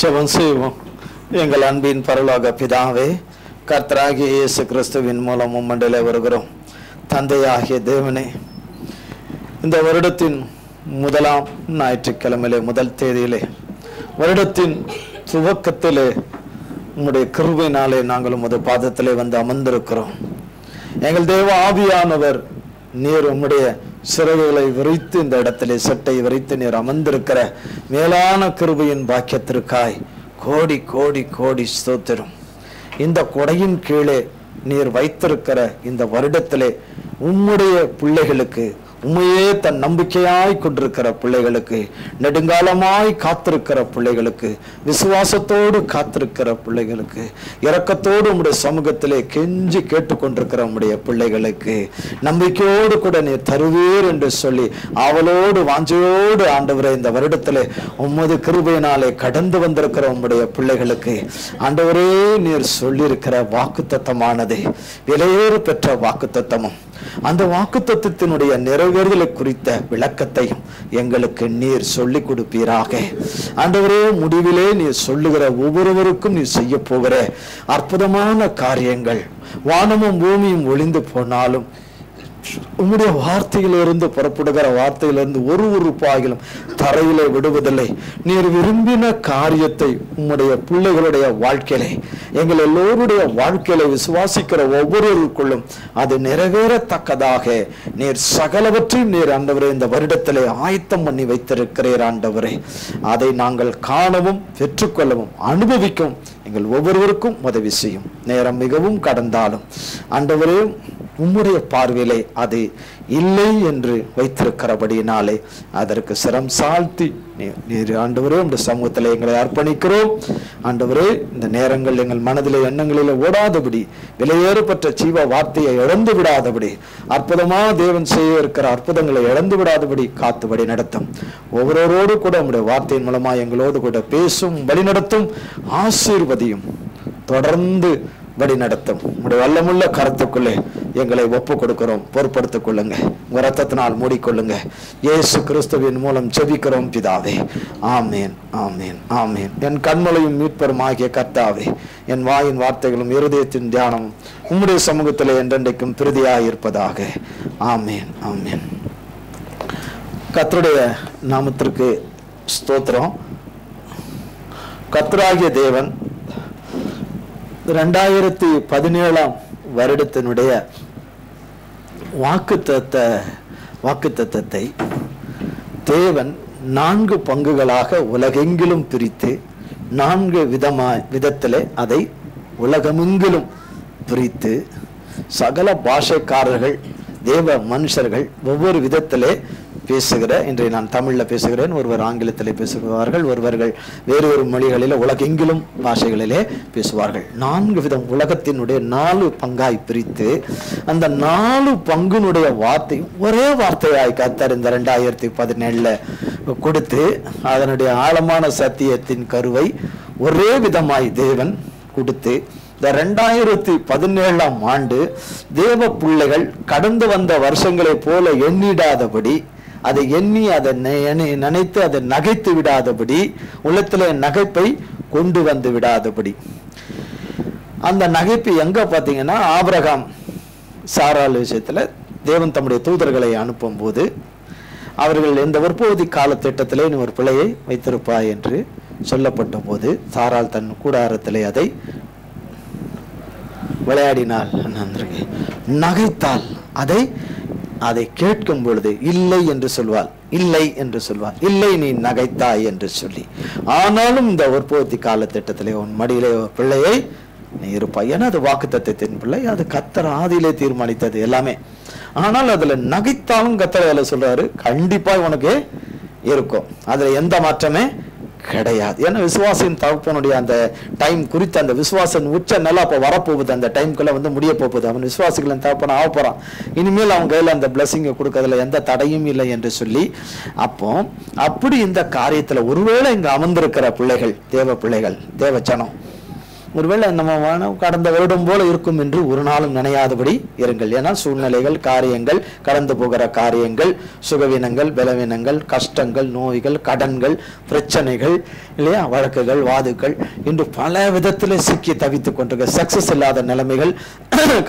ஜெபம் செய்வோம். எங்கள் அன்பின் பரலோக பிதாவே, கர்த்தராகிய இயேசு கிறிஸ்துவின் மூலம் உம்மண்டிலே வருகிறோம். தந்தையாகிய தேவனே, இந்த வருடத்தின் முதலாம் ஞாயிற்றுக்கிழமையிலே, முதல் தேதியிலே, வருடத்தின் துவக்கத்திலே உம்முடைய கிருபையினாலே நாங்கள் உமது பாதத்திலே வந்து அமர்ந்திருக்கிறோம். எங்கள் தேவ ஆவியானவர் நீர் உம்முடைய சிறகுகளை விரித்து இந்த இடத்திலே சட்டை விரித்து நீர் அமர்ந்திருக்கிற மேலான கிருபையின் பாக்கியத்திற்காய் கோடி கோடி கோடி ஸ்தோத்திரம். இந்த கொடையின் கீழே நீர் வைத்திருக்கிற இந்த வருடத்திலே உம்முடைய பிள்ளைகளுக்கு, உண்மையே தன் நம்பிக்கையாய் கொண்டிருக்கிற பிள்ளைகளுக்கு, நெடுங்காலமாய் காத்திருக்கிற பிள்ளைகளுக்கு, விசுவாசத்தோடு காத்திருக்கிற பிள்ளைகளுக்கு, இரக்கத்தோடு உம்முடைய சமூகத்திலே கெஞ்சி கேட்டுக்கொண்டிருக்கிற உம்முடைய பிள்ளைகளுக்கு நம்பிக்கையோடு கூட நீர் தருவீர் என்று சொல்லி ஆவலோடு வாஞ்சையோடு ஆண்டவரே இந்த வருடத்திலே உம்மது கிருபையினாலே கடந்து வந்திருக்கிற உம்முடைய பிள்ளைகளுக்கு ஆண்டவரே நீர் சொல்லியிருக்கிற வாக்குத்தத்தமானது விலையேறு பெற்ற வாக்குத்தத்தமும் அந்த வாக்குத்தத்தத்தினுடைய நிறைவேறுதலை குறித்த விளக்கத்தையும் எங்களுக்கு நீர் சொல்லிக் கொடுப்பீராக. ஆண்டவரே, முடிவிலே நீர் சொல்லுகிற ஒவ்வொருவருக்கும் நீர் செய்ய போகிற அற்புதமான காரியங்கள் வானமும் பூமியும் ஒளிந்து போனாலும் உம்முடைய வார்த்தையிலிருந்து புறப்படுகிற வார்த்தையிலிருந்து ஒரு உறுப்பாகிலும் தரையிலே விடுவதில்லை. நீர் விரும்பின காரியத்தை உம்முடைய பிள்ளைகளுடைய வாழ்க்கையிலே, எங்கள் எல்லோருடைய வாழ்க்கையில விசுவாசிக்கிற ஒவ்வொருவருக்குள்ளும் அது நிறைவேறத்தக்கதாக நீர் சகலவற்றையும் நீர் ஆண்டவரே இந்த வருடத்திலே ஆயத்தம் பண்ணி வைத்திருக்கிறீர். ஆண்டவரே, அதை நாங்கள் காணவும் பெற்றுக்கொள்ளவும் அனுபவிக்கவும் எங்கள் ஒவ்வொருவருக்கும் உதவி செய்யும். நேரம் மிகவும் கடந்தாலும் ஆண்டவரே, உம்முடைய பார்வையிலே அது இல்லை என்று வைத்திருக்கிறபடியினாலே அதற்கு சிரம் சாழ்த்தி நீர் ஆண்டவரே உடைய சமூகத்தில் எங்களை அர்ப்பணிக்கிறோம். ஆண்டவரே, இந்த நேரங்கள் எங்கள் மனதிலே எண்ணங்களிலே ஓடாதபடி, விலையேறப்பட்ட ஜீவ வார்த்தையை இழந்து விடாதபடி, அற்புதமாக தேவன் செய்ய இருக்கிற அற்புதங்களை இழந்து விடாதபடி காத்துபடி நடத்தும். ஒவ்வொருவரோடு கூட உங்களுடைய வார்த்தையின் மூலமா எங்களோடு கூட பேசும், வழி நடத்தும், ஆசீர்வதியும், தொடர்ந்து வழி நடத்தும். உங்களுடைய வல்லமுள்ள கருத்துக்குள்ளே எங்களை ஒப்பு கொடுக்கிறோம். பொறுப்படுத்திக் கொள்ளுங்க, உங்க ரத்தத்தினால் மூடிக்கொள்ளுங்க. இயேசு கிறிஸ்துவின் மூலம் ஜெபிக்கிறோம் பிதாவே. ஆமேன், ஆமேன், ஆமேன். என் கண்மலையும் மீட்பரும் ஆகிய கர்த்தாவே, என் வாயின் வார்த்தைகளும் இருதயத்தின் தியானமும் உம்முடைய சமூகத்திலே என்றென்றைக்கும் பிரதியாக இருப்பதாக. ஆமேன், ஆமேன். கர்த்தருடைய நாமத்திற்கு ஸ்தோத்திரம். கர்த்தராகிய தேவன் 2017 வருடத்தினுடைய வாக்குத்தத்தத்தை தேவன் 4 பங்குகளாக உலகெங்கிலும் பிரித்து 4 விதத்திலே அதை உலகமெங்கிலும் பிரித்து சகல பாஷைக்காரர்கள், தேவ மனுஷர்கள் ஒவ்வொரு விதத்திலே பேசுகிற, இன்றைய நான் தமிழில் பேசுகிறேன், ஒருவர் ஆங்கிலத்திலே பேசுவார்கள், ஒருவர்கள் வேறு ஒரு மொழிகளில் உலகெங்கிலும் பாஷைகளிலே பேசுவார்கள். 4 விதம் உலகத்தினுடைய 4 பங்காய் பிரித்து அந்த 4 பங்குனுடைய வார்த்தை ஒரே வார்த்தையாய் கர்த்தர் இந்த 2017 கொடுத்து அதனுடைய ஆழமான சத்தியத்தின் கருவை ஒரே விதமாய் தேவன் கொடுத்து இந்த 2017 ஆண்டு தேவ பிள்ளைகள் கடந்து வந்த வருஷங்களை போல எண்ணிடாதபடி, அதை எண்ணி அதை நினைத்து அதை நகைத்து விடாதபடி, உள்ளத்துல நகைப்பை கொண்டு வந்து விடாதபடி. அந்த நகைப்பு எங்க பார்த்தீங்கன்னா, ஆபிரகாம் சாராள் விஷயத்துல தேவன் தம்முடைய தூதர்களை அனுப்பும் போது அவர்கள் இந்த வற்புறுதி கால திட்டத்திலே நீ ஒரு பிள்ளையை வைத்திருப்பாய் என்று சொல்லப்பட்ட போது சாராள் தன் கூடாரத்திலே அதை விளையாடினாள், நகைத்தாள். அதை கேட்கும் பொழுது இல்லை என்று சொல்வாள், இல்லை என்று சொல்வாள், இல்லை நீ நகைத்தாய் என்று சொல்லி. ஆனாலும் இந்த உற்பத்தி கால திட்டத்திலே உன் மடியிலே ஒரு பிள்ளையை நீ இருப்பாய். ஏன்னா அது வாக்குத்தத்தத்தின் பிள்ளை, அது கர்த்தர் ஆதியிலே தீர்மானித்தது எல்லாமே. ஆனால் அதுல நகைத்தாலும் கர்த்தர் அதில் சொல்றாரு, கண்டிப்பா உனக்கு இருக்கும், அதுல எந்த மாற்றமே கிடையாது. ஏன்னா விசுவாசின் தகப்பனுடைய அந்த டைம் குறித்து, அந்த விசுவாசன் உச்ச நிலை அப்போ வரப்போகுது, அந்த டைம்குள்ள முடிய போகுது. அவன் விசுவாசிகளின் தகப்பன ஆக போறான். இனிமேல் அவன் கையில அந்த பிளஸிங்கை கொடுக்கறதுல எந்த தடையும் இல்லை என்று சொல்லி, அப்போ அப்படி இந்த காரியத்துல ஒருவேளை இங்க அமர்ந்திருக்கிற பிள்ளைகள், தேவ பிள்ளைகள், தேவச்சனம், ஒருவேளை நம்ம கடந்த வருடம் போல இருக்கும் என்று ஒரு நாளும் நினையாதபடி இருங்கள். ஏன்னா சூழ்நிலைகள், காரியங்கள், கடந்து போகிற காரியங்கள், சுகவீனங்கள், பலவீனங்கள், கஷ்டங்கள், நோய்கள், கடன்கள், பிரச்சனைகள் இல்லையா, வழக்குகள், வாதுக்கள், இன்று பல விதத்தில் சிக்கி தவித்துக் கொண்டிருக்க, சக்சஸ் இல்லாத நிலைமைகள்,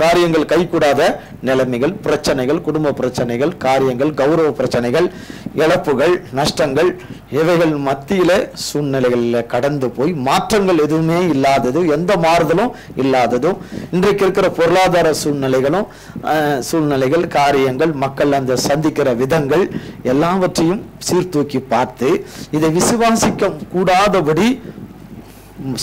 காரியங்கள் கைகூடாத நிலைமைகள், பிரச்சனைகள், குடும்ப பிரச்சனைகள், காரியங்கள், கௌரவ பிரச்சனைகள், இழப்புகள், நஷ்டங்கள், இவைகள் மத்தியில சூழ்நிலைகளில் கடந்து போய் மாற்றங்கள் எதுவுமே இல்லாதது, எந்த மாறுதலும் இல்லாததும், இன்றைக்கு இருக்கிற பொருளாதார சூழ்நிலைகள், காரியங்கள், மக்கள் அந்த சந்திக்கிற விதங்கள் எல்லாவற்றையும் சீர்தூக்கி பார்த்து இதை விசுவாசிக்க கூடாதபடி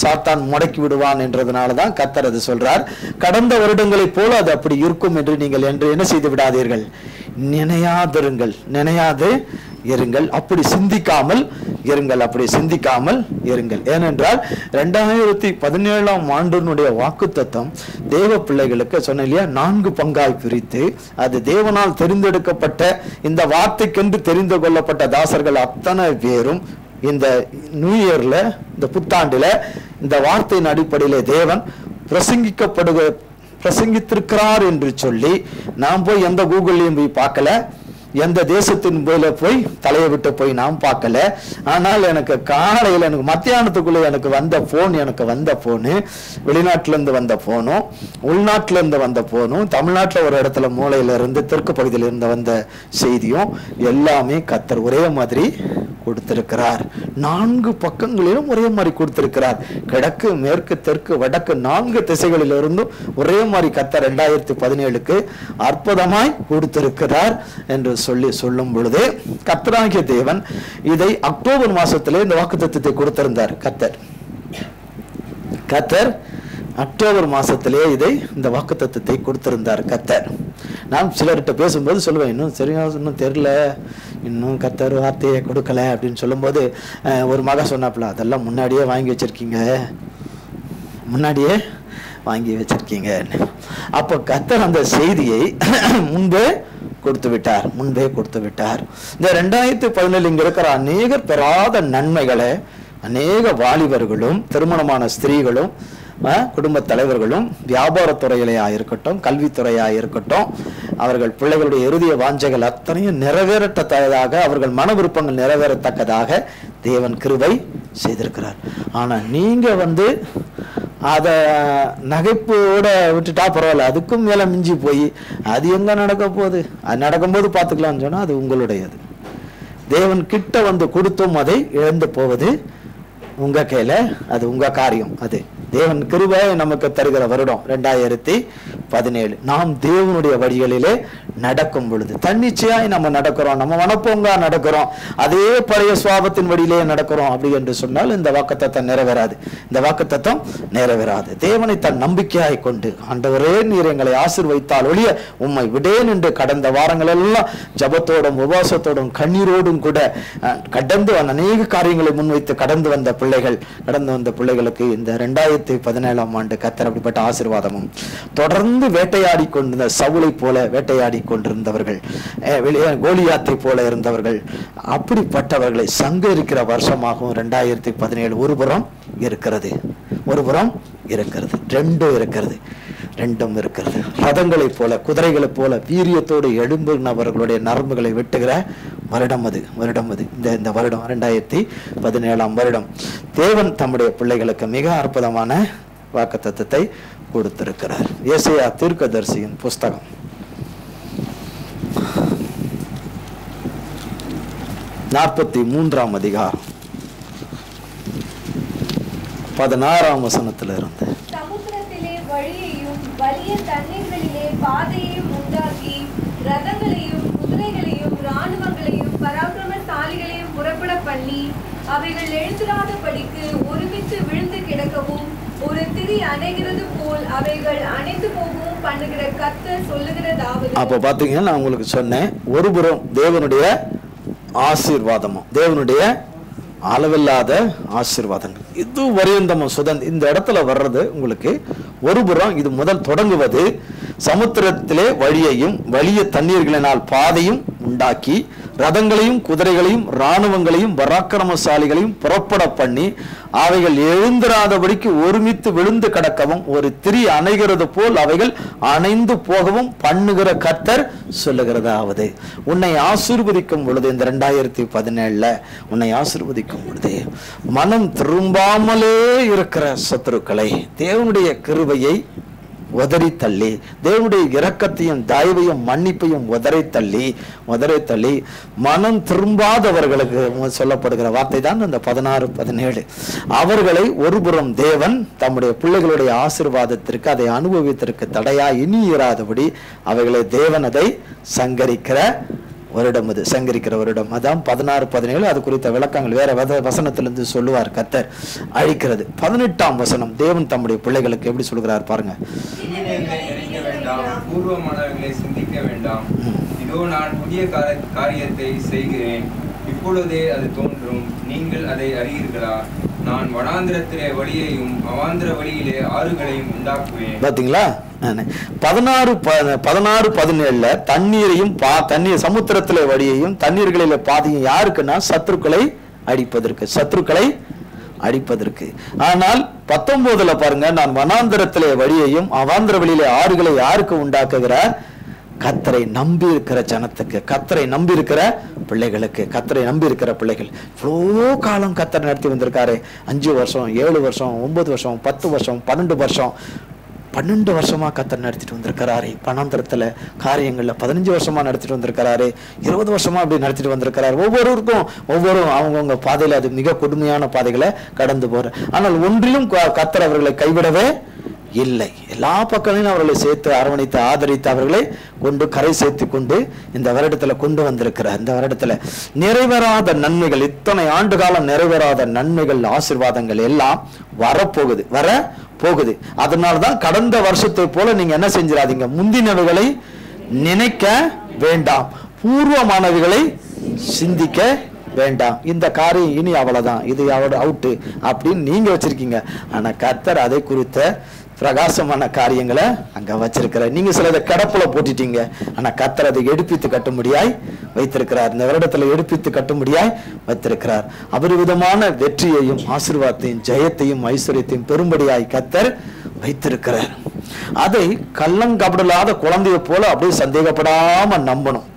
சாத்தான் முடக்கி விடுவான் என்றதுனாலதான் கர்த்தர் அது சொல்றார். கடந்த வருடங்களைப் போல அது அப்படி இருக்கும் என்று நீங்கள் என்ன செய்து விடாதீர்கள், நினையாது இருங்கள். அப்படி சிந்திக்காமல் இருங்கள். ஏனென்றால் 2017 ஆண்டினுடைய வாக்குத்தத்தம் தேவ பிள்ளைகளுக்கு சொன்ன இல்லையா, 4 பங்காய் பிரித்து, அது தேவனால் தெரிந்தெடுக்கப்பட்ட இந்த வார்த்தைக்கென்று தெரிந்து கொள்ளப்பட்ட தாசர்கள் அத்தனை பேரும் இந்த நியூ இயர்ல, இந்த புத்தாண்டுல இந்த வார்த்தையின் அடிப்படையிலே தேவன் பிரசங்கித்திருக்கிறார் என்று சொல்லி நாம் போய் எந்த கூகுள்லையும் போய் பார்க்கல, எந்த தேசத்தின் போய் தலையை விட்டு போய் நாம் பார்க்கல. ஆனால் எனக்கு காலையில், எனக்கு மத்தியானத்துக்குள்ள எனக்கு வந்த போனு வெளிநாட்டிலேருந்து வந்த போனும், உள்நாட்டிலேருந்து வந்த போனும், தமிழ்நாட்டில் ஒரு இடத்துல மூலையில இருந்து தெற்கு பகுதியில இருந்து வந்த செய்தியும் எல்லாமே கர்த்தர் ஒரே மாதிரி கொடுத்திருக்கிறார். 4 பக்கங்களிலும் ஒரே மாதிரி கொடுத்திருக்கிறார். கிழக்கு, மேற்கு, தெற்கு, வடக்கு 4 திசைகளிலிருந்தும் ஒரே மாதிரி கர்த்தர் 2017க்கு அற்புதமாய் கொடுத்திருக்கிறார் என்று சொல்லும் பொழுது, கர்த்தராகிய தேவன் இதை அக்டோபர் மாசத்திலே இந்த வாக்குத்தத்தத்தை கொடுத்திருந்தார். கர்த்தர் அக்டோபர் மாசத்திலே இந்த வாக்குத்தத்தத்தை கொடுத்திருந்தார் கர்த்தர். நான் சிலர்கிட்ட பேசும்போது சொல்லுவேன், இன்னும் தெரியல, இன்னும் கர்த்தர் வார்த்தையை கொடுக்கல அப்படின்னு சொல்லும்போது, ஒரு மக சொன்னாப்புல, அதெல்லாம் முன்னாடியே வாங்கி வச்சிருக்கீங்க. அப்போ கர்த்தர் அந்த செய்தியை முன்பே கொடுத்து விட்டார். இந்த 2017 இங்க இருக்கிற அநேகர் பெறாத நன்மைகளை அநேக வாலிபர்களும், திருமணமான ஸ்திரீகளும், குடும்ப தலைவர்களும், வியாபாரத்துறையிலேயா இருக்கட்டும், கல்வித்துறையாக இருக்கட்டும், அவர்கள் பிள்ளைகளுடைய இறுதிய வாஞ்சைகள் அத்தனையும் நிறைவேறத்தக்கதாக, அவர்கள் மன விருப்பங்கள் நிறைவேறத்தக்கதாக தேவன் கிருபை செய்திருக்கிறார். ஆனா நீங்க அத நகைப்போட விட்டுட்டா பரவாயில்ல, அதுக்கும் மேல மிஞ்சி போய் அது எங்க நடக்க போகுது, அது நடக்கும்போது பார்த்துக்கலாம்னு சொன்னா அது உங்களுடையது. தேவன் கிட்ட கொடுத்தும் அதை இழந்து போவது உங்க கையில, அது உங்க காரியம். அது தேவன் கிருபை நமக்கு தருகிற வருடம் 2017. நாம் தேவனுடைய வழிகளிலே நடக்கும் பொழுது தன்னிச்சையாய் நம்ம நடக்கிறோம், நம்ம மனப்போங்கா நடக்கிறோம், அதே பழைய சுவாபத்தின் வழியிலே நடக்கிறோம் அப்படி என்று சொன்னால் இந்த வாக்குத்தத்தம் நிறைவேறாது. தேவனை தன் நம்பிக்கையாய் கொண்டு, ஆண்டவரே நீர் எங்களை ஆசீர்வதித்தால் ஒழிய உம்மை விடேன் என்று கடந்த வாரங்கள் எல்லாம் ஜபத்தோடும் உபவாசத்தோடும் கண்ணீரோடும் கூட கடந்து அநேக காரியங்களை முன்வைத்து கடந்து வந்த பிள்ளைகளுக்கு இந்த 2017 ஆண்டு கர்த்தர் அப்படிப்பட்ட ஆசீர்வாதமும், தொடர்ந்து வேட்டையாடி கொண்டிருந்த சவுலை போல வேட்டையாடி கொண்டிருந்தவர்கள், கோலியாத்தை போல இருந்தவர்கள், அப்படிப்பட்டவர்களை சங்கரிக்கிற வருஷமாகவும் 2017 ஒருபுறம் இருக்கிறது, ரெண்டும் இருக்கிறது. ரதங்களைப் போல, குதிரைகளைப் போல வீரியத்தோடு எழும்பினவர்களுடைய நரம்புகளை வெட்டுகிற வருடம் அது. இந்த வருடம் 2017 வருடம் தேவன் தம்முடைய பிள்ளைகளுக்கு மிக அற்புதமான வாக்குத்தத்தத்தை கொடுத்திருக்கிறார். ஏசாயா தீர்க்கதரிசியின் புஸ்தகம் 43 அதிகாரம் 16 வசனத்திலிருந்து, சமுத்திரத்திலே வழியையும் வலிய தண்ணீர்களிலே பாதையையும் உண்டாக்கி, ரதங்களையும் குதிரைகளையும் இராணுவங்களையும் பராக்கிரமசாலிகளையும் புறப்பட பண்ணி, அவைகள் எழுந்திராதபடிக்கு ஒருமித்து விழுந்து கிடக்கவும், ஒரு திரி அணைகிறது போல் அவைகள் அணைந்து போகவும் பண்ணுகிற கர்த்தர் சொல்லுகிறதாவது. அப்ப பாத்தீங்கன்னா நான் உங்களுக்கு சொன்னேன், ஒருபுறம் தேவனுடைய ஆசீர்வாதமும், தேவனுடைய அளவில்லாத ஆசீர்வாதங்கள், இது வரியந்தமும் இந்த இடத்துல வர்றது உங்களுக்கு ஒருபுறம். இது முதல் தொடங்குவது, சமுத்திரத்திலே வழியையும் வலிய தண்ணீர்களினால் பாதையும் உண்டாக்கி, ரதங்களையும் குதிரைகளையும் இராணுவங்களையும் பராக்கிரமசாலிகளையும் புறப்பட பண்ணி அவைகள் எழுந்திராதபடிக்கு ஒருமித்து விழுந்து கிடக்கவும் ஒரு திரி அணைகிறது போல் அவைகள் அணைந்து போகவும் பண்ணுகிற கர்த்தர் சொல்லுகிறதாவது, உன்னை ஆசீர்வதிக்கும் பொழுது இந்த 2017 உன்னை ஆசீர்வதிக்கும் பொழுது மனம் திரும்பாமலே இருக்கிற சத்துருக்களை தேவனுடைய கிருபையை உதறி தள்ளி, தேவனுடைய இரக்கத்தையும் தயவையும் மன்னிப்பையும் உதறி தள்ளி மனம் திரும்பாதவர்களுக்கு சொல்லப்படுகிற வார்த்தை தான் இந்த 16-17. அவர்களை ஒருபுறம் தேவன் தம்முடைய பிள்ளைகளுடைய ஆசீர்வாதத்திற்கு அதை அனுபவித்திற்கு தடையா இனி இராதபடி அவைகளை தேவன் அதை சங்கரிக்கிற வருடம். அதான் 16-17. அது குறித்த விளக்கங்கள் வேற வசனத்திலிருந்து சொல்லுவார் கர்த்தர். அழிக்கிறது 18ஆம் வசனம் தேவன் தம்முடைய பிள்ளைகளுக்கு எப்படி சொல்கிறார் பாருங்க. பூர்வமானவர்களை சிந்திக்க வேண்டாம், இதோ நான் புதிய காரியத்தை செய்கிறேன், இப்பொழுதே அது தோன்றும், நீங்கள் அதை அறியீர்களா? நான் வனாந்திரத்திலே வழியையும் அவாந்திர வழியிலே ஆறுகளையும் உண்டாக்குவேன். பாத்தீங்களா? 16-17 தண்ணீரையும் தண்ணீர் சமுத்திரத்திலே வழியையும் தண்ணீர்களில பாதையும் யாருக்குன்னா சத்துருக்களை அடிப்பதற்கு. ஆனால் 19 பாருங்க, நான் வனாந்திரத்திலே வழியையும் அவாந்திர வழியிலே ஆறுகளை யாருக்கு உண்டாக்குகிறார்? கர்த்தரை நம்பி இருக்கிற ஜனத்துக்கு, கர்த்தரை நம்பி இருக்கிற பிள்ளைகளுக்கு. கர்த்தரை நம்பி இருக்கிற பிள்ளைகள் இவ்வளோ காலம் கர்த்தர் நடத்தி வந்திருக்காரு. 5 வருஷம் 7 வருஷம் 9 வருஷம் 10 வருஷம் 12 வருஷமா கர்த்தர் நடத்திட்டு வந்திருக்கிறாரு. பணாந்திரத்துல காரியங்கள்ல 15 வருஷமா நடத்திட்டு வந்திருக்கிறாரு. 20 வருஷமா அப்படி நடத்திட்டு வந்திருக்கிறாரு. ஒவ்வொருவருக்கும் அவங்கவுங்க பாதையில அது மிக கொடுமையான பாதைகளை கடந்து போற. ஆனால் ஒன்றிலும் கர்த்தர் அவர்களை கைவிடவே இல்லை. எல்லா பக்கங்களையும் அவர்களை சேர்த்து அரவணைத்து ஆதரித்து அவர்களை கொண்டு கரை சேர்த்து கொண்டு இந்த வருடத்துல கொண்டு வந்திருக்கிறார். இந்த வருடத்துல நிறைவேறாத நன்மைகள், இத்தனை ஆண்டு காலம் நிறைவேறாத நன்மைகள், ஆசீர்வாதங்கள் எல்லாம் வரப்போகுது. அதனாலதான் கடந்த வருஷத்தை போல நீங்க என்ன செஞ்சிடாதீங்க, முந்தினவைகளை நினைக்க வேண்டாம், பூர்வமானவைகளை சிந்திக்க வேண்டாம். இந்த காரியம் இனி அவ்வளவுதான், இது அவுட்டு அப்படின்னு நீங்க வச்சிருக்கீங்க. ஆனா கர்த்தர் அதை குறித்த பிரகாசமான காரியங்களை அங்க வச்சிருக்கிற. நீங்க சிலதை கடப்புல போட்டுட்டீங்க. ஆனா கர்த்தர் அதை எடுப்பித்து கட்டும்படியாய் வைத்திருக்கிறார். இந்த வருடத்துல எடுப்பித்து கட்டும்படியாய் வைத்திருக்கிறார். அபரிவிதமான வெற்றியையும் ஆசீர்வாதத்தையும் ஜெயத்தையும் ஐஸ்வர்யத்தையும் பெரும்படியாய் கர்த்தர் வைத்திருக்கிறார். அதை கள்ளங்கபடலாத குழந்தைய போல அப்படியே சந்தேகப்படாம நம்பணும்.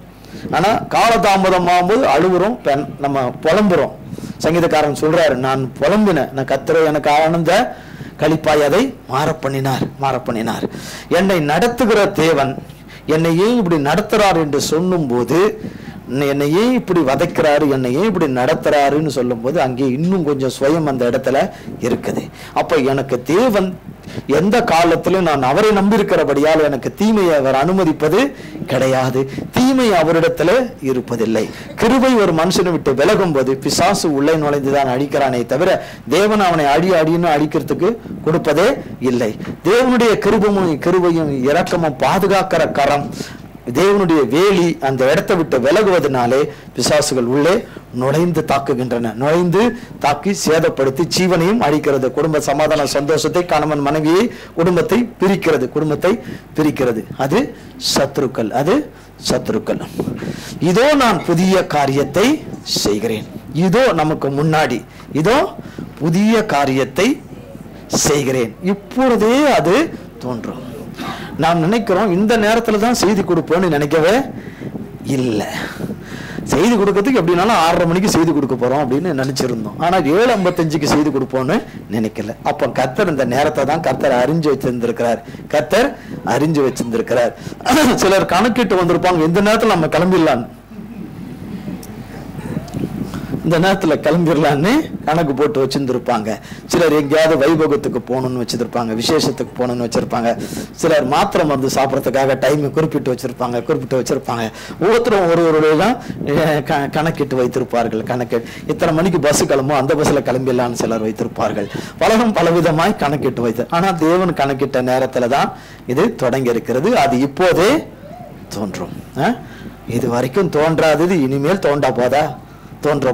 ஆனா காலதாமதம் ஆகும்போது அழுகுறோம், நம்ம புலம்புறோம். சங்கீதக்காரன் சொல்றாரு, நான் புலம்பினேன், நான் கர்த்தரை எனக்கு ஆனந்த களிப்பாய் அதை மாற பண்ணினார். என்னை நடத்துகிற தேவன் என்னை ஏன் இப்படி நடத்துறாரு என்று சொல்லும் போது, என்னை ஏன் இப்படி வதைக்கிறாரு, என்னை ஏன் இப்படி நடத்துறாருன்னு சொல்லும் போது அங்கே இன்னும் கொஞ்சம் சுயம் அந்த இடத்துல இருக்குது. அப்ப எனக்கு தேவன் எந்த காலத்திலும் நான் அவரை நம்பியிருக்கிறபடியால் எனக்கு தீமையை அவர் அனுமதிப்பது கிடையாது, தீமை அவரிடத்துல இருப்பதில்லை. கிருபை ஒரு மனுஷனை விட்டு விலகும் போது பிசாசு உள்ளே நுழைந்துதான் அழிக்கிறானே தவிர தேவன் அவனை அடின்னு அழிக்கிறதுக்கு கொடுப்பதே இல்லை. தேவனுடைய கிருபையும் இரக்கமும் பாதுகாக்கிற கரம், தேவனுடைய வேலி அந்த இடத்தை விட்டு விலகுவதனாலே பிசாசுகள் உள்ளே நுழைந்து தாக்கி சேதப்படுத்தி ஜீவனையும் அழிக்கிறது. குடும்ப சமாதான சந்தோஷத்தை, கணவன் மனைவியை, குடும்பத்தை பிரிக்கிறது. அது சத்துருக்கள். இதோ நான் புதிய காரியத்தை செய்கிறேன். இதோ நமக்கு முன்னாடி இதோ புதிய காரியத்தை செய்கிறேன், இப்பொழுதே அது தோன்றும். நாம் நினைக்கிறோம் இந்த நேரத்துல தான் செய்தி கொடுப்போம்னு நினைக்கவே இல்லை. செய்தி கொடுக்கறதுக்கு எப்படின்னாலும் 6:30 மணிக்கு செய்தி கொடுக்க போறோம் அப்படின்னு நினைச்சிருந்தோம். ஆனா 7:55 செய்தி கொடுப்போம்னு நினைக்கல. அப்ப கர்த்தர் இந்த நேரத்தை தான் கர்த்தர் அறிஞ்சு வச்சிருந்திருக்கிறார். சிலர் கணக்கிட்டு வந்திருப்பாங்க, இந்த நேரத்துல நம்ம கிளம்பிடலான்னு, இந்த நேரத்துல கிளம்பிடலான்னு கணக்கு போட்டு வச்சிருந்திருப்பாங்க. சிலர் எங்கேயாவது வைபோகத்துக்கு போகணும்னு வச்சிருப்பாங்க, விசேஷத்துக்கு போகணும்னு வச்சிருப்பாங்க. சிலர் மாத்திரை மருந்து சாப்பிட்றதுக்காக டைம் குறிப்பிட்டு வச்சிருப்பாங்க. ஒவ்வொருத்தரும் ஒருவருடையதான் கணக்கிட்டு வைத்திருப்பார்கள். இத்தனை மணிக்கு பஸ் கிளம்பும், அந்த பஸ்ல கிளம்பிடலான்னு சிலர் வைத்திருப்பார்கள். பலரும் பலவிதமாய் கணக்கிட்டு வைத்து, ஆனா தேவன் கணக்கிட்ட நேரத்துல தான் இது தொடங்கி இருக்கிறது. அது இப்போதே தோன்றும். இது வரைக்கும் தோன்றாதது இனிமேல் தோன்ற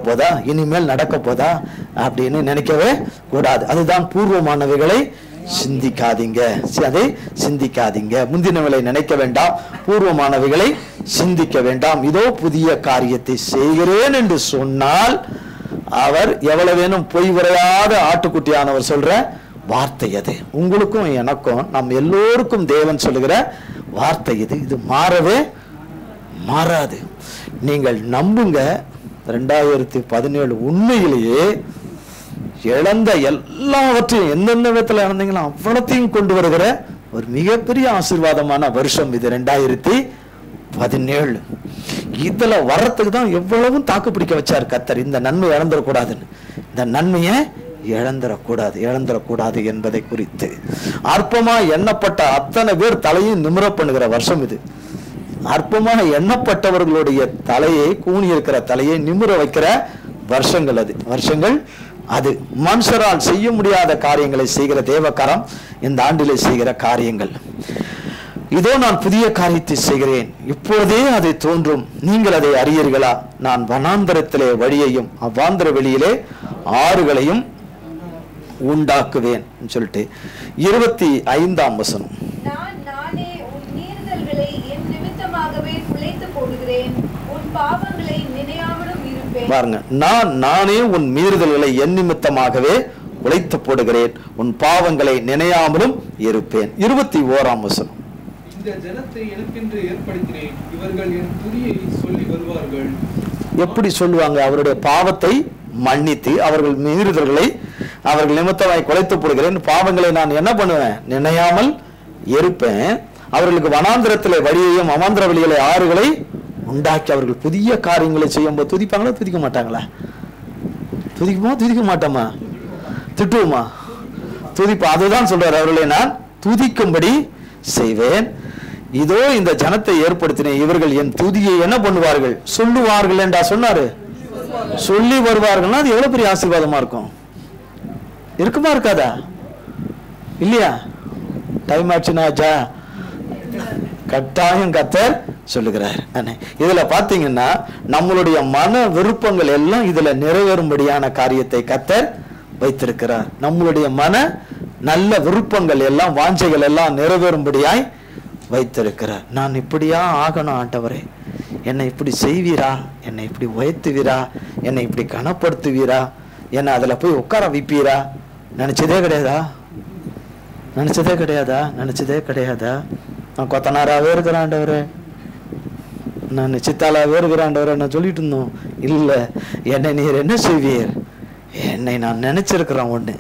போதா, இனிமேல் நடக்க போதா அப்படின்னு நினைக்கவே கூடாது. அதுதான் பூர்வமானவைகளை சிந்திக்காதீங்க. அதை சிந்திக்காதீங்க. முந்தினவைகளை நினைக்க வேண்டாம், பூர்வமானவைகளை சிந்திக்க வேண்டாம். இதோ புதிய காரியத்தை செய்கிறேன் என்று சொன்னால் அவர் எவ்வளவேனும் பொய் உரையாத ஆட்டுக்குட்டியானவர் சொல்ற வார்த்தை அது. உங்களுக்கும் எனக்கும் நம் எல்லோருக்கும் தேவன் சொல்லுகிற வார்த்தை இது. இது மாறவே மாறாது. நீங்கள் நம்புங்க. 2017 உண்மையிலேயே இழந்த எல்லாவற்றையும் எந்தெந்த விதத்தில் இழந்தீங்களோ அவ்வளத்தையும் கொண்டு வருகிற ஒரு மிகப்பெரிய ஆசீர்வாதமான வருஷம் இது 2017. இதுல வர்றதுக்கு தான் எவ்வளவும் தாக்கு பிடிக்க வச்சார் கர்த்தர். இந்த நன்மை இழந்துடக்கூடாதுன்னு. இந்த நன்மையை இழந்துடக்கூடாது என்பதை குறித்து அற்பமா எண்ணப்பட்ட அத்தனை பேர் தலையும் நிமிர பண்ணுகிற வருஷம் இது. அற்பமாக எண்ணப்பட்டவர்களுடைய தலையை, கூணி இருக்கிற தலையை நிமிர வைக்கிற வருஷங்கள் அது. மனுஷரால் செய்ய முடியாத காரியங்களை செய்கிற தேவகரம் இந்த ஆண்டிலே செய்கிற காரியங்கள். இதோ நான் புதிய காரியத்தை செய்கிறேன், இப்பொழுதே அதை தோன்றும், நீங்கள் அதை அறியீர்களா? நான் வனாந்தரத்திலே வழியையும் அவ்வாந்திர வெளியிலே ஆறுகளையும் உண்டாக்குவேன் சொல்லிட்டு 25ஆம் வசனம். நானே உன் மீறுதல்களை என் நிமித்தமாகவே குலைத்து போடுகிறேன், உன் பாவங்களை நினையாமலும் இருப்பேன். பாருங்க, நானே உன் மீறுதல்களை என் நிமித்தமாகவே உழைத்து போடுகிறேன், உன் பாவங்களை நினையாமலும் இருப்பேன். 21ஆம் வசனம். இந்த ஜனத்தை எனக்கென்று ஏற்படுத்தினேன், இவர்கள் என் துதியை சொல்லி வருவார்கள். எப்படி சொல்லுவாங்க? அவருடைய பாவத்தை மன்னித்து அவர்கள் மீறுதல்களை அவர்கள் நிமித்தமாய் குலைத்து போடுகிறேன், பாவங்களை நான் என்ன பண்ணுவேன்? நினையாமல் இருப்பேன். அவர்களுக்கு வனாந்திரத்திலே வழியையும் அவாந்திர வெளியிலே ஆறுகளை உண்டாக்கி அவர்கள் புதிய காரியங்களை செய்யும் போது துதிப்பாங்களா? துதிக்க மாட்டாங்களா? துதிக்க மாட்டோமா? திட்டுவோமா? துதிப்போம். அதுதான் சொல்றாரு, அவர்களை நான் துதிக்கும்படி செய்வேன். இதோ இந்த ஜனத்தை ஏற்படுத்தினேன், இவர்கள் என் துதியை என்ன பண்ணுவார்கள்? சொல்லுவார்கள் என்றா சொன்னாரு. சொல்லி வருவார்கள்னா அது எவ்வளவு பெரிய ஆசீர்வாதமா இருக்கும். இருக்குமா இருக்காதா? இல்லையா? டைம் ஆச்சுனாச்சா? கட்டாயம் கர்த்தர் சொல்லுகிறார். இதுல பாத்தீங்கன்னா நம்மளுடைய மன விருப்பங்கள் எல்லாம் இதுல நிறைவேறும்படியான காரியத்தை கர்த்தர் வைத்திருக்கிறார். நம்மளுடைய மன நல்ல விருப்பங்கள் எல்லாம், வாஞ்சைகள் எல்லாம் நிறைவேறும்படியாய் வைத்திருக்கிறார். நான் இப்படியா ஆகணும் ஆண்டவரே, என்னை இப்படி செய்வீரா, என்னை இப்படி உயர்த்துவீரா, என்னை இப்படி கனப்படுத்துவீரா, என்னை அதுல போய் உட்கார வைப்பீரா? நினைச்சதே கிடையாதா? நான் கொத்தனாராவே இருக்கிறேன் ஆண்டவரே, நான் சித்தாலாவே இருக்கிறேன் ஆண்டவரே நான் சொல்லிட்டு இருந்தோம். இல்ல, என்னை நீர் என்ன செய்வீர்? என்னை நான் நினைச்சிருக்கிறேன் ஒண்ணு,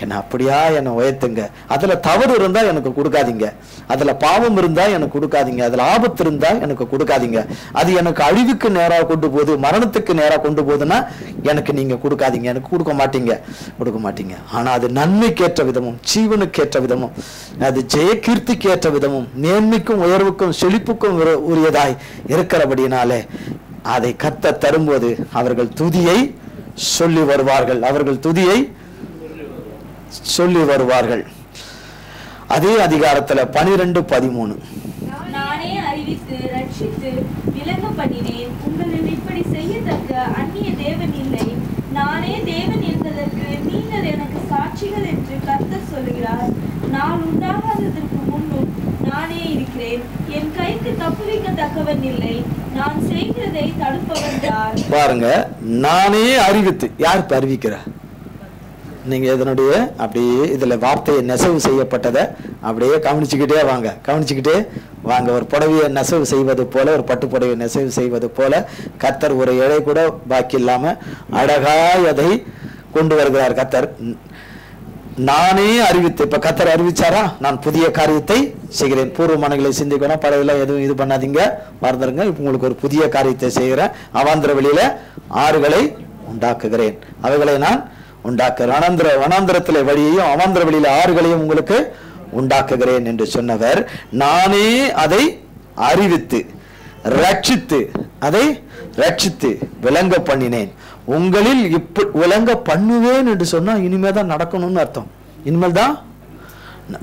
என்னை அப்படியா என்னை உயர்த்துங்க. அதுல தவறு இருந்தா எனக்கு கொடுக்காதீங்க, அதுல பாவம் இருந்தா எனக்கு கொடுக்காதீங்க, அதுல ஆபத்து இருந்தா எனக்கு கொடுக்காதீங்க. அது எனக்கு அழிவுக்கு நேராக கொண்டு போகுது, மரணத்துக்கு நேராக கொண்டு போகுதுன்னா எனக்கு நீங்க கொடுக்காதீங்க, எனக்கு கொடுக்க மாட்டீங்க. ஆனா அது நன்மைக்கேற்ற விதமும், ஜீவனுக்கேற்ற விதமும், அது ஜெயகீர்த்திக்கு ஏற்ற விதமும், நேர்மைக்கும் உயர்வுக்கும் செழிப்புக்கும் உரியதாய் இருக்கிறபடினாலே அதை கர்த்தர் தரும்போது அவர்கள் துதியை சொல்லி வருவார்கள். அதே அதிகாரத்துல 12:13. நானே அறிவித்து ரட்சித்து விளங்க பண்ணினேன், உங்களில் இப்படி செய்யத்தக்க அந்நிய தேவன் இல்லை, நானே தேவன் என்பதற்கு நீங்கள் எனக்கு சாட்சிகள் என்று கர்த்தர் சொல்லுகிறார். நான் உண்டாகாததற்கு முன்னும் நானே இருக்கிறேன், என் கைக்கு தப்புவிக்கத்தக்கவன் இல்லை, நான் செய்கிறதை தடுப்பவன் யார்? பாருங்க, நானே அறிவித்து. யாருக்கு அறிவிக்கிறார்? நீங்க இதனுடைய அப்படியே இதுல வார்த்தையை நெசவு செய்யப்பட்டதை அப்படியே கவனிச்சுக்கிட்டே வாங்க. ஒரு புடவையை நெசவு செய்வது போல, ஒரு பட்டு புடவையை நெசவு செய்வது போல கர்த்தர் ஒரு இழை கூட பாக்கி இல்லாம அழகாய் அதை கொண்டு வருகிறார் கர்த்தர். நானே அறிவித்து. இப்ப கர்த்தர் அறிவிச்சாரா, நான் புதிய காரியத்தை செய்கிறேன். பூர்வமானங்களை சிந்திக்கணும், படவில எதுவும் இது பண்ணாதீங்க, மறந்துருங்க. இப்ப உங்களுக்கு ஒரு புதிய காரியத்தை செய்கிறேன், அவாந்திர வெளியில ஆறுகளை உண்டாக்குகிறேன், அவைகளை நான் உண்டாக்குகிறேன், வனாந்திரத்திலே வழியையும் அவாந்திர வெளியில ஆறுகளையும் உங்களுக்கு உண்டாக்குகிறேன் என்று சொன்னவர், நானே அதை அறிவித்து ரட்சித்து விளங்க பண்ணினேன், உங்களில் இப்ப விளங்க பண்ணுவேன் என்று சொன்னா இனிமேதான் நடக்கணும்னு அர்த்தம். இனிமேல் தான்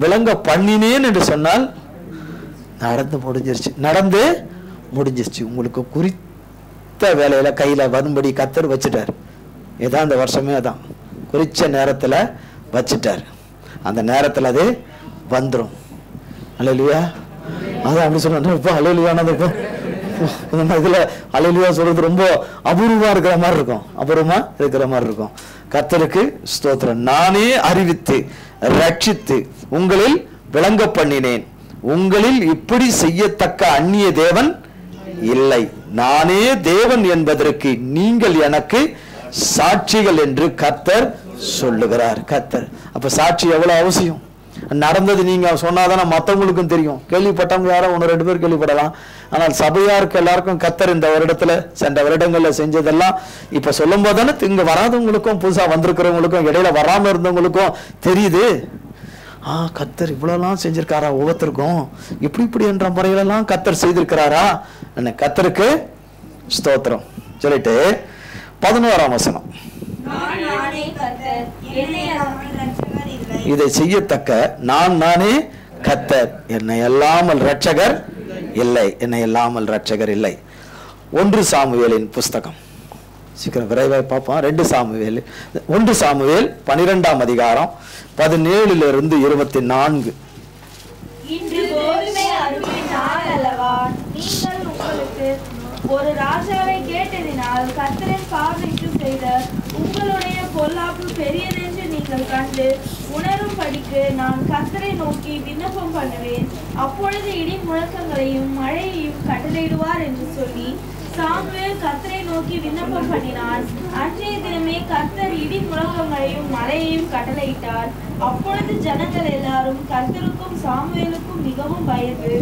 விளங்க பண்ணினேன் என்று சொன்னால் நடந்து முடிஞ்சிருச்சு. உங்களுக்கு குறித்த வேலையில கையில வரும்படி கர்த்தர் வச்சுட்டார். இதான் இந்த வருஷமே அதான் குறிச்ச நேரத்துல வச்சுட்டார். அந்த நேரத்தில் அது வந்துடும். அல்லேலூயா. அதான் அப்படி சொன்னா இப்போ அல்லேலூயானது இப்போ இதுல அல்லேலூயா சொல்றது ரொம்ப அபூர்வமா இருக்கிற மாதிரி இருக்கும். கர்த்தருக்கு ஸ்தோத்திரம். நானே அறிவித்து ரட்சித்து உங்களில் விளங்க பண்ணினேன். உங்களில் இப்படி செய்யத்தக்க அந்நிய தேவன் இல்லை. நானே தேவன் என்பதற்கு நீங்கள் எனக்கு சாட்சிகள் என்று கர்த்தர் சொல்லுகிறார். கர்த்தர் அப்ப சாட்சி எவ்வளவு அவசியம். நடந்தது நீங்க சொன்னாதானே மற்றவங்களுக்கும் தெரியும். கேள்விப்பட்டவங்க யாரோ 1-2 பேர் கேள்விப்படலாம். ஆனால் சபையாருக்கு எல்லாருக்கும் கர்த்தர் இந்த வருடத்துல சென்ற வருடங்கள்ல செஞ்சதெல்லாம் இப்ப சொல்லும் போதுதானே இங்க வராதவங்களுக்கும் புதுசா வந்திருக்கிறவங்களுக்கும் இடையில வராம இருந்தவங்களுக்கும் தெரியுது. கர்த்தர் இவ்வளவுலாம் செஞ்சிருக்காரா, ஒவ்வொருத்தருக்கும் இப்படி என்ற முறையிலெல்லாம் கர்த்தர் செய்திருக்கிறாரா. கர்த்தருக்கு ஸ்தோத்திரம் சொல்லிட்டு 11ஆம் வசனம். இதை செய்யத்தக்க நானே கர்த்தர், என்னை அல்லாமல் இரட்சகர் இல்லை. 1 சாமுவேலின் புஸ்தகம் சீக்கிரம் விரைவாய் பார்ப்போம். 2 சாமுவேல் 1 சாமுவேல் 12ஆம் அதிகாரம் 17 - 24. இன்று கோதுமை அறுவடை நாள் அல்லவா? நீங்கள் உங்களுக்கு ஒரு ராஜாவை கேட்டதினால் கர்த்தரின் பார்வைக்கு செய்த உங்களுடைய பொல்லாப்பு பெரியதென்று நீங்கள் கண்டு உணரும்படிக்கு நான் கர்த்தரை நோக்கி விண்ணப்பம் பண்ணுவேன். அப்பொழுது இடி முழக்கங்களையும் மழையையும் கட்டளையிடுவார் என்று சொல்லி சாமுவேல் கர்த்தரை நோக்கி விண்ணப்பம் பண்ணினார். அன்றைய தினமே கர்த்தர் இடி முழக்கங்களையும் மழையையும் கட்டளையிட்டார். அப்பொழுது ஜனங்கள் எல்லாரும் கர்த்தருக்கும் சாமுவேலுக்கும் மிகவும் பயந்து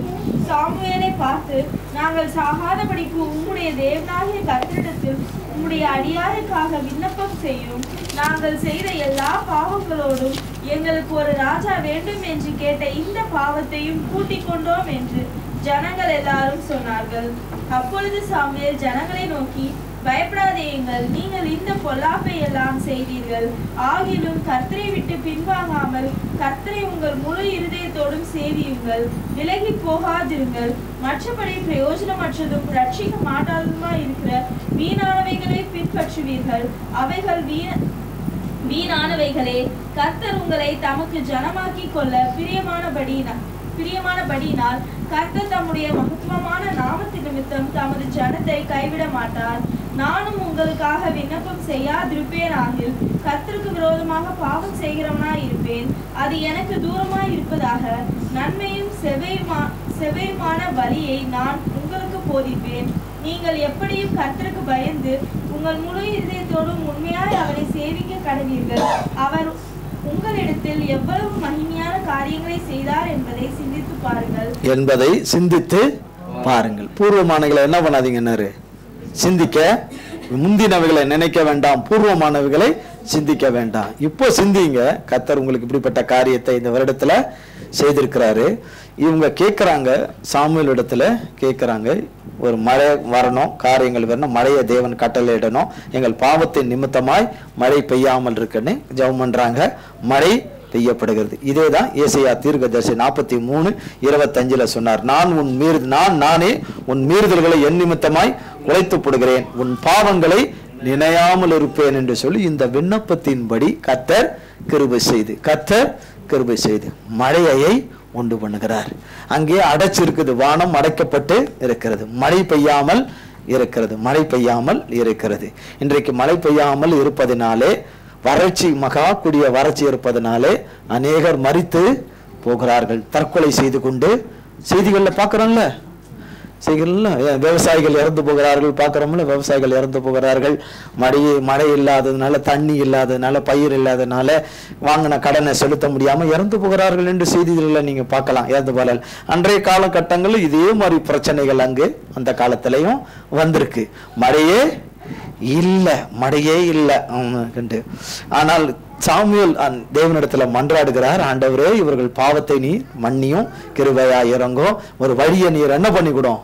சாமுவேலை பார்த்து, நாங்கள் சாகாதபடிக்கு உம்முடைய தேவனாகிய கர்த்தரிடத்தில் உம்முடைய அடியாருக்காக விண்ணப்பம் செய்யும். நாங்கள் செய்த எல்லா பாவங்களோடும் எங்களுக்கு ஒரு ராஜா வேண்டும் என்று கேட்ட இந்த பாவத்தையும் கூட்டிக் கொண்டோம் என்று ஜனங்கள் எல்லாரும் சொன்னார்கள். அப்பொழுது சாமுவேல் ஜனங்களை நோக்கி, பயப்படாதேயுங்கள், நீங்கள் இந்த பொல்லாப்பை எல்லாம் செய்தீர்கள். ஆகிலும் கர்த்தரை விட்டு பின்வாங்காமல் கர்த்தரை உங்கள் முழு இருதயத்தோடும் சேவியுங்கள், விலகி போகாதிருங்கள். மற்றபடி பிரயோஜனமற்றதும் ரட்சிக்க மாட்டாததுமாய் இருக்கிற வீணானவைகளை பின்பற்றுவீர்கள். அவைகள் வீணானவைகளே. கர்த்தர் உங்களை தமக்கு ஜனமாக்கி கொள்ள பிரியமானபடியினால் கர்த்தர் தம்முடைய மகத்துவமான நாமத்து நிமித்தம் தமது ஜனத்தை கைவிட மாட்டார். நானும் உங்களுக்காக விண்ணப்பம் செய்யாதிருப்பேனாகில் கர்த்தருக்கு விரோதமாக பாவம் செய்கிறவனாய் இருப்பேன். அது எனக்கு தூரமாய் இருப்பதாக. நன்மையும் செவ்வையுமான வழியை நான் உங்களுக்கு போதிப்பேன். நீங்கள் எப்படியும் கர்த்தருக்கு பயந்து உங்கள் முழு இதயத்தோடும் உண்மையாய் அவரை சேவிக்க கடவீர்கள். அவர் உங்களிடத்தில் எவ்வளவு மகிமையான காரியங்களை செய்தார் என்பதை சிந்தித்து பாருங்கள். பூர்வமானவைகளை என்ன பண்ணாதீங்கன்னாரு, சிந்திக்க முந்தினவைகளை நினைக்க வேண்டாம், பூர்வமானவைகளை சிந்திக்க வேண்டாம். இப்போ சிந்திங்க. கர்த்தர் உங்களுக்கு இப்படிப்பட்ட காரியத்தை இந்த வருடத்துல செய்திருக்கிறாரு. இவங்க கேட்குறாங்க, சாமுவேல் இடத்துல கேட்குறாங்க, ஒரு மழை வரணும், காரியங்கள் வரணும், மழையை தேவன் கட்டளையிடணும், எங்கள் பாவத்தின் நிமித்தமாய் மழை பெய்யாமல் இருக்குன்னு ஜெபம் பண்றாங்க. மழை பெய்யப்படுகிறது. இதேதான் ஏசாயா தீர்க்கதரிசி 43:25 சொன்னார். நானே உன் மீறுதல்களை என் நிமித்தமாய் குலைத்து போடுகிறேன், உன் பாவங்களை நினையாமல் இருப்பேன் என்று சொல்லி இந்த விண்ணப்பத்தின்படி கர்த்தர் கிருபை செய்து மழையை உண்டு பண்ணுகிறார். அங்கே அடைச்சிருக்குது, வானம் அடைக்கப்பட்டு இருக்கிறது, மழை பெய்யாமல் இருக்கிறது. இன்றைக்கு மழை பெய்யாமல் இருப்பதினாலே வறட்சி, மகா கூடிய வறட்சி இருப்பதனாலே அநேகர் மரித்து போகிறார்கள், தற்கொலை செய்து கொண்டு செய்திகள்ல பாக்குறோம்ல, விவசாயிகள் இறந்து போகிறார்கள், பார்க்கிறோம்ல, விவசாயிகள் இறந்து போகிறார்கள். மழை இல்லாததுனால, தண்ணி இல்லாததுனால, பயிர் இல்லாததுனால வாங்கின கடனை செலுத்த முடியாம இறந்து போகிறார்கள் என்று செய்திகளை நீங்க பார்க்கலாம். இறந்து போகல. அன்றைய காலகட்டங்களில் இதே மாதிரி பிரச்சனைகள் அங்கு அந்த காலத்திலையும் வந்திருக்கு. மழையே இல்லை. ஆனால் சாமுவேல் தேவனிடத்துல மன்றாடுகிறார், ஆண்டவரே இவர்கள் பாவத்தை நீ மன்னியும், கிருபையா இறங்கும், ஒரு வழியை நீர் என்ன பண்ணிக்கூடும்,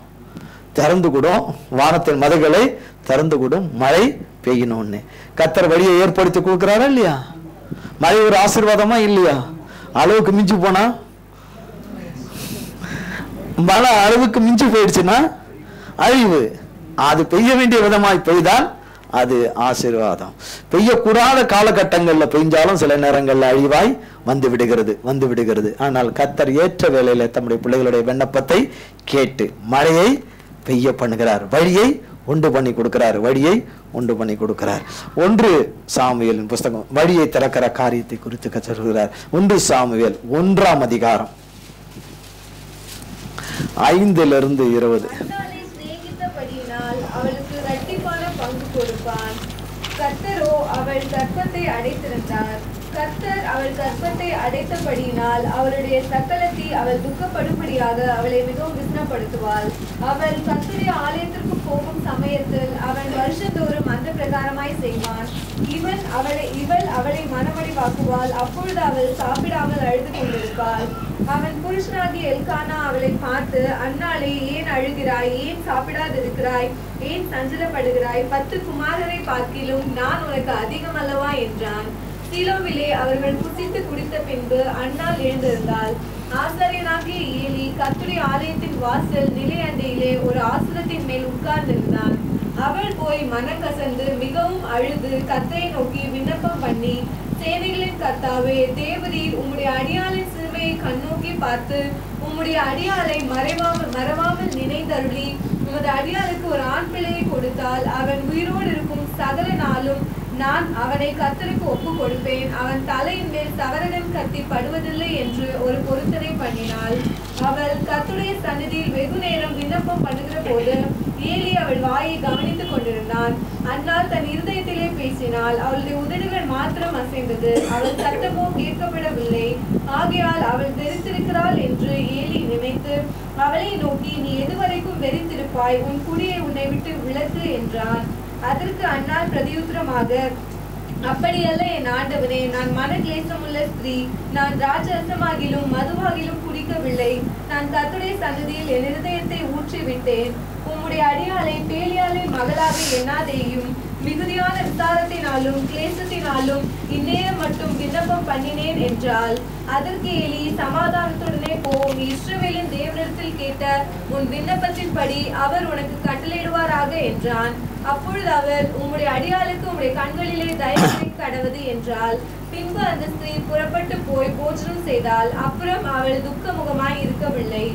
திறந்து கூடும், வானத்தின் மதகளை திறந்து கூடும், மழை பெய்யணும்னு கர்த்தர் வழியை ஏற்படுத்தி கொடுக்கிறாரா இல்லையா? மழை ஒரு ஆசீர்வாதமா இல்லையா? அளவுக்கு மிஞ்சி போனா, மழை அளவுக்கு மிஞ்சி போயிடுச்சுன்னா அழிவு. அது பெய்ய வேண்டிய விதமாய் பெய்தால் அது ஆசீர்வாதம். பெய்யக்கூடாத காலகட்டங்களில் பெய்ஞ்சாலும் சில நேரங்களில் அழிவாய் வந்து விடுகிறது. ஆனால் கர்த்தர் ஏற்ற வேளையில தம்முடைய பிள்ளைகளுடைய விண்ணப்பத்தை கேட்டு மழையை பெய்ய பண்ணுகிறார், வழியை உண்டு பண்ணி கொடுக்கிறார். 1 சாமுவேலின் புஸ்தகம் வழியை திறக்கிற காரியத்தை குறித்து சொல்கிறார். 1 சாமுவேல் 1ஆம் அதிகாரம் 5-20. அன்னாளை சிநேகித்தபடியினால் அவளுக்கு இரட்டிப்பான பங்கு கொடுப்பான். கர்த்தரோ அவள் கர்ப்பத்தை அடைத்திருந்தார். கர்த்தர் அவள் கர்ப்பத்தை அடைத்தபடியினால் அவளுடைய சக்கலத்தை அவள் துக்கப்படும்படியாக அவளை மிகவும் விசனப்படுத்துவாள். அவள் கர்த்தருடைய ஆலயத்திற்கு போகும் சமயத்தில் அவன் வருஷந்தோறும் அந்த பிரகாரமாய் செய்வான். இவள் அவளை மனமடிவாக்குவாள். அப்பொழுது அவள் சாப்பிடாமல் அழுது கொண்டிருப்பாள். அவன் புருஷனாகிய எல்கானா அவளை பார்த்து, அன்னாளே, ஏன் அழுகிறாய்? ஏன் சாப்பிடாதிருக்கிறாய்? ஏன் சஞ்சலப்படுகிறாய்? 10 குமாரரை பார்க்கிலும் நான் உனக்கு அதிகம் அல்லவா என்றான். சீலோவிலே அவர்கள் புசித்து குடித்த பின்பு அன்னாள் எழுந்திருந்தாள். ஆசாரியனாகிய ஏலி கர்த்தருடைய ஆலயத்தின் வாசல் நிலையண்டையிலே ஒரு ஆசனத்தின் மேல் உட்கார்ந்திருந்தான். அவள் போய் மனக்கசந்து மிகவும் அழுது கர்த்தரை நோக்கி விண்ணப்பம் பண்ணி, சேனைகளின் கர்த்தாவே, தேவரீர் உம்முடைய அடியாளின் சிறுமையை கண்ணோக்கி பார்த்து உம்முடைய அடியாளை மறவாமல் நினைந்தருளி உமது அடியாளுக்கு ஒரு ஆண் பிள்ளையை கொடுத்தால் அவன் உயிரோடு இருக்கும் சகல நாளும் நான் அவனை கர்த்தருக்கு ஒப்பு கொடுப்பேன். அவன் தலையின் மேல் சவரகன் கத்தி படுவதில்லை என்று ஒரு பொருத்தனை பண்ணினாள். அவள் கர்த்தருடைய சந்நிதியில் வெகு நேரம் விண்ணப்பம் பண்ணுகிற போது ஏலி அவள் வாயை கவனித்துக் கொண்டிருந்தான். அன்னாள் தன் இருதயத்திலே பேசினாள். அவளுடைய உதடுகள் மாத்திரம் அசைந்தது. அவள் சத்தமோ கேட்கப்படவில்லை. ஆகையால் அவள் வெறித்திருக்கிறாள் என்று ஏலி நினைத்து அவளை நோக்கி, நீ எதுவரைக்கும் வெறித்திருப்பாய்? உன் குடியை உன்னை விட்டு விலக்கு என்றான். அதற்கு அன்னாள் பிரதியுத்தரமாக, அப்படியல்ல என் ஆண்டவனே, நான் மனக்லேசமுள்ள ஸ்திரீ. நான் ராஜரசமாகிலும் மதுவாகிலும் குடிக்கவில்லை. நான் கர்த்தருடைய சந்நிதியில் என் இருதயத்தை ஊற்றிவிட்டேன். உம்முடைய அடியாளை பேலியாளின் மகளாக எண்ணாதேயும். மிகுதியான விசாரத்தினாலும் கிளேசத்தினாலும் இந்நேரம் மட்டும் விண்ணப்பம் பண்ணினேன் என்றாள். அதற்கு ஏலி, சமாதானத்துடனே போ, நீ இஸ்ரவேலின் தேவனிடத்தில் கேட்ட உன் விண்ணப்பத்தின்படி அவர் உனக்கு கட்டளையிடுவாராக என்றான். அப்பொழுது அவள், உம்முடைய அடியாளுக்கு உம்முடைய கண்களிலே தயவு கடவது என்றாள். பின்பு அந்த ஸ்திரீ புறப்பட்டு போய் போஜனம் செய்தாள். அப்புறம் அவள் துக்கமுகமாய் இருக்கவில்லை.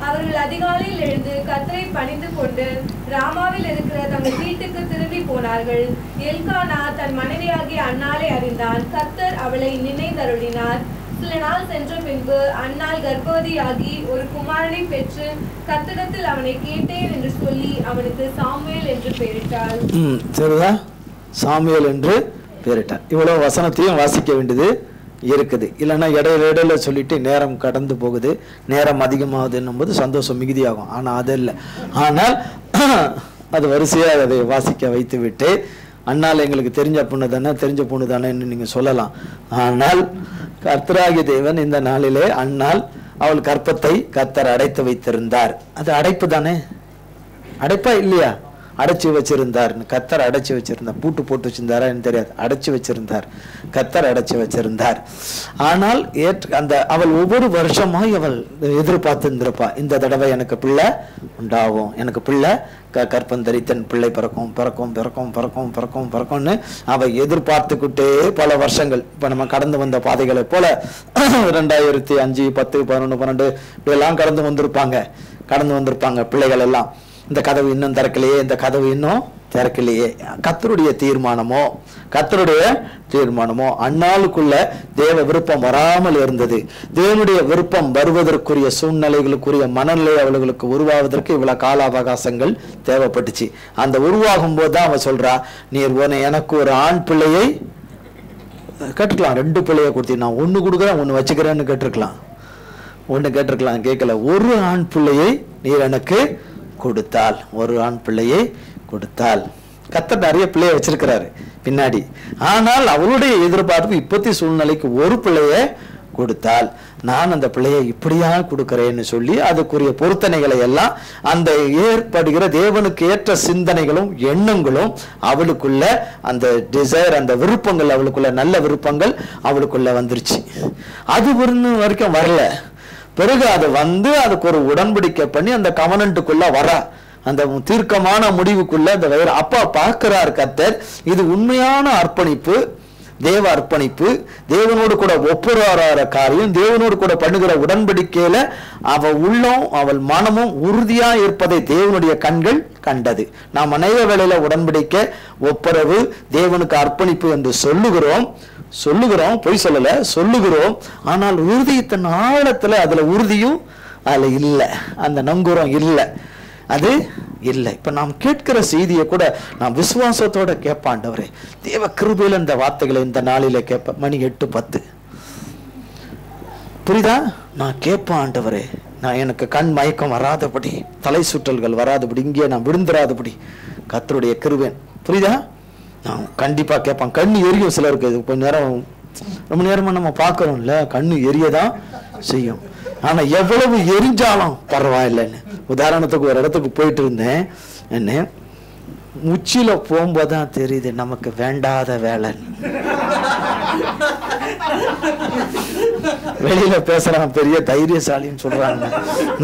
அவர்கள் அதிகாலையில் எழுந்து கர்த்தரை பணிந்து கொண்டு ராமாவில் இருக்கிற தங்கள் வீட்டுக்கு திரும்பி போனார்கள். எல்கானா தன் மனைவியாகிய அன்னாளை அறிந்தான். கர்த்தர் அவளை நினைந்தருளினார். சில நாள் சென்ற பின்பு அன்னாள் கர்ப்பவதியாகி ஒரு குமாரனை பெற்று கர்த்தரிடத்தில் அவனை கேட்டேன் என்று சொல்லி அவனுக்கு சாமுவேல் என்று பெயரிட்டாள். சரிதா, சாமுவேல் என்று பெயரிட்டார். இவ்வளவு வசனத்தையும் வாசிக்க வேண்டியது இருக்குது. இல்லைன்னா இடையில சொல்லிட்டு நேரம் கடந்து போகுது, நேரம் அதிகமாகுதுன்னும் போது சந்தோஷம் மிகுதியாகும். ஆனால் அது இல்லை. ஆனால் அது வரிசையாக அதை வாசிக்க வைத்து விட்டு, அண்ணால் எங்களுக்கு தெரிஞ்ச பொண்ணு தானேன்னு நீங்கள் சொல்லலாம். ஆனால் கர்த்தராகிய தேவன் இந்த நாளிலே அண்ணால் அவள் கர்ப்பத்தை கர்த்தர் அடைத்து வைத்திருந்தார். அது அடைப்பு தானே? அடைப்பா இல்லையா? அடைச்சி வச்சிருந்தார். கர்த்தர் அடைச்சி வச்சிருந்தார். பூட்டு போட்டு வச்சிருந்தாரா எனக்கு தெரியாது. அடைச்சி வச்சிருந்தார். கர்த்தர் அடைச்சி வச்சிருந்தார். ஆனால் அவள் ஒவ்வொரு வருஷமாய் அவள் எதிர்பார்த்து இருந்திருப்பா, இந்த தடவை எனக்கு பிள்ளை உண்டாகும், எனக்கு பிள்ளை கற்பம் தரித்தன் பிள்ளை பிறக்கும்னு அவள் எதிர்பார்த்துக்கிட்டே பல வருஷங்கள். இப்போ நம்ம கடந்து வந்த பாதைகளை போல 2005, 10, 11, 12 இப்படியெல்லாம் கடந்து வந்திருப்பாங்க பிள்ளைகள் எல்லாம். இந்த கதவு இன்னும் திறக்கலையே, இந்த கதவு இன்னும் திறக்கலையே. கர்த்தருடைய தீர்மானமோ அந்நாளுக்குள்ள தேவ விருப்பம் வராமல் இருந்தது. தேவனுடைய விருப்பம் வருவதற்குரிய சூழ்நிலைகளுக்குரிய மனநிலை அவர்களுக்கு உருவாவதற்கு இவ்வளவு கால அவகாசங்கள் தேவைப்பட்டுச்சு. அந்த உருவாகும் போதுதான் அவன் சொல்றா, நீர் எனக்கு ஒரு ஆண் பிள்ளையை கேட்டுக்கலாம், 2 பிள்ளையை கொடுத்தி, நான் 1 கொடுக்குறேன் 1 வச்சுக்கிறேன்னு கேட்டிருக்கலாம். 1 கேட்டிருக்கலாம், கேட்கல. ஒரு ஆண் பிள்ளையை நீர் எனக்கு கொடுத்தால், ஒரு ஆண் பிள்ளையை கொடுத்தால். கர்த்தர் நிறைய பிள்ளைய வச்சிருக்கிறாரு பின்னாடி. ஆனால் அவளுடைய எதிர்பார்ப்பு இப்பத்தி சூழ்நிலைக்கு ஒரு பிள்ளைய கொடுத்தால் நான் அந்த பிள்ளையை இப்படியா கொடுக்கிறேன்னு சொல்லி அதுக்குரிய பொருத்தனைகளை எல்லாம், அந்த ஏற்படுகிற தேவனுக்கு ஏற்ற சிந்தனைகளும் எண்ணங்களும் அவளுக்குள்ள, அந்த டிசைர், அந்த விருப்பங்கள் அவளுக்குள்ள, நல்ல விருப்பங்கள் அவளுக்குள்ள வந்துருச்சு. அது வரைக்கும் வரல. பிறகு அது அதுக்கு ஒரு உடன்படிக்கை பண்ணி அந்த கவனன்ட்டுக்குள்ள அந்த தீர்க்கமான முடிவுக்குள்ள அந்த வயிறு அப்பா பார்க்கிறார் கர்த்தர். இது உண்மையான அர்ப்பணிப்பு, தேவ அர்ப்பணிப்பு, தேவனோடு கூட ஒப்புரவார காரியம், தேவனோடு கூட பண்ணுகிற உடன்படிக்கையில அவள் உள்ளம் அவள் மனமும் உறுதியா இருப்பதை தேவனுடைய கண்கள் கண்டது. நாம் அநேக வேளையில உடன்படிக்கை, ஒப்புரவு, தேவனுக்கு அர்ப்பணிப்பு என்று சொல்லுகிறோம், பொய் சொல்லல, சொல்லுகிறோம். ஆனால் உறுதியத்தின் ஆழத்துல அதுல உறுதியும் அதுல இல்லை, அந்த நங்குரம் இல்லை, அது இல்லை. இப்ப நாம் கேட்கிற செய்தியை கூட நாம் விசுவாசத்தோட கேட்பாண்டவரே, தேவ கிருபையில இந்த வார்த்தைகளை இந்த நாளில கேட்பேன். மணி 8:10 புரியுதா? நான் கேட்பாண்டவரே, நான் எனக்கு கண் மயக்கம் வராதபடி, தலை சுற்றல்கள் வராதபடி, இங்கே நான் விழுந்துராதபடி கர்த்தருடைய கிருபை. புரியுதா? நான் கண்டிப்பா கேட்பான். கண்ணு எரியும் சிலருக்கு, கொஞ்ச நேரம் ரொம்ப நேரமா நம்ம பார்க்கிறோம்ல, கண்ணு எரியதான் செய்யும். ஆனா எவ்வளவு எரிஞ்சாலும் பரவாயில்லைன்னு. உதாரணத்துக்கு ஒரு இடத்துக்கு போயிட்டு இருந்தேன், என்ன உச்சியில போகும்போதுதான் தெரியுது நமக்கு வேண்டாத வேலை. வெளியில பேசுறான் பெரிய தைரியசாலின்னு சொல்றாங்க,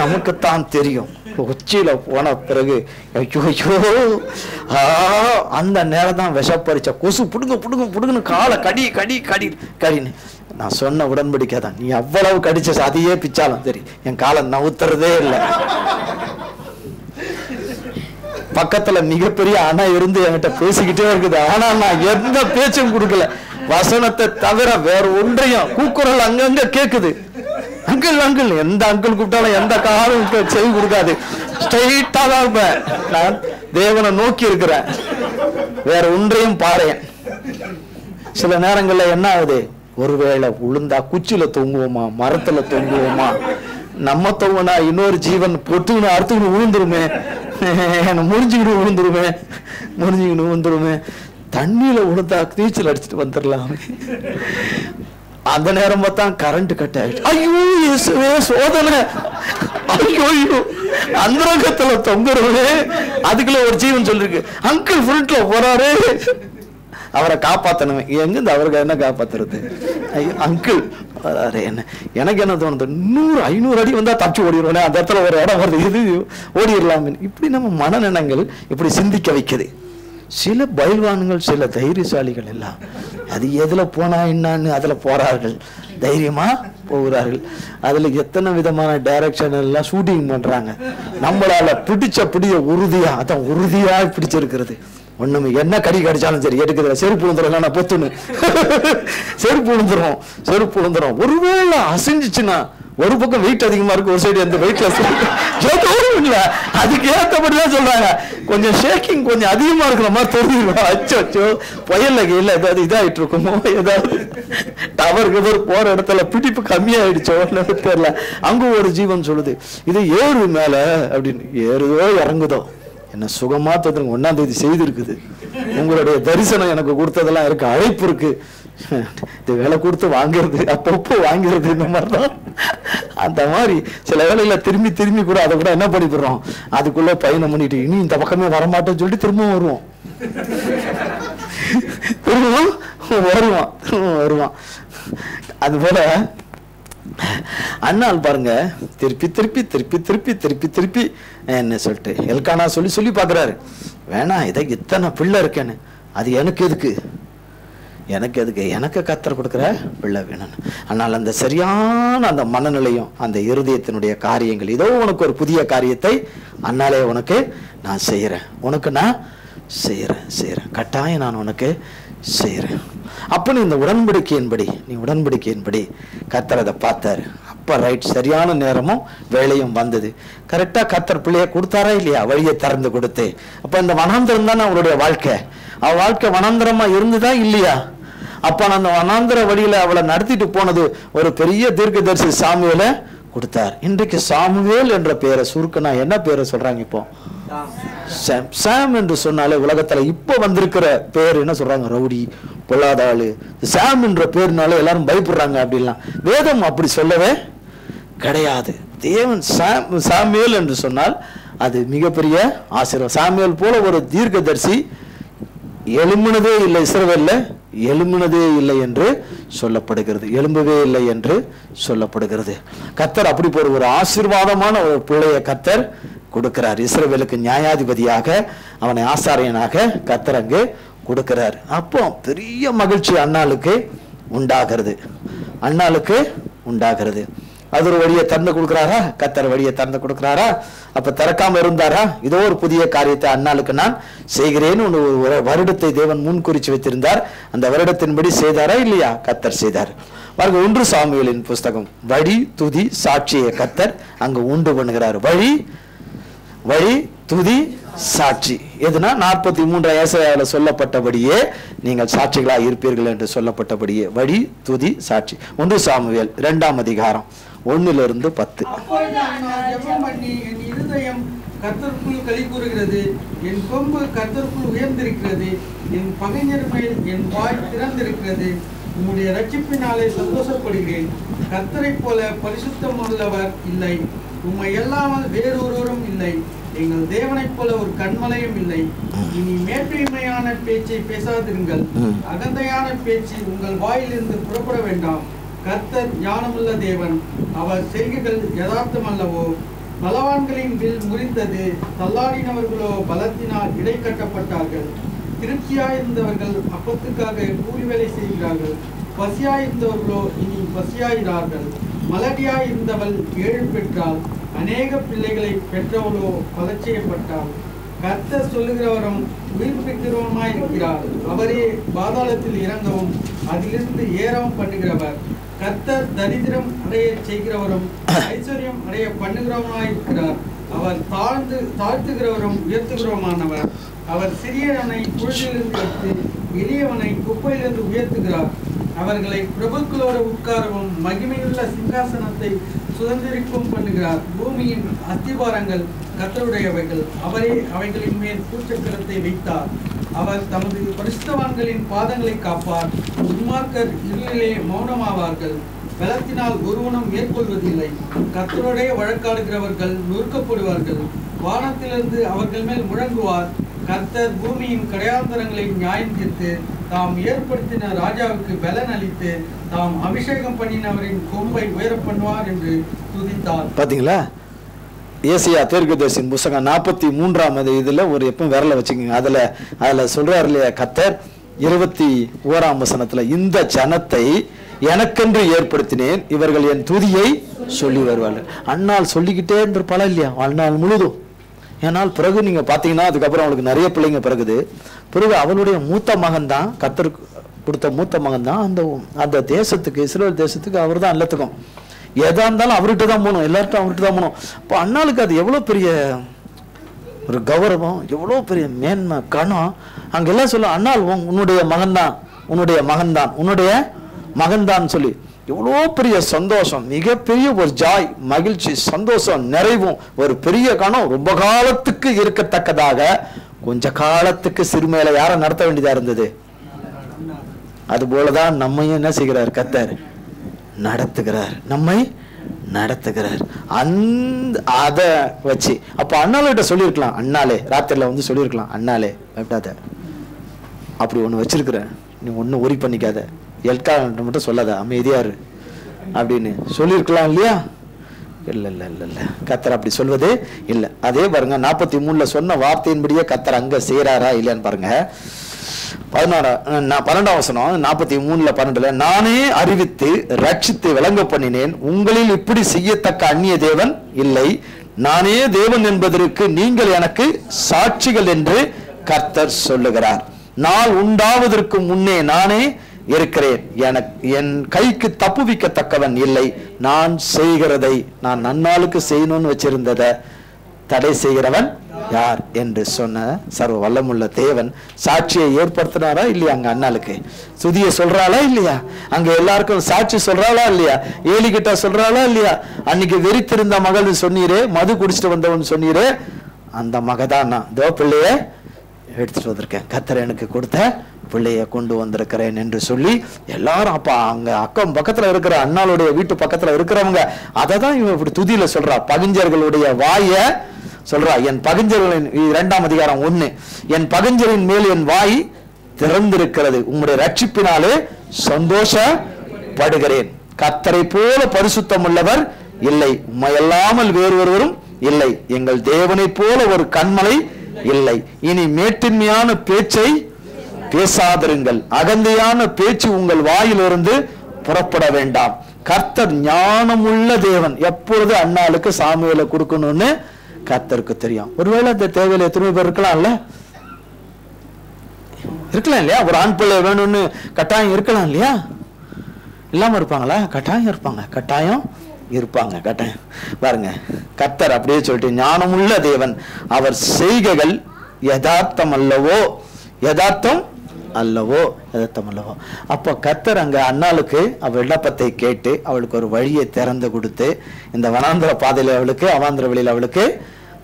நமக்குத்தான் தெரியும். உச்சியில போன பிறகு ஐயோ அந்த நேரம் தான் விஷப்பறிச்ச கொசு புடுங்குன்னு காலை கடின்னு. நான் சொன்ன உடன்படிக்கை தான், நீ அவ்வளவு கடிச்ச அதையே பிச்சாலும் சரி என் காலை நவுத்துறதே இல்லை. பக்கத்துல மிகப்பெரிய அணை இருந்து என்கிட்ட பேசிக்கிட்டே இருக்குது, ஆனா நான் எந்த பேச்சும் கொடுக்கல. வசனத்தை தவிர வேற ஒன்றையும், கூக்குரல் அங்கங்க கேக்குது. அங்கிள் எந்த அங்கிள் கூப்பிட்டாலும் எந்த காலம் செவி கொடுக்காது, ஸ்ட்ரெயிட்டா தான் இருப்பேன். நான் தேவனை நோக்கி இருக்கிறேன், வேற ஒன்றையும் பாறேன். சில நேரங்கள்ல என்ன ஆகுது, ஒருவேளை விழுந்தா குச்சியில தொங்குவோமா, மரத்துல தொங்குவோமா, நம்ம தொங்குனா இன்னொரு ஜீவன் பொட்டுன்னு அறுத்துக்கிட்டு விழுந்துருமே, முறிஞ்சுக்கிட்டு விழுந்துருமே. தண்ணியில விழுந்தா நீச்சல் அடிச்சுட்டு வந்துடலாம். அந்த நேரம் பார்த்தா கரண்ட் கட் ஆயிடுச்சு. ஐயோ இயேசுவே சோதனை, ஐயோ அந்தரங்கத்துல தொங்குறவனே. அதுக்குள்ள ஒரு ஜீவன் சொல்லிருக்கு, அங்கிள் ஃப்ரண்ட்ல போறாரு, அவரை காப்பாத்தணுமே. எங்கிருந்து அவருக்கு என்ன காப்பாத்துறது? அங்கிள் என்ன, எனக்கு என்ன தோணுது, 100-500 அடி வந்தா தப்பிச்சு ஓடிடுவோனே, அந்த இடத்துல ஒரு இடம் வருது, இது ஓடிடலாமே. இப்படி நம்ம மனநலங்கள் இப்படி சிந்திக்க வைக்குது. சில பயில்வான்கள், சில தைரியசாலிகள் எல்லாம் அது எதுல போனா என்னன்னு அதுல போறார்கள், தைரியமா போகிறார்கள். அதுல எத்தனை விதமான டைரக்ஷன் எல்லாம் ஷூட்டிங் பண்றாங்க. நம்மளால பிடிய உறுதியா, அதான் உறுதியா பிடிச்சிருக்கிறது. ஒண்ணுமே என்ன கடிச்சாலும் சரி எடுக்குதுல, செருப்பு விழுந்துரும், நான் பொத்துன்னு செருப்பு விழுந்துரும். ஒருவேளை அசைஞ்சிச்சுன்னா, ஒரு பக்கம் வெயிட் அதிகமா இருக்கு, ஒரு சைடு எந்த வெயிட்லெஸ் இல்ல, அதுக்கு ஏற்றபடிதான் சொல்றாங்க. கொஞ்சம் ஷேக்கிங் கொஞ்சம் அதிகமா இருக்கிற மாதிரி தெரிஞ்சுக்கணும். அச்சோ புயல்ல கீழே ஏதாவது இதாயிட்டு இருக்குமோ, ஏதாவது டவர் போற இடத்துல பிடிப்பு கம்மியாயிடுச்சோ தெரியல. அங்க ஒரு ஜீவன் சொல்லுது, இது ஏறு மேல அப்படின்னு. ஏறுதோ இறங்குதோ, என்ன சுகமா தந்துருங்க, 1ஆம் தேதி செய்திருக்குது, உங்களுடைய தரிசனம் எனக்கு கொடுத்ததெல்லாம் இருக்கு, அழைப்பு இருக்கு, இது வேலை கொடுத்து வாங்குறது, அப்பப்போ வாங்கிறது, இந்த மாதிரிதான். அந்த மாதிரி சில வேலையில திரும்பி கூட அதை கூட என்ன பண்ணிடுறோம், அதுக்குள்ள பயணம் பண்ணிட்டு இனி இந்த பக்கமே வரமாட்டேன்னு சொல்லிட்டு திரும்பவும் வருவான். அது போல அண்ணால் பாருங்க, திருப்பி என்ன சொல்லிட்டு எல்கானா சொல்லி பாக்குறாரு, வேணாம் இதை இத்தனை பிள்ளை இருக்கேன்னு, அது எனக்கு எதுக்கு, எனக்கு கர்த்தர் கொடுக்குற பிள்ளை வேணும்னு. ஆனால் அந்த சரியான அந்த மனநிலையும் அந்த இருதயத்தினுடைய காரியங்கள், இதோ உனக்கு ஒரு புதிய காரியத்தை அண்ணாலே உனக்கு நான் செய்யறேன், கட்டாயம் நான் உனக்கு செய்யறேன். அப்ப நீ இந்த உடன்படிக்கையின்படி கர்த்தர் அதை பார்த்தாரு. அப்ப ரைட், சரியான நேரமும் வேலையும் வந்தது. கரெக்டா கர்த்தர் பிள்ளைய கொடுத்தாரா இல்லையா, வழியை திறந்து கொடுத்து. அப்ப இந்த வனாந்திரம் தானே அவருடைய வாழ்க்கை, வாழ்க்கை வனாந்திரமா இருந்துதா இல்லையா? அப்ப அந்த வனாந்திர வழியில அவளை நடத்திட்டு போனது ஒரு பெரிய தீர்க்கதரிசி சாமுவேலை கொடுத்தார். இன்றைக்கு சாமுவேல் என்ற பெயரை சுருக்கனா என்ன பேரை சொல்றாங்க? இப்போ சாம் என்று சொன்னாலே உலகத்துல இப்ப வந்திருக்கிற பேர் என்ன சொல்றாங்க? ரவுடி, பொல்லாதாளு. சாம் என்ற பேர்னால எல்லாரும் பயப்படுறாங்க. அப்படிலாம் வேதம் அப்படி சொல்லவே கிடையாது. தேவன் சாமுவேல் என்று சொன்னால் அது மிகப்பெரிய ஆசீர்வாதம். சாமுவேல் போல ஒரு தீர்க்கதரிசி எழும்பினதே இல்லை இஸ்ரவேல்ல, எழும்பினதே இல்லை என்று சொல்லப்படுகிறது, எழும்பவே இல்லை என்று சொல்லப்படுகிறது. கர்த்தர் அப்படி ஒரு ஆசீர்வாதமான ஒரு பிள்ளையை கர்த்தர் கொடுக்கிறார். இஸ்ரவேலுக்கு நியாயாதிபதியாக, அவனை ஆசாரியனாக கர்த்தர் அங்கே கொடுக்கிறார். அப்போ பெரிய மகிழ்ச்சி அன்னாளுக்கு உண்டாகிறது. அது ஒரு வழியை திறந்து கொடுக்கிறாரா? கர்த்தர் வழியை திறந்து கொடுக்கிறாரா? அப்ப திறக்காம இருந்தாரா? இதோ ஒரு புதிய காரியத்தை அன்னாளுக்கு நான் செய்கிறேன்னு ஒரு வருடத்தை தேவன் முன்குறிச்சு வைத்திருந்தார். அந்த வருடத்தின்படி செய்தாரா இல்லையா? கர்த்தர் செய்தார். பாருங்க, 1 சாமுவேலின் புஸ்தகம், வழி துதி சாட்சியை கர்த்தர் அங்க உண்டு பண்ணுகிறார். வழி துதி சாட்சி எதுனா 43 ஏசாயாவில் சொல்லப்பட்டபடியே நீங்கள் சாட்சிகளாக இருப்பீர்கள் என்று சொல்லப்பட்டபடியே வழி துதி சாட்சி. 1 சாமுவேல் 2ஆம் அதிகாரம் 1-10. அப்பொழுது நான் ஜெபம் பண்ணி, என் இருதயம் கர்த்தருக்குள் களி கூறுகிறது, என் கொம்பு கர்த்தருக்குள் உயர்ந்திருக்கிறது, என் பகைஞர் மேல் என் வாய் திறந்திருக்கிறது. உம்முடைய ரட்சிப்பினாலே சந்தோஷப்படுகிறேன். கர்த்தரைப் போல பரிசுத்தமுள்ளவர் இல்லை, உம்மை இல்லாமல் வேறொருவரும் இல்லை. எங்கள் தேவனைப் போல ஒரு கண்மலையும் இல்லை. இனி மேன்மையான பேச்சை பேசாதிருங்கள், அகந்தையான பேச்சு உங்கள் வாயிலிருந்து புறப்பட வேண்டாம். கர்த்தர் ஞானமுள்ள தேவன், அவர் செய்கைகள் யதார்த்தம் அல்லவோ? பலவான்களின் வில் முறிந்தது, தள்ளாடினவர்களோ பலத்தினால் இடை கட்டப்பட்டார்கள். திருப்தியாயிருந்தவர்கள் அப்பத்துக்காக கூலி வேலை செய்கிறார்கள், பசியாயிருந்தவர்களோ இனி பசியாயிறார்கள். மலடியாயிருந்தவள் 7 பெற்றாள், அநேக பிள்ளைகளை பெற்றவளோ பலட்சியப்பட்டாள். கர்த்தர் சொல்லுகிறவரும் உயிர்ப்பிக்கிறவருமாயிருக்கிறார், அவரே பாதாளத்தில் இறங்கவும் அதிலிருந்து ஏறவும் பண்ணுகிறவர். கர்த்தர் தரித்திரம் அடைய செய்கிறவரும் ஐஸ்வர்யம் அடைய பண்ணுகிறவருமாயிருக்கிறார். அவர் தாழ்த்துகிறவரும் உயர்த்துகிறவருமானவர். அவர் சிறியவனை புழுதிலிருந்து எடுத்து எளியவனை குப்பையிலிருந்து உயர்த்துகிறார். அவர்களை பிரபுக்களோடு உட்காரவும் மகிமையுள்ள சிங்காசனத்தை சுதந்திரிக்கவும் பண்ணுகிறார். பூமியின் அஸ்திபாரங்கள் கர்த்தருடையவைகள், அவரே அவைகளின் மேல் பூச்சக்கரத்தை வைத்தார். அவர் தமது பரிசுத்தவான்களின் பாதங்களை காப்பார். துன்மார்க்கர் இருளிலே மௌனமாவார்கள், பலத்தினால் ஒருவனும் மேற்கொள்வதில்லை. கர்த்தருடைய வழக்காடுகிறவர்கள் நொறுக்கப்படுவார்கள், வானத்திலிருந்து அவர்கள் மேல் முழங்குவார். கர்த்தர் பூமியின் கடையாந்தரங்களை நியாயம் தீர்த்து தாம் ஏற்படுத்தின ராஜாவுக்கு பலன் அளித்து தாம் அபிஷேகம் பண்ணினவரின் கொம்பை உயர பண்ணுவார் என்று துதித்தார். பாத்தீங்களா? ஏசியா தீர்க்கதரிசியின் புத்தகம் 43ஆம் இதுல ஒரு எப்பவும் விரல வச்சுக்கோங்க. அதுல சொல்றாரு இல்லையா கர்த்தர் 21ஆம் வசனத்துல, இந்த ஜனத்தை எனக்கென்று ஏற்படுத்தினேன், இவர்கள் என் துதியை சொல்லி வருவார்கள். அண்ணால் சொல்லிக்கிட்டே இருந்திருப்பாளா இல்லையா அண்ணால் முழுதும்? ஏன்னால் பிறகு நீங்க பாத்தீங்கன்னா அதுக்கப்புறம் அவளுக்கு நிறைய பிள்ளைங்க பிறகு அவளுடைய மூத்த மகன் தான், கர்த்தருக்கு கொடுத்த மூத்த மகன் தான் அந்த தேசத்துக்கு, இஸ்ரேல் தேசத்துக்கு அவர் தான் எல்லாத்துக்கும். எதா இருந்தாலும் அவர்கிட்ட தான் போகணும், எல்லார்ட்டும் அவர்கிட்ட தான் போகணும். இப்போ அண்ணாளுக்கு அது எவ்வளோ பெரிய ஒரு கௌரவம், எவ்வளோ பெரிய மேன்மை, கணம். அங்கெல்லாம் சொல்ல அண்ணாள் உன்னுடைய மகன்தான் சொல்லி எவ்வளோ பெரிய சந்தோஷம், மிகப்பெரிய ஒரு ஜாய், மகிழ்ச்சி, சந்தோஷம், நிறைவும், ஒரு பெரிய கணம், ரொம்ப காலத்துக்கு இருக்கத்தக்கதாக கொஞ்ச காலத்துக்கு சிறுமையில யாரை நடத்த வேண்டியதா இருந்தது. அது போலதான் நம்மையும் என்ன செய்கிறார் கர்த்தர் நடத்துகிறார், நம்மை நடத்துகிறார். அத வச்சு அப்ப அண்ணாள்கிட்ட சொல்லியிருக்கலாம், அண்ணாலே ராத்திரில வந்து சொல்லியிருக்கலாம், அண்ணாலே பயப்படாத, அப்படி ஒண்ணு வச்சிருக்கிறேன், நீ ஒன்னும் ஒரி பண்ணிக்காத, எல்கான்ட்ட மட்டும் சொல்லாத, அமைதியாரு அப்படின்னு சொல்லியிருக்கலாம் இல்லையா? இல்ல கர்த்தர் அப்படி சொல்வது இல்லை. அதே பாருங்க 43ல சொன்ன வார்த்தையின்படியே கர்த்தர் அங்க செய்யறாரா இல்லையான்னு பாருங்க. 12ஆம் வசனம் 43:12, நானே அறிவித்து ரட்சித்து விளங்க பண்ணினேன், உங்களில் இப்படி செய்யத்தக்க அந்நிய தேவன் இல்லை, நானே தேவன் என்பதற்கு நீங்கள் எனக்கு சாட்சிகள் என்று கர்த்தர் சொல்லுகிறார். நாள் உண்டாவதற்கு முன்னே நானே இருக்கிறேன், என் கைக்கு தப்புவிக்கத்தக்கவன் இல்லை, நான் செய்கிறதை, நான் நன்னாளுக்கு செய்யணும்னு வச்சிருந்ததை தடை செய்கிறவன் யார் என்று சொன்ன சர்வ வல்லமுள்ள தேவன் சாட்சியை ஏற்படுத்தினாரா இல்லையா? அங்க அண்ணாளுக்கு சுதிய சொல்றாளா இல்லையா? அங்க எல்லாருக்கும் சாட்சி சொல்றாளா இல்லையா? ஏலி கிட்ட சொல்றாளா இல்லையா? அன்னைக்கு வெறித்திருந்த மகள் சொன்னீரே, மது குடிச்சிட்டு வந்தவன் சொன்னீரே, அந்த மகதான் நான் இதோ பிள்ளைய எடுத்துட்டு வந்திருக்கேன், கர்த்தர் எனக்கு கொடுத்த பிள்ளைய கொண்டு வந்திருக்கிறேன் என்று சொல்லி எல்லாரும், அப்ப அங்க அக்கம் பக்கத்துல இருக்கிற அண்ணாளுடைய வீட்டு பக்கத்துல இருக்கிறவங்க அதை தான் இவன் இப்படி துதியில சொல்றா. பகிஞ்சர்களுடைய வாய சொல்றா, என் பகிஞ்சர்களின் 2ஆம் அதிகாரம் 1, என் பகிஞ்சரின் மேல் என் வாய் திறந்திருக்கிறது. உம்முடைய ரட்சிப்பினாலே சந்தோஷப்படுகிறேன். கர்த்தரை போல பரிசுத்தம் உள்ளவர் இல்லை, உம்மையல்லாமல் வேறு ஒருவரும் இல்லை, எங்கள் தேவனை போல ஒரு கன்மலை இல்லை. இனி மேட்டின்மையான பேச்சை பேசாதிருங்கள், அகந்தையான பேச்சு உங்கள் வாயிலிருந்து புறப்பட வேண்டாம். கர்த்தர் ஞானமுள்ள தேவன். எப்பொழுது அண்ணாளுக்கு சாமுவேலை கொடுக்கணும்னு கர்த்தருக்கு தெரியும். ஒருவேளை அந்த தேவையில எத்தனை பேர் இருக்கலாம்ல, இருக்கலாம் இல்லையா? ஒரு ஆண் பிள்ளை வேணும்னு கட்டாயம் இருக்கலாம் இல்லையா? இல்லாம இருப்பாங்களா? கட்டாயம் இருப்பாங்க, கட்டாயம் இருப்பாங்க, கட்டாயம். பாருங்க, கர்த்தர் அப்படியே சொல்லிட்டு ஞானமுள்ள தேவன், அவர் செய்கைகள் யதார்த்தம் அல்லவோ, யதார்த்தம் அல்லவோ, யதார்த்தம் அல்லவோ. அப்போ கர்த்தர் அங்க அண்ணாளுக்கு அவள் விண்ணப்பத்தை கேட்டு அவளுக்கு ஒரு வழியை திறந்து கொடுத்து, இந்த வனாந்திர பாதையில அவளுக்கு, அவாந்திர வெளியில் அவளுக்கு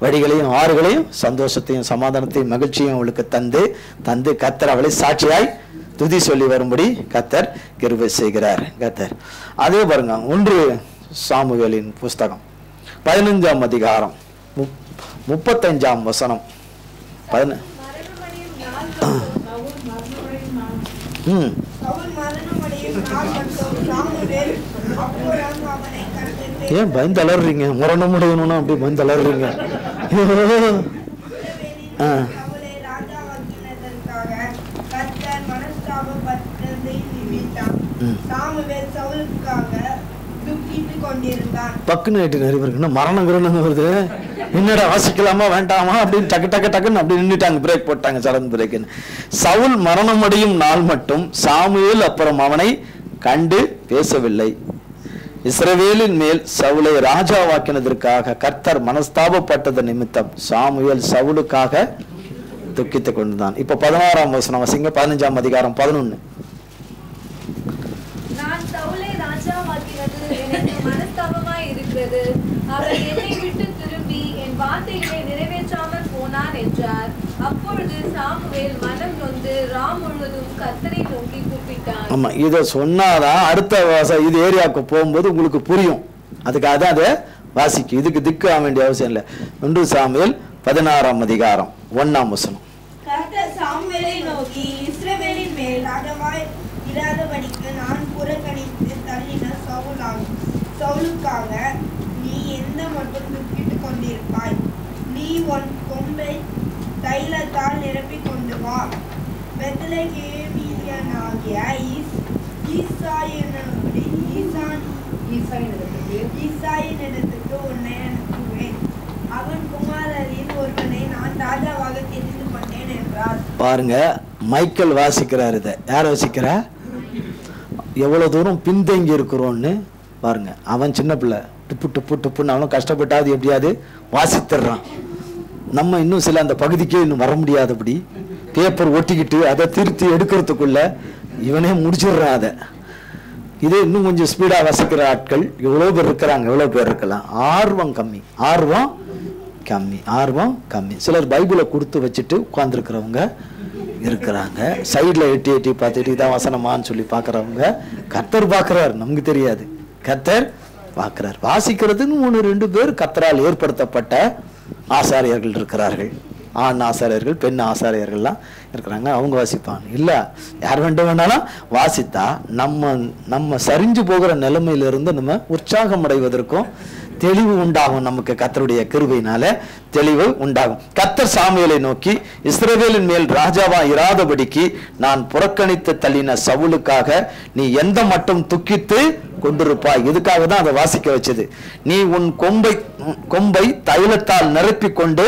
வழிகளையும் ஆறுகளையும் சந்தோஷத்தையும் சமாதானத்தையும் மகிழ்ச்சியும் அவளுக்கு தந்து கர்த்தர் அவளை சாட்சியாய் துதி சொல்லி வரும்படி கர்த்தர் கிருபை செய்கிறார். கர்த்தர் அதே பாருங்க, 1 சாமுவேலின் புஸ்தகம் 15ஆம் அதிகாரம் 35ஆம் வசனம். ஏன் பயந்து அலறீங்க? முரணம் முடியணும்னா அப்படி பயந்து அலறீங்க? பக்குன்னு நிறைய பேருக்கு மரணம் கிரணம் வருது, என்னடா வாசிக்கலாமா வேண்டாமா அப்படின்னு டக்குன்னு அப்படி நின்றுட்டாங்க, பிரேக் போட்டாங்க, சடன் பிரேக்குன்னு. சவுல் மரணம் அடையும் நாள் மட்டும் சாமுவேல் அப்புறம் அவனை கண்டு பேசவில்லை. இஸ்ரவேலின் மேல் சவுலை ராஜாவாக்கினதற்காக கர்த்தர் மனஸ்தாபப்பட்டது நிமித்தம் சாமுவேல் சவுலுக்காக துக்கித்துக் கொண்டுதான். இப்ப 16ஆம் வசனம் வாசிங்க. 15ஆம் அதிகாரம் 11. நான் சவுலை ராஜாவாக்கினது எனக்கு மனஸ்தாபமாய் இருக்கிறது, அவர் என்னை விட்டு திரும்பி என் வார்த்தைகளை நிறைவேற்றாமல் போனான் என்றார். அப்பொழுது சாமுவேல் மனம் நொந்து ராம் முழுவதும் கர்த்தரை நோக்கி கூப்பிட்டான். ஆமா, இதை சொன்னாதான் அடுத்த இது ஏரியாவுக்கு போகும்போது உங்களுக்கு புரியும். அதுக்காக தான் அதை வாசிக்கும். இதுக்கு திக்கு ஆக வேண்டிய அவசியம் இல்லை. 1 சாமுவேல் 16ஆம் அதிகாரம் 1ஆம் வசனம். கர்த்தர் சாமுவேலை நோக்கி, இஸ்ரவேலின் மேல் ராஜாவாய் இராதபடிக்கு நான் புறக்கணித்து தள்ளின சவுலுக்காக நீ எந்த மட்டும் துக்கிட்டுக் கொண்டிருப்பாய்? நீ உன் கொம்பை தைலத்தால் நிரப்பிக் கொண்டு வா. பெத்லகேமியனாகிய ஈசாயினிடத்துக்கு உன்னை அனுப்புவேன். அவன் குமாரரில் ஒருவனை நான் ராஜாவாக தெரிந்து கொண்டேன் என்றார். பாருங்க, மைக்கேல் வாசிக்கிறார். இதை யார் வாசிக்கிறா? எவ்வளவு தூரம் பின்தங்கி இருக்கிறோன்னு பாருங்க. அவன் சின்ன பிள்ளை, டுப்புன்னு அவனும் கஷ்டப்பட்டாது எப்படியாவது வாசித்துறான். நம்ம இன்னும் சில அந்த பகுதிக்கே இன்னும் வர முடியாதபடி பேப்பர் ஒட்டிக்கிட்டு அதை திருத்தி எடுக்கிறதுக்குள்ள இவனே முடிச்சிடுறான் அதை. இதே இன்னும் கொஞ்சம் ஸ்பீடா வாசிக்கிற ஆட்கள் எவ்வளோ பேர் இருக்கிறாங்க, எவ்வளோ பேர் இருக்கலாம். ஆர்வம் கம்மி. சிலர் பைபிளை கொடுத்து வச்சுட்டு உட்கார்ந்துருக்கிறவங்க இருக்கிறாங்க. சைடில் எட்டி பார்த்துட்டு இதான் வசனமான்னு சொல்லி பார்க்குறவங்க. கர்த்தர் பார்க்குறாரு, நமக்கு தெரியாது. கர்த்தர் பார்க்குறார். வாசிக்கிறதுன்னு 1-2 பேர் கர்த்தரால் ஏற்படுத்தப்பட்ட ஆசாரியர்கள் இருக்கிறார்கள். ஆண் ஆசாரியர்கள், பெண் ஆசாரியர்கள்லாம் இருக்கிறாங்க. அவங்க வாசிப்பாங்க. இல்லை, யார் வேண்டாலும் வாசித்தா நம்ம சரிஞ்சு போகிற நிலைமையிலிருந்து நம்ம உற்சாகம் அடைவதற்கும் தெளிவு உண்டாகும். நமக்கு கர்த்தருடைய கிருபையினால தெளிவு உண்டாகும். கர்த்தர் சாமுவேலை நோக்கி, இஸ்ரவேலின் மேல் ராஜாவா இராதபடிக்கு நான் புறக்கணித்து தள்ளின சவுலுக்காக நீ எந்த மட்டும் துக்கித்து கொண்டிருப்பாய். இதுக்காக தான் அதை வாசிக்க வச்சது. நீ உன் கொம்பை தைலத்தால் நிரப்பிக் கொண்டு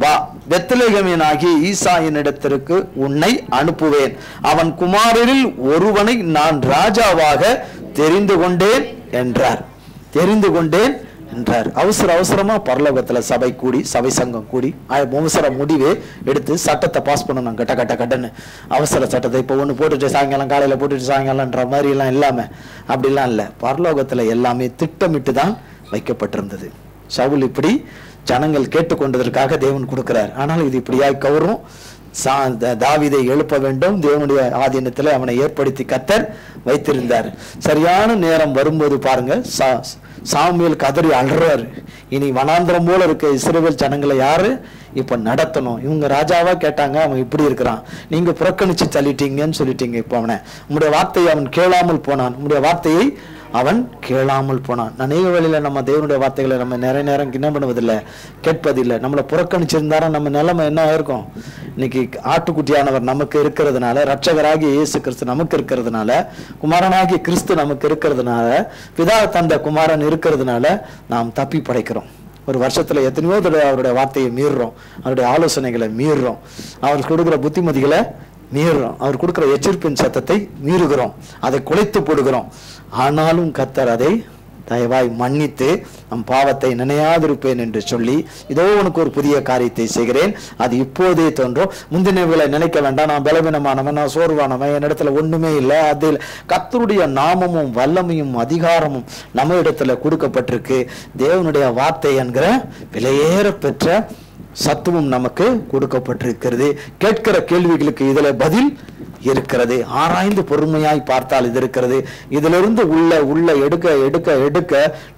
வா. பெத்லகேமியனாகிய ஈசாயினிடத்திற்கு உன்னை அனுப்புவேன். அவன் குமாரரில் ஒருவனை நான் ராஜாவாக தெரிந்து கொண்டேன் என்றார். அவசரமா பரலோகத்துல சபை சங்கம் கூடி அவசர முடிவே எடுத்து சட்டத்தை பாஸ் பண்ணணும். கட்டன்னு அவசர சட்டத்தை இப்போ ஒன்று போட்டுட்டு சாயங்காலம், காலையில போட்டுட்டு சாயங்காலம்ன்ற மாதிரி எல்லாம் இல்லாம அப்படிலாம் இல்லை. பரலோகத்துல எல்லாமே திட்டமிட்டு தான் வைக்கப்பட்டிருந்தது. சவுல் இப்படி ஜனங்கள் கேட்டுக்கொண்டதற்காக தேவன் கொடுக்கிறார். ஆனால் இது இப்படியாய் கவரும். தாவீதை எழுப்ப வேண்டும். தேவனுடைய ஆதீனத்தில் அவனை ஏற்படுத்தி கர்த்தர் வைத்திருந்தார். சரியான நேரம் வரும்போது பாருங்க, சாமுவேல் கதறி அழுறாரு. இனி வனாந்திரம் போல இருக்க இஸ்ரவேல் ஜனங்களை யாரு இப்ப நடத்தணும். இவங்க ராஜாவா கேட்டாங்க, அவன் இப்படி இருக்கிறான், நீங்க புறக்கணிச்சு தள்ளிட்டீங்கன்னு சொல்லிட்டீங்க. இப்ப அவனை உங்களுடைய வார்த்தையை அவன் கேளாமல் போனான், உங்களுடைய வார்த்தையை அவன் கேளாமல் போனான். அநேக வேளையில நம்ம தேவனுடைய வார்த்தைகளை நம்ம நிறைய நேரம் என்ன பண்ணுவதில்லை, கேட்பதில்லை. நம்மளை புறக்கணிச்சிருந்தாரா நம்ம நிலைமை என்ன ஆயிருக்கும்? இன்னைக்கு ஆட்டுக்குட்டியானவர் நமக்கு இருக்கிறதுனால, ரட்சகராகிய இயேசு கிறிஸ்து நமக்கு இருக்கிறதுனால, குமாரனாகிய கிறிஸ்து நமக்கு இருக்கிறதுனால, பிதா தந்த குமாரன் இருக்கிறதுனால நாம் தப்பி படைக்கிறோம். ஒரு வருஷத்துல எத்தனையோ தடவை அவருடைய வார்த்தையை மீறுறோம், அவருடைய ஆலோசனைகளை மீறுறோம், அவர் கொடுக்குற புத்திமதிகளை மீறுறோம், அவர் கொடுக்குற எச்சரிப்பின் சத்தத்தை மீறுகிறோம், அதை குலைத்து போடுகிறோம். ஆனாலும் கர்த்தர் அதை தயவாய் மன்னித்து நம் பாவத்தை நினையாதிருப்பேன் என்று சொல்லி, இதோ உனக்கு ஒரு புதிய காரியத்தை செய்கிறேன், அது இப்போதே தோன்றும், முந்தினவைகளை நினைக்க வேண்டாம், நான் பலவீனமானவன், நான் சோர்வானவன், என்னிடத்துல ஒண்ணுமே இல்லை. அதில் கர்த்தருடைய நாமமும் வல்லமையும் அதிகாரமும் நம்ம இடத்துல கொடுக்கப்பட்டிருக்கு. தேவனுடைய வார்த்தை என்கிற விலையேற பெற்ற சத்துவம் நமக்கு கொடுக்கப்பட்டிருக்கிறது. கேட்கிற கேள்விகளுக்கு இதுல பதில் இருக்கிறது. ஆராய்ந்து பொறுமையாய் பார்த்தால் இது இருக்கிறது. இதிலிருந்து உள்ள எடுக்க எடுக்க எடுக்க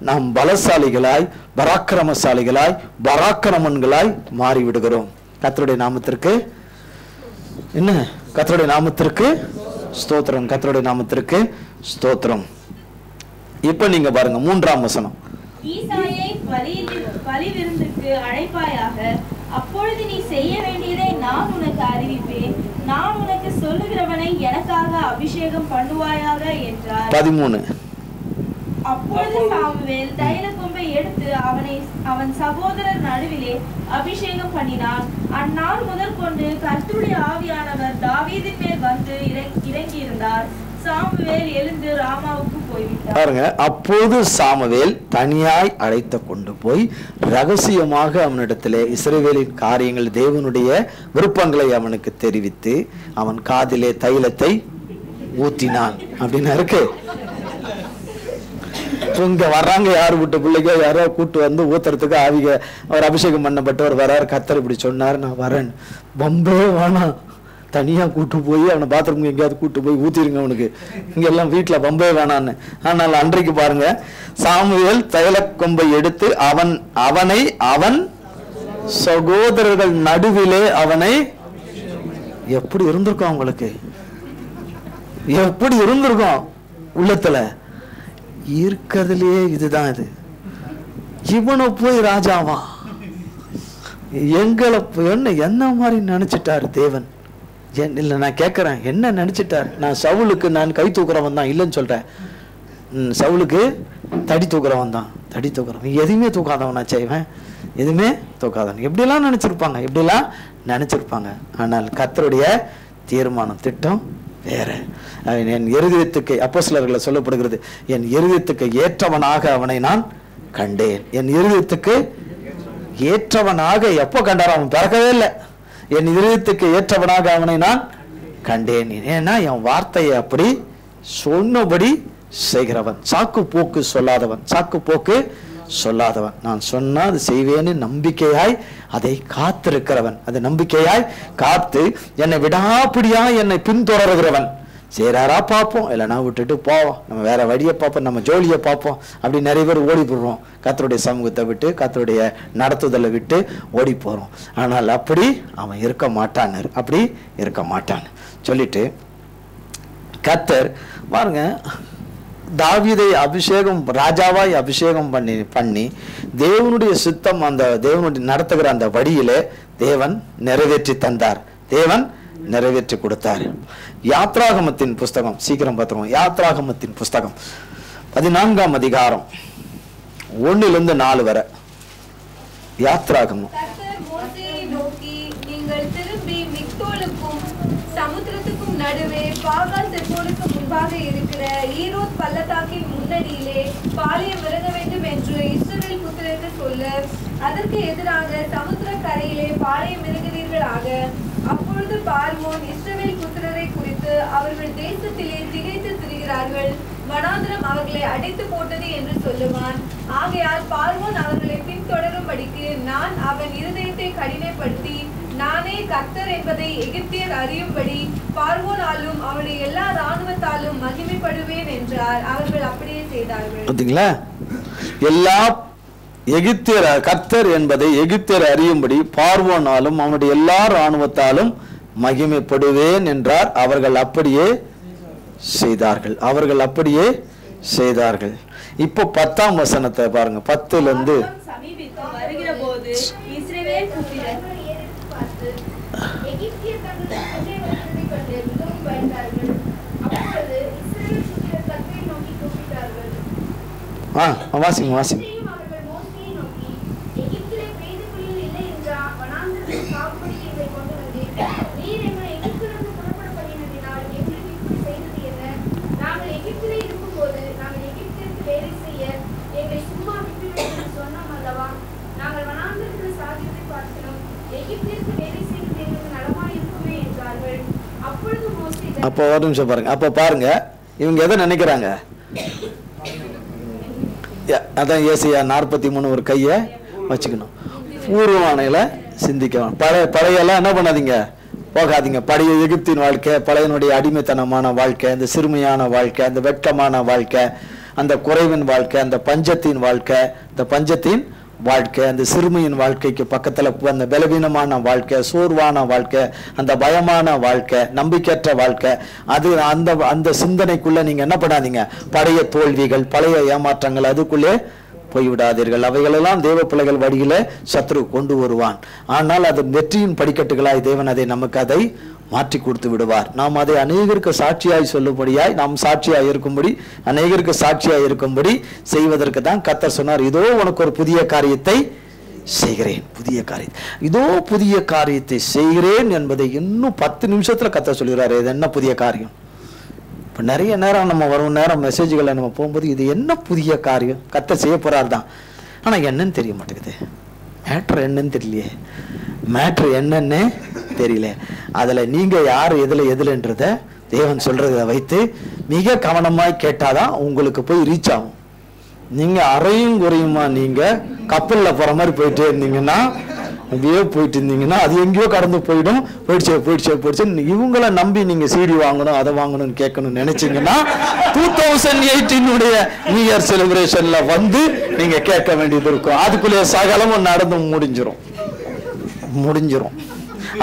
நாம் பலசாலிகளாய், பராக்கிரமசாலிகளாய், பராக்கிரமன்களாய் மாறிவிடுகிறோம். கர்த்தருடைய நாமத்திற்கு என்ன? கர்த்தருடைய நாமத்திற்கு ஸ்தோத்திரம், கர்த்தருடைய நாமத்திற்கு ஸ்தோத்திரம். இப்ப நீங்க பாருங்க 3ஆம் வசனம். ஈசாயை பலி விருந்துக்கு அழைப்பாயாக, அப்பொழுது நீ செய்ய வேண்டியதை நான் உனக்கு அறிவிப்பேன், நான் உனக்கு சொல்லுகிறவனை எனக்காக அபிஷேகம் பண்ணுவாயாக என்றார். 13. அப்பொழுது சாமுவேல் தைல கொம்பை எடுத்து அவன் சகோதரர் நடுவிலே அபிஷேகம் பண்ணினான். அந்நாள் முதல் கொண்டு கர்த்தருடைய ஆவியானவர் தாவீதின் மேல் வந்து இறங்கியிருந்தார். சாமுவேல் எழுந்து ராமாவுக்கு போய்விட்டார். பாருங்க, அப்போது சாமுவேல் தனியாய் அழைத்து கொண்டு போய் ரகசியமாக அவனிடத்திலே இஸ்ரவேலின் காரியங்கள், தேவனுடைய விருப்பங்களை அவனுக்கு தெரிவித்து அவன் காதிலே தைலத்தை ஊத்தினான் அப்படின்னு இருக்கு. இங்க வர்றாங்க, யாரு விட்டு பிள்ளைங்க யாரோ கூட்டு வந்து ஊத்துறதுக்கு ஆவிக அவர் அபிஷேகம் பண்ணப்பட்டவர் வர்றாரு. கர்த்தர் இப்படி சொன்னார், நான் வரேன், பம்பே வேணாம், தனியா கூட்டு போய் அவனை பாத்ரூம் எங்கேயாவது கூட்டு போய் ஊத்திருங்க, அவனுக்கு இங்கெல்லாம் வீட்டுல பம்பே வேணான்னு. ஆனால் அன்றைக்கு பாருங்க, சாமுவேல் தைல கொம்பை எடுத்து அவன் சகோதரர்கள் நடுவிலே அவனை, எப்படி இருந்திருக்கும் அவங்களுக்கு, எப்படி இருந்திருக்கும் உள்ளத்துல, இருக்கிறதுலயே இதுதான் இது. இவனை போய் ராஜாவா, எங்களை என்ன மாதிரி நினைச்சிட்டாரு தேவன்? இல்லை, நான் கேட்கிறேன், என்ன நினைச்சிட்டார்? நான் சவுலுக்கு நான் கை தூக்குறவன் தான் இல்லைன்னு சொல்றேன். சவுலுக்கு தடி தூக்குறவன் தான், தடி தூக்குறவன், எதுவுமே தூக்காதவனா செய்வேன், எதுவுமே தூக்காதவன், எப்படிலாம் நினைச்சிருப்பாங்க, எப்படிலாம் நினைச்சிருப்பாங்க. ஆனால் கர்த்தருடைய தீர்மானம், திட்டம் வேற. என் இருதயத்துக்கு, அப்போஸ்தலர்களை சொல்லப்படுகிறது, என் இருதயத்துக்கு ஏற்றவனாக அவனை நான் கண்டேன். என் இருதயத்துக்கு ஏற்றவனாக எப்போ கண்டாரோ? அவன் பிறக்கவே இல்லை. என் இருதயத்துக்கு ஏற்றவனாக அவனை நான் கண்டேன். ஏன்னா என் வார்த்தையை அப்படி சொன்னபடி செய்கிறவன், சாக்கு போக்கு சொல்லாதவன், சாக்கு போக்கு சொல்லாதவன். நான் சொன்னா அது செய்வேன்னு நம்பிக்கையாய் அதை காத்திருக்கிறவன், அதை நம்பிக்கையாய் காத்து என்னை விடாப்பிடியா என்னை பின்தொடர்கிறவன். சேராரா பார்ப்போம், இல்லைன்னா விட்டுட்டு போவோம், நம்ம வேற வழியை பார்ப்போம், நம்ம ஜோலியை பார்ப்போம். அப்படி நிறைய பேர் ஓடி போடுறோம், கர்த்தருடைய சமூகத்தை விட்டு, கர்த்தருடைய நடத்துதலை விட்டு ஓடி போறோம். ஆனால் அப்படி அவன் இருக்க மாட்டான், அப்படி இருக்க மாட்டான் சொல்லிட்டு கர்த்தர் பாருங்க, தாவீதை அபிஷேகம், ராஜாவாய் அபிஷேகம் பண்ணி தேவனுடைய சித்தம், அந்த தேவனுடைய நடத்துகிற அந்த வழியிலே தேவன் நிறைவேற்றி தந்தார், தேவன் நிறைவேற்றி கொடுத்தார். யாத்ராகமத்தின் புஸ்தகம், சீக்கிரம் பார்த்துருவோம். யாத்ராகமத்தின் புஸ்தகம் 14ஆம் அதிகாரம் 1-4 வரை. யாத்ராகமம். கர்த்தர் மோசேயை நோக்கி, நீங்கள் திரும்பி மிக்தோலுக்கும் சமுத்திரத்துக்கும் நடுவே பாகால் செப்போனுக்கு முன்பாக இருக்கிற ஈரோத் பள்ளத்தாக்கின் முன்னணியிலே பாளையம் இறங்க வேண்டும் என்று இஸ்ரவேல் புத்திரருக்கு சொல்ல, அதற்கு எதிராக சமுத்திர கரையிலே பாளையம் இறங்குவீர்களாக. அப்பொழுது பார்வோன் இஸ்ரவேல் புத்திரரை குறித்து, அவர்கள் தேசத்திலே திகைத்து திரிகிறார்கள், வனாந்திரம் அவர்களை அடைத்து போட்டது என்று சொல்லுவான். ஆகையால் பார்வோன் அவர்களை பின்தொடரும்படிக்கு நான் அவன் இருதயத்தை கடினப்படுத்தி, நானே கர்த்தர் என்பதை எகிப்தியர் அறியும்படி பார்வோனாலும் அவருடைய எல்லா இராணுவத்தாலும் மகிமைப்படுவேன் என்றார். அவர்கள் அப்படியே செய்தார்கள். பார்த்தீங்களா? எல்லா எகிப்தியர் கர்த்தர் என்பதை எகிப்தியர் அறியும்படி பார்வோனாலும் அவனுடைய எல்லா இராணுவத்தாலும் மகிமைப்படுவேன் என்றார். அவர்கள் அப்படியே செய்தார்கள். இப்போ 10ஆம் வசனத்தை பாருங்க. 10ல இருந்து சமீபித்து வருகிற போது இஸ்ரவேல் புத்திரர் பார்த்து எகிப்தியர் தங்கள் எல்லை வருகிறதைக் கண்டு மிகவும் பயந்தார்கள். அப்பொழுது இஸ்ரவேல் புத்திரர் கர்த்தரை நோக்கி கூப்பிட்டார்கள். வாசிங்க. மோசேயும் அவர்கள் மோசேயை நோக்கி, எகிப்திலே பேய்க்குழியில் இல்லை என்றா வனாந்திரத்தில் சாகும்படி எங்களை கொண்டு வந்தீர். நீர் எங்களை எகிப்திலிருந்து புறப்பட பண்ணினதினால் எங்களுக்கு இப்படி செய்தது என்ன? நாங்கள் எகிப்திலே இருக்கும்போது நாங்கள் எகிப்திற்கு வேலை செய்ய எங்களை சும்மா விட்டுவிடு என்று சொன்னோம் அல்லவா? நாங்கள் வனாந்திரத்தில் சாகிறதை பார்க்கிறோம். எகிப்திற்கு வேலை செய்வது எங்களுக்கு நலமாய் இருக்குமே என்றார்கள். அப்பொழுது மோசே அப்போ ஒரு நிமிஷம் பாருங்க. அப்போ பாருங்க, இவங்க எதை நினைக்கிறாங்க? அதான் ஏசியா 43 ஒரு கையை வச்சுக்கணும். பூர்வமானையில சிந்திக்கலாம். பழையெல்லாம் என்ன பண்ணாதீங்க, போகாதீங்க. பழைய எகிப்தின் வாழ்க்கை, பழையனுடைய அடிமைத்தனமான வாழ்க்கை, அந்த சிறுமையான வாழ்க்கை, அந்த வெட்கமான வாழ்க்கை, அந்த குறைவின் வாழ்க்கை, அந்த பஞ்சத்தின் வாழ்க்கை, அந்த சிறுமியின் வாழ்க்கைக்கு பக்கத்துல அந்த பலவீனமான வாழ்க்கை, சோர்வான வாழ்க்கை, அந்த பயமான வாழ்க்கை, நம்பிக்கையற்ற வாழ்க்கை, அது அந்த சிந்தனைக்குள்ள நீங்க என்ன பண்ணாதீங்க. பழைய தோல்விகள், பழைய ஏமாற்றங்கள் அதுக்குள்ளே போய்விடாதீர்கள். அவைகளெல்லாம் தேவ பிள்ளைகள் வழியில சத்ரு கொண்டு வருவான். ஆனால் அது வெற்றியின் படிக்கட்டுகளாய் தேவன் அதை நமக்கு அதை மாற்றி கொடுத்து விடுவார். நாம் அதை அநேகருக்கு சாட்சியாய் சொல்லும்படியாய், நாம் சாட்சியாய் இருக்கும்படி, அநேகருக்கு சாட்சியாய் இருக்கும்படி செய்வதற்கு தான் கர்த்தர் சொன்னார், இதோ உனக்கு ஒரு புதிய காரியத்தை செய்கிறேன். புதிய காரியத்தை செய்கிறேன் என்பதை இன்னும் 10 நிமிஷத்துல கர்த்தர் சொல்கிறாரு. இது என்ன புதிய காரியம்? இப்போ நிறைய நேரம் நம்ம வரும் நேரம் மெசேஜ்களை நம்ம போகும்போது இது என்ன புதிய காரியம் கர்த்தர் செய்ய போறாரு தான். ஆனால் என்னன்னு தெரிய மாட்டேங்குது. மேட்ரு என்னன்னு தெரியலையே. மேட்ரு என்னன்னு தெரியல. அதில் நீங்கள் யார் எதுலன்றத தேவன் சொல்றதை வைத்து மிக கவனமாய் கேட்டாதான் உங்களுக்கு போய் ரீச் ஆகும். நீங்க அறையும் குறையுமா நீங்க கப்பலில் போற மாதிரி போயிட்டே இருந்தீங்கன்னா, அப்படியே போயிட்டு இருந்தீங்கன்னா அது எங்கேயோ கடந்து போயிடுச்சு. இவங்களை நம்பி நீங்க சீடி வாங்கணும், அதை வாங்கணும்னு கேட்கணும்னு நினைச்சீங்கன்னா 2018 நியூ இயர் செலிப்ரேஷன்ல வந்து நீங்க கேட்க வேண்டியது இருக்கும். அதுக்குள்ளே சகலமும் நடந்து முடிஞ்சிரும்.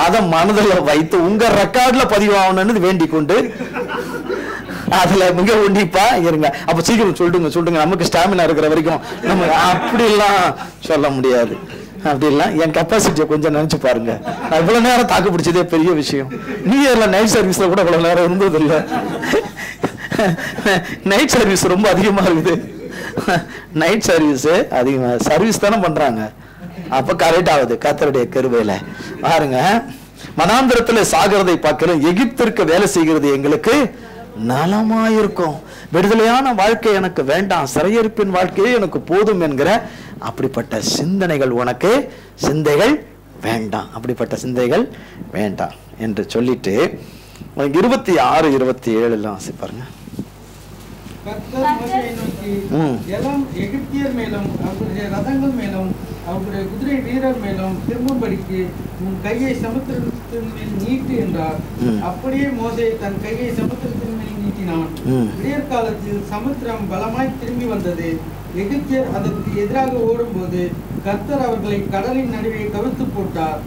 அதை மனதில் வைத்து உங்க ரெக்கார்ட்ல பதிவாகணும்னு வேண்டிக் கொண்டு அதுல மிக உண்டிப்பா இருங்க. அப்ப சீக்கிரம் சொல்லுங்க. நமக்கு ஸ்டாமினா இருக்கிற வரைக்கும் நம்ம அப்படிலாம் சொல்ல முடியாது. அப்படிலாம் என் கெப்பாசிட்டியை கொஞ்சம் நினைச்சு பாருங்க. நான் இவ்வளவு நேரம் தாக்கு பிடிச்சதே பெரிய விஷயம். நியூ இயர்ல நைட் சர்வீஸ்ல கூட இவ்வளவு நேரம் இருந்தது இல்லை. நைட் சர்வீஸ் ரொம்ப அதிகமா இருக்குது. நைட் சர்வீஸ் அதிகமா சர்வீஸ் தானே பண்றாங்க. அப்ப கரெக்ட் ஆகுது கர்த்தருடைய கிருபையில. பாருங்க, மனாந்திரத்துல சாகிறதை பார்க்கிறோம். எகிப்திற்கு வேலை செய்கிறது எங்களுக்கு நலமாயிருக்கும். விடுதலையான வாழ்க்கை எனக்கு வேண்டாம், சிறையிருப்பின் வாழ்க்கையே எனக்கு போதும் என்கிற அப்படிப்பட்ட சிந்தனைகள் உனக்கு சிந்தைகள் வேண்டாம் என்று சொல்லிட்டு 26, 27 வாசிப்பாருங்க. கர்த்தர் மோசேயை நோக்கி, எல்லாம் எகிப்தியர் மேலும் அவர்களுடைய ரதங்கள் மேலும் அவர்களுடைய குதிரை வீரர் மேலும் திரும்பும்படிக்கு உன் கையை சமுத்திரத்தின் மேல் நீட்டு என்றார். அப்படியே மோசே தன் கையை சமுத்திரத்தின் மேல் நீட்டினான். விடியற் காலத்தில் சமுத்திரம் பலமாய் திரும்பி வந்தது. எகிப்தியர் அதற்கு எதிராக ஓடும்போது கர்த்தர் அவர்களை கடலின் நடுவே கவிழ்த்து போட்டார்.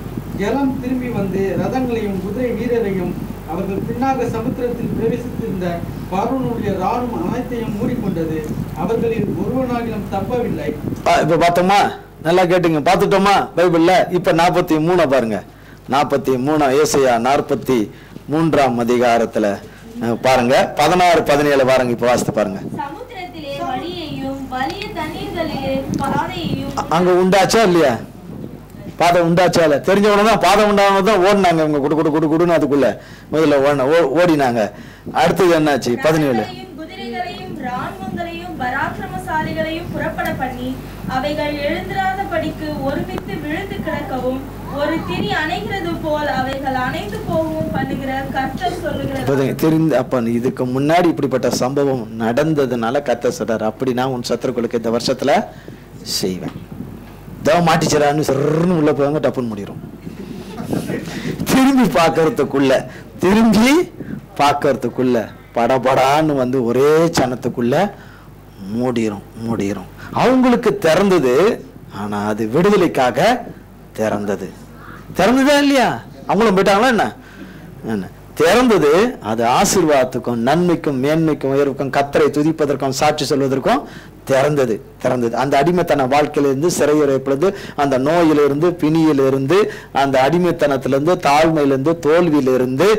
ஜலம் திரும்பி வந்து ரதங்களையும் குதிரை வீரரையும் அவர்கள் பின்னாக சமுத்திரத்தில் பிரவேசித்திருந்த பார்வோனுடைய ராணுவம் அனைத்தையும் மூடிக்கொண்டது. அவர்களில் ஒருவனாகிலும் தப்பவில்லை. இப்ப பார்த்தோமா, நல்லா கேட்டுங்க, பார்த்துட்டோமா பைபிள்ல. இப்ப 43 பாருங்க. 43 ஏசாயா 43ஆம் அதிகாரத்துல பாருங்க, 16, 17 பாருங்க. இப்ப வாசித்து பாருங்க. சமுத்திரத்திலே வழியையும் வலிய தண்ணீர்களிலே பாதையையும். அங்க உண்டாச்சா இல்லையா? பாதை உண்டாச்சா இல்ல? தெரிஞ்சவனதான் பாதை உண்டானதான் ஓடினாங்க. இவங்க குடுன்னு அதுக்குள்ள முதல்ல ஓடினாங்க. அடுத்தது என்னாச்சு? 17 குதிரைகளையும் ராணுவங்களையும் பராக்கிரமசாலிகளையும் புறப்பட பண்ணி அவைகள் எழுந்திராதபடிக்கு ஒருமித்து விழுந்து கிடக்கவும் ஒரு திரி அணைகிறது போல் அவைகள் அணைந்து போகவும் பண்ணுகிற கர்த்தர் சொல்லுகிறது. அப்ப இதுக்கு முன்னாடி இப்படிப்பட்ட சம்பவம் நடந்ததுனால கர்த்தர் சொல்றாரு, அப்படி நான் உன் சத்துருக்களுக்கு இந்த வருஷத்துல செய்வேன். மாட்டிச்சரான்னு சொல்றன்னு உள்ள போவாங்க, டப்புன்னு முடியும். திரும்பி பார்க்கறதுக்குள்ள படபடான்னு வந்து ஒரே சனத்துக்குள்ள மூடிரும். அவங்களுக்கு திறந்தது ஆனா அது விடுதலைக்காக திறந்தது. திறந்ததா இல்லையா? அவங்களும் போயிட்டாங்களா என்ன? திறந்தது. அது ஆசீர்வாதத்துக்கும் நன்மைக்கும் மேன்மைக்கும் உயர்வுக்கும் கர்த்தரை துதிப்பதற்கும் சாட்சி சொல்வதற்கும் திறந்தது. அந்த அடிமைத்தன வாழ்க்கையிலிருந்து, சிறையுறைப்பிலிருந்து, அந்த நோயிலிருந்து, பிணியிலிருந்து, அந்த அடிமைத்தனத்திலிருந்து, தாழ்மையிலிருந்து, தோல்வியிலிருந்து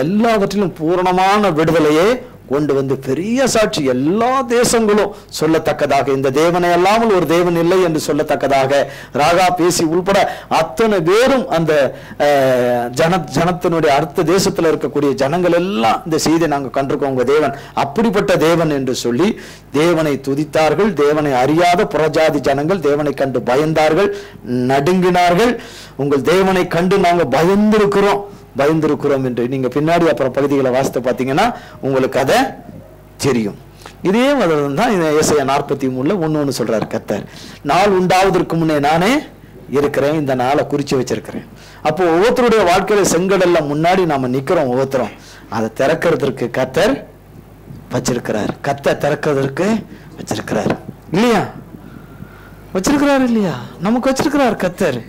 எல்லாவற்றிலும் பூரணமான விடுதலையே கொண்டு வந்து பெரிய சாட்சி எல்லா தேசங்களும் சொல்லத்தக்கதாக, இந்த தேவனை அல்லாமல் ஒரு தேவன் இல்லை என்று சொல்லத்தக்கதாக ராகா பேசி உள்பட அத்தனை பேரும் அந்த ஜனத்தினுடைய அடுத்த தேசத்துல இருக்கக்கூடிய ஜனங்கள் எல்லாம் இந்த செய்தியை நாங்கள் கண்டிருக்கோம், உங்க தேவன் அப்படிப்பட்ட தேவன் என்று சொல்லி தேவனை துதித்தார்கள். தேவனை அறியாத புறஜாதி ஜனங்கள் தேவனை கண்டு பயந்தார்கள், நடுங்கினார்கள். உங்கள் தேவனை கண்டு நாங்கள் பயந்திருக்கிறோம் என்று நீங்க பின்னாடி அப்புறம் பகுதிகளை வாசித்து பார்த்தீங்கன்னா உங்களுக்கு அதை தெரியும். இதே மதம் தான் ஏசாயா 43 ஒன்னு சொல்றாரு கர்த்தர், நாள் உண்டாவதற்கு முன்னே நானே இருக்கிறேன், இந்த நாளை குறிச்சு வச்சிருக்கிறேன். அப்போ ஒவ்வொருத்தருடைய வாழ்க்கையில செங்கடல்ல முன்னாடி நாம நிக்கிறோம், ஒவ்வொருத்தரும் அதை திறக்கிறதுக்கு கர்த்தர் வச்சிருக்கிறார். கர்த்தர் திறக்கிறதுக்கு வச்சிருக்கிறார் இல்லையா? வச்சிருக்கிறார் இல்லையா? நமக்கு வச்சிருக்கிறார் கர்த்தர்.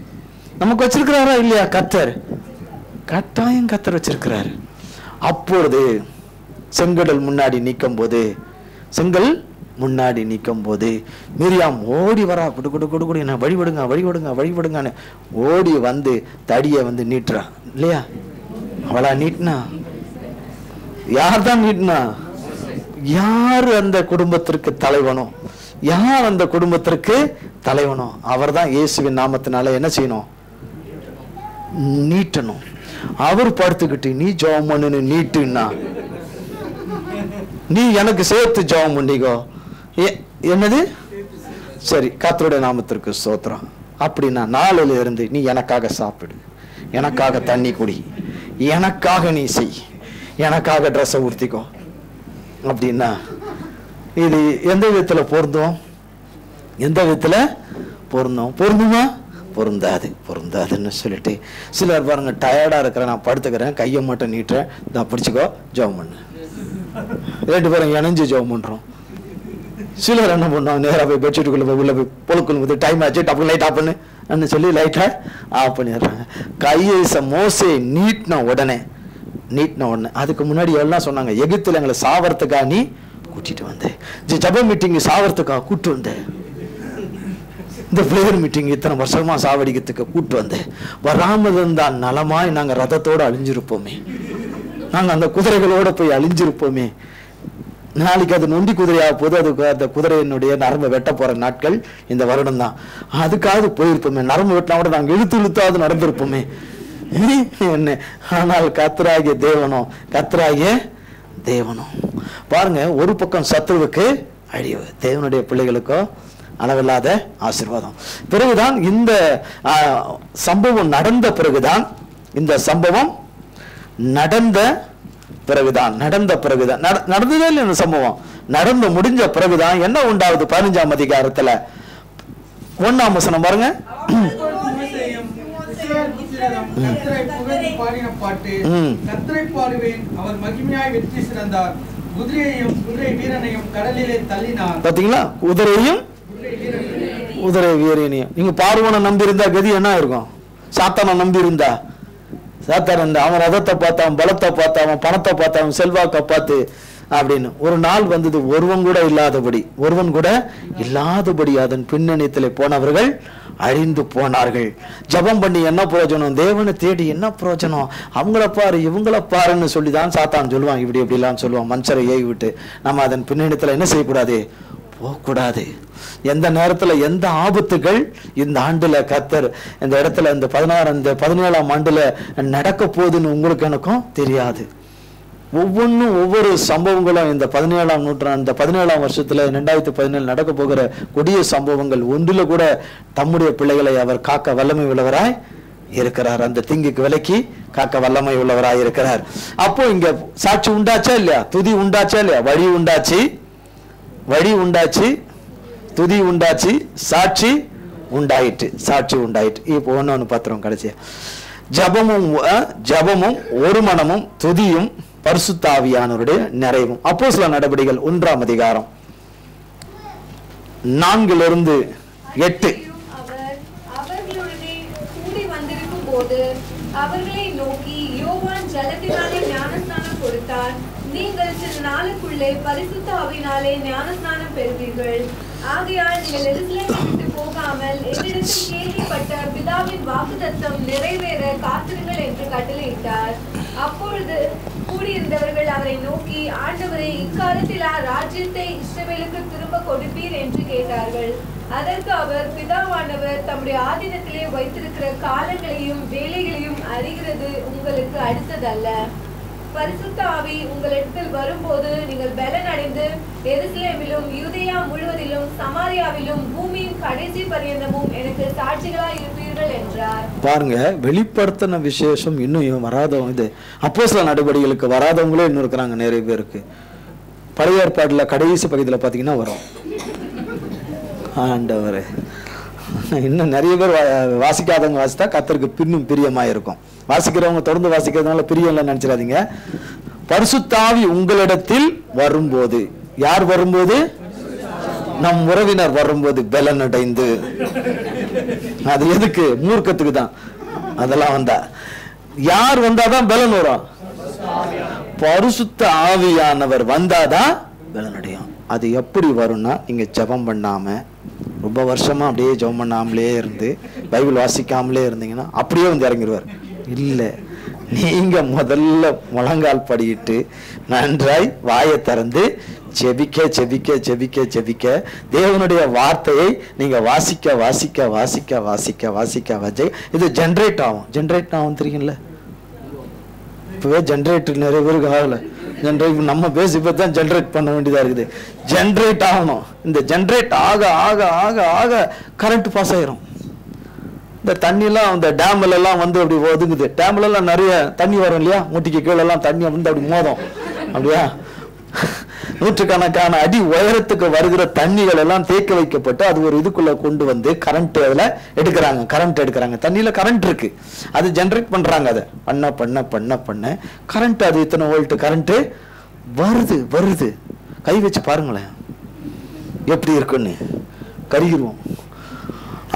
நமக்கு வச்சிருக்கிறாரா இல்லையா? கர்த்தர் கட்டாயம் கர்த்தர் வச்சிருக்கிறார். அப்பொழுது செங்கடல் முன்னாடி நிற்கும் போது மிரியாம் ஓடி வரா, குடு என்ன வழிபடுங்க ஓடி வந்து தடியை வந்து நீட்டுறா இல்லையா? அவளா நீட்டினா? யார் தான் நீட்டினா? யார் அந்த குடும்பத்திற்கு தலைவனோ, யார் அந்த குடும்பத்திற்கு தலைவனோ அவர் தான் இயேசுவின் நாமத்தினால என்ன செய்யணும்? நீட்டணும். அவர் படுத்துக்கிட்டு நீ ஜெபம் பண்ணுன்னு நீட்டுன்னா, நீ எனக்கு சேர்த்து ஜெபம் பண்ணிக்கோ, என்னது சரி கர்த்தருடைய நாமத்திற்கு ஸ்தோத்திரம் அப்படின்னா, நாளில இருந்து நீ எனக்காக சாப்பிடு, எனக்காக தண்ணி குடி, எனக்காக நீ செய், எனக்காக ட்ரெஸ்ஸை உடுத்திக்கோ அப்படின்னா, இது எந்த விதத்துல பொருந்தும்? எந்த விதத்துல பொருந்துமா? பொருந்தாதுன்னு சொல்லிட்டு சிலர் பாருங்க, டயர்டா இருக்கிறேன், நான் படுத்துக்கிறேன், கையை மட்டும் நீட்டுறேன், நான் பிடிச்சிக்கோ ஜெபம் பண்ணு, 2 பேரும் இணைஞ்சு ஜெபம் பண்றோம். சிலர் என்ன பண்ணுவாங்க, நேராக போய் பெட்ஷீட்டுக்குள்ள போய் உள்ள போய் பொழுக்குள்ள போது டைம் ஆச்சு, டப்பு லைட் ஆஃப் பண்ணு சொல்லி லைட்டை ஆஃப் பண்ணிடுறாங்க. கையை மோசே நீட்டின உடனே அதுக்கு முன்னாடி எல்லாம் சொன்னாங்க, எகிப்துல எங்களை சாவறதுக்காக நீ கூட்டிட்டு வந்தேன், ஜப மீட்டிங் சாவறதுக்காக கூட்டு வந்தேன், இந்த பிரேயர் மீட்டிங் இத்தனை வருஷமா சாவடிக்கிறதுக்கு கூட்டு வந்தேன், வராமல் இருந்தால் நலமாய் நாங்க ரதத்தோடு அழிஞ்சிருப்போமே, நாங்க அந்த குதிரைகளோட போய் அழிஞ்சிருப்போமே, நாளைக்கு அது நொண்டி குதிரையாக போது, அதுக்கு அந்த குதிரையினுடைய நரம்பு வெட்ட போற நாட்கள் இந்த வருடம் தான், அதுக்காவது போயிருப்போமே, நரம்பு வெட்டினா கூட நாங்க இழுத்தாவது நடந்திருப்போமே என்ன. ஆனால் கர்த்தராகிய தேவனும் பாருங்க, ஒரு பக்கம் சத்துருவுக்கு அழிவு, தேவனுடைய பிள்ளைகளுக்கோ அளவில்லாத ஆசீர்வாதம். பிறகுதான் இந்த சம்பவம் நடந்த பிறகுதான் நடந்ததே இல்லை. இந்த சம்பவம் நடந்து முடிஞ்ச பிறகுதான் என்ன உண்டாவது? 15ஆம் அதிகாரத்துல 1ஆம் வசனம் பாருங்க. கர்த்தரை பாடுவேன், அவர் மகிமையாய் வெற்றி சிறந்தார், குதிரையையும் குதிரை வீரனையும் கடலிலே தள்ளினார். பாத்தீங்களா? குதிரையும் குதிரை வீரனையும். நீங்க பார்வனை நம்பி இருந்தா கதி என்ன இருக்கும்? சாத்தானை நம்பி இருந்தா, அவன் ரதத்தை பார்த்தான், பலத்தை பார்த்தான், அவன் பணத்தை பார்த்தான், செல்வாக்கை பார்த்து அப்படின்னு ஒரு நாள் வந்தது, ஒருவன் கூட இல்லாதபடி அதன் பின்னணியத்தில் போனவர்கள் அழிந்து போனார்கள். ஜபம் பண்ணி என்ன பிரயோஜனம்? தேவனை தேடி என்ன பிரயோஜனம்? அவங்கள பாரு இவங்கள பாருன்னு சொல்லிதான் சாத்தான் சொல்லுவான், இப்படி இப்படிலாம் சொல்லுவான். மனுஷரை ஏவி விட்டு நம்ம அதன் பின்னணியத்தில் என்ன செய்யக்கூடாது? போகக்கூடாது. எந்த நேரத்துல எந்த ஆபத்துகள் இந்த ஆண்டுல கர்த்தர் இந்த இடத்துல இந்த 17ஆம் ஆண்டுல நடக்க போகுதுன்னு உங்களுக்கு எனக்கும் தெரியாது. ஒவ்வொன்றும் ஒவ்வொரு சம்பவங்களும் இந்த 17ஆம் நூற்றாண்டு, இந்த 17ஆம் வருஷத்துல 2017 நடக்க போகிற கொடிய சம்பவங்கள் ஒன்றில கூட தம்முடைய பிள்ளைகளை அவர் காக்க வல்லமை உள்ளவராய் இருக்கிறார். அந்த தீங்குக்கு விலக்கி காக்க வல்லமை உள்ளவராய் இருக்கிறார். அப்போ இங்க சாட்சி உண்டாச்சா இல்லையா? துதி உண்டாச்சா இல்லையா? வழி உண்டாச்சு, துதி உண்டாச்சு, சாட்சி உண்டாயிட்டு. இப்போ ஒன்னு பத்திரம் கடைசியா, ஜபமும் ஒரு மனமும் துதியும் பரிசுத்த ஆவியானவருடைய நிறைவும். அப்போஸ்தலர் நடபடிகள் 1ஆம் அதிகாரம் 4-8. வந்தபோது அவர்களை நோக்கி, யோவான் ஜலத்தினாலே ஞானஸ்நானம் கொடுத்தார். நீங்கள் சில நாளுக்குள்ளே பரிசுத்த ஆவியினாலே ஞானஸ்நானம் பெறுவீர்கள். ஆகையால் நீங்கள் எருசலேமை விட்டு போகாமல் என்னிடத்தில் கேள்விப்பட்ட பிதாவின் வாக்குத்தத்தம் நிறைவேற காத்திருங்கள் என்று கட்டளையிட்டார். அப்பொழுது கூடியிருந்தவர்கள் அவரை நோக்கி, ஆண்டவரே, இக்காலத்திலா ராஜ்யத்தை இஸ்ரவேலுக்கு திரும்ப கொடுப்பீர் என்று கேட்டார்கள். அதற்கு அவர், பிதாவானவர் தம்முடைய ஆதீனத்திலே வைத்திருக்கிற காலங்களையும் வேலைகளையும் அறிகிறது உங்களுக்கு அடுத்ததல்ல. பரிசுத்த ஆவி உங்களிடத்தில் வரும்போது நீங்கள் பலன் அடைந்து எருசலேமிலும் யூதேயா முழுவதிலும் சமாரியாவிலும் பூமியின் கடைசி பரியந்தமும் எனக்கு சாட்சிகளாய் இருப்பீர்கள் என்றார். பாருங்க, வெளிப்படுத்தின விசேஷம் இன்னும் வராதவங்க, இது அப்போஸ்தல நடவடிக்கைகளுக்கு வராதவங்களே இன்னும் இருக்கிறாங்க நிறைய பேருக்கு. பழைய ஏற்பாட்டுல கடைசி பகுதியில் பார்த்தீங்கன்னா வரும். ஆண்டவரே, இன்னும் நிறைய பேர் வாசிக்காதவங்க வாசித்தா கர்த்தருக்கு பின்னும் பிரியமா இருக்கும். வாசிக்கிறவங்க தொடர்ந்து வாசிக்கிறதுனால பிரியம் இல்லை நினைச்சிடாதீங்க. பரிசுத்த ஆவி உங்களிடத்தில் வரும்போது, யார் வரும்போது? நம் உறவினர் வரும்போது பலன் அடைந்து. அது எதுக்கு? மூர்க்கத்துக்கு தான். அதெல்லாம் வந்தா யார் வந்தாதான் பலன் வரும்? பரிசுத்த ஆவியானவர் வந்தாதான் பலன் அடையும். அது எப்படி வரும்னா, நீங்க ஜெபம் பண்ணாம ரொம்ப வருஷமா அப்படியே ஜெபம் பண்ணாமலே இருந்து பைபிள் வாசிக்காமலே இருந்தீங்கன்னா அப்படியே வந்து இறங்கிடுவார். இல்லை, நீங்க முதல்ல முழங்கால் படியிட்டு நன்றாய் வாயை திறந்து ஜெபிக்க ஜெபிக்க ஜெபிக்க ஜெபிக்க தேவனுடைய வார்த்தையை நீங்க வாசிக்க வாசிக்க வாசிக்க வாசிக்க வாசிக்க வாசி இது ஜென்ரேட் ஆகும் தெரியுங்களா? இப்பவே ஜென்ரேட்டர் நிறைய பேருக்கு ஆகல. ஜென்ரேட் நம்ம பேசி தான் ஜென்ரேட் பண்ண வேண்டியதா இருக்குது. ஜென்ரேட் ஆகணும். இந்த ஜென்ரேட் ஆக ஆக ஆக ஆக கரண்ட் பாஸ் ஆயிரும். இந்த தண்ணிலாம் அந்த டேம்ல எல்லாம் வந்து அப்படி ஒதுங்குது. டேம்ல எல்லாம் நிறைய தண்ணி வரும் இல்லையா? மூட்டிக்கு கீழே எல்லாம் தண்ணி வந்து அப்படி மோதும். அப்படியா? நூற்றுக்கணக்கான அடி உயரத்துக்கு வருகிற தண்ணிகள் எல்லாம் தேக்க வைக்கப்பட்டு அது ஒரு இதுக்குள்ள கொண்டு வந்து கரண்ட் அதுல எடுக்கிறாங்க. கரண்ட் எடுக்கிறாங்க. தண்ணியில கரண்ட் இருக்கு. அது ஜென்ரேட் பண்றாங்க. அதை பண்ண பண்ண பண்ண பண்ண கரண்ட், அது இத்தனை வோல்ட் கரண்ட் வருது. கை வச்சு பாருங்களேன் எப்படி இருக்குன்னு. கருகிருவோம்.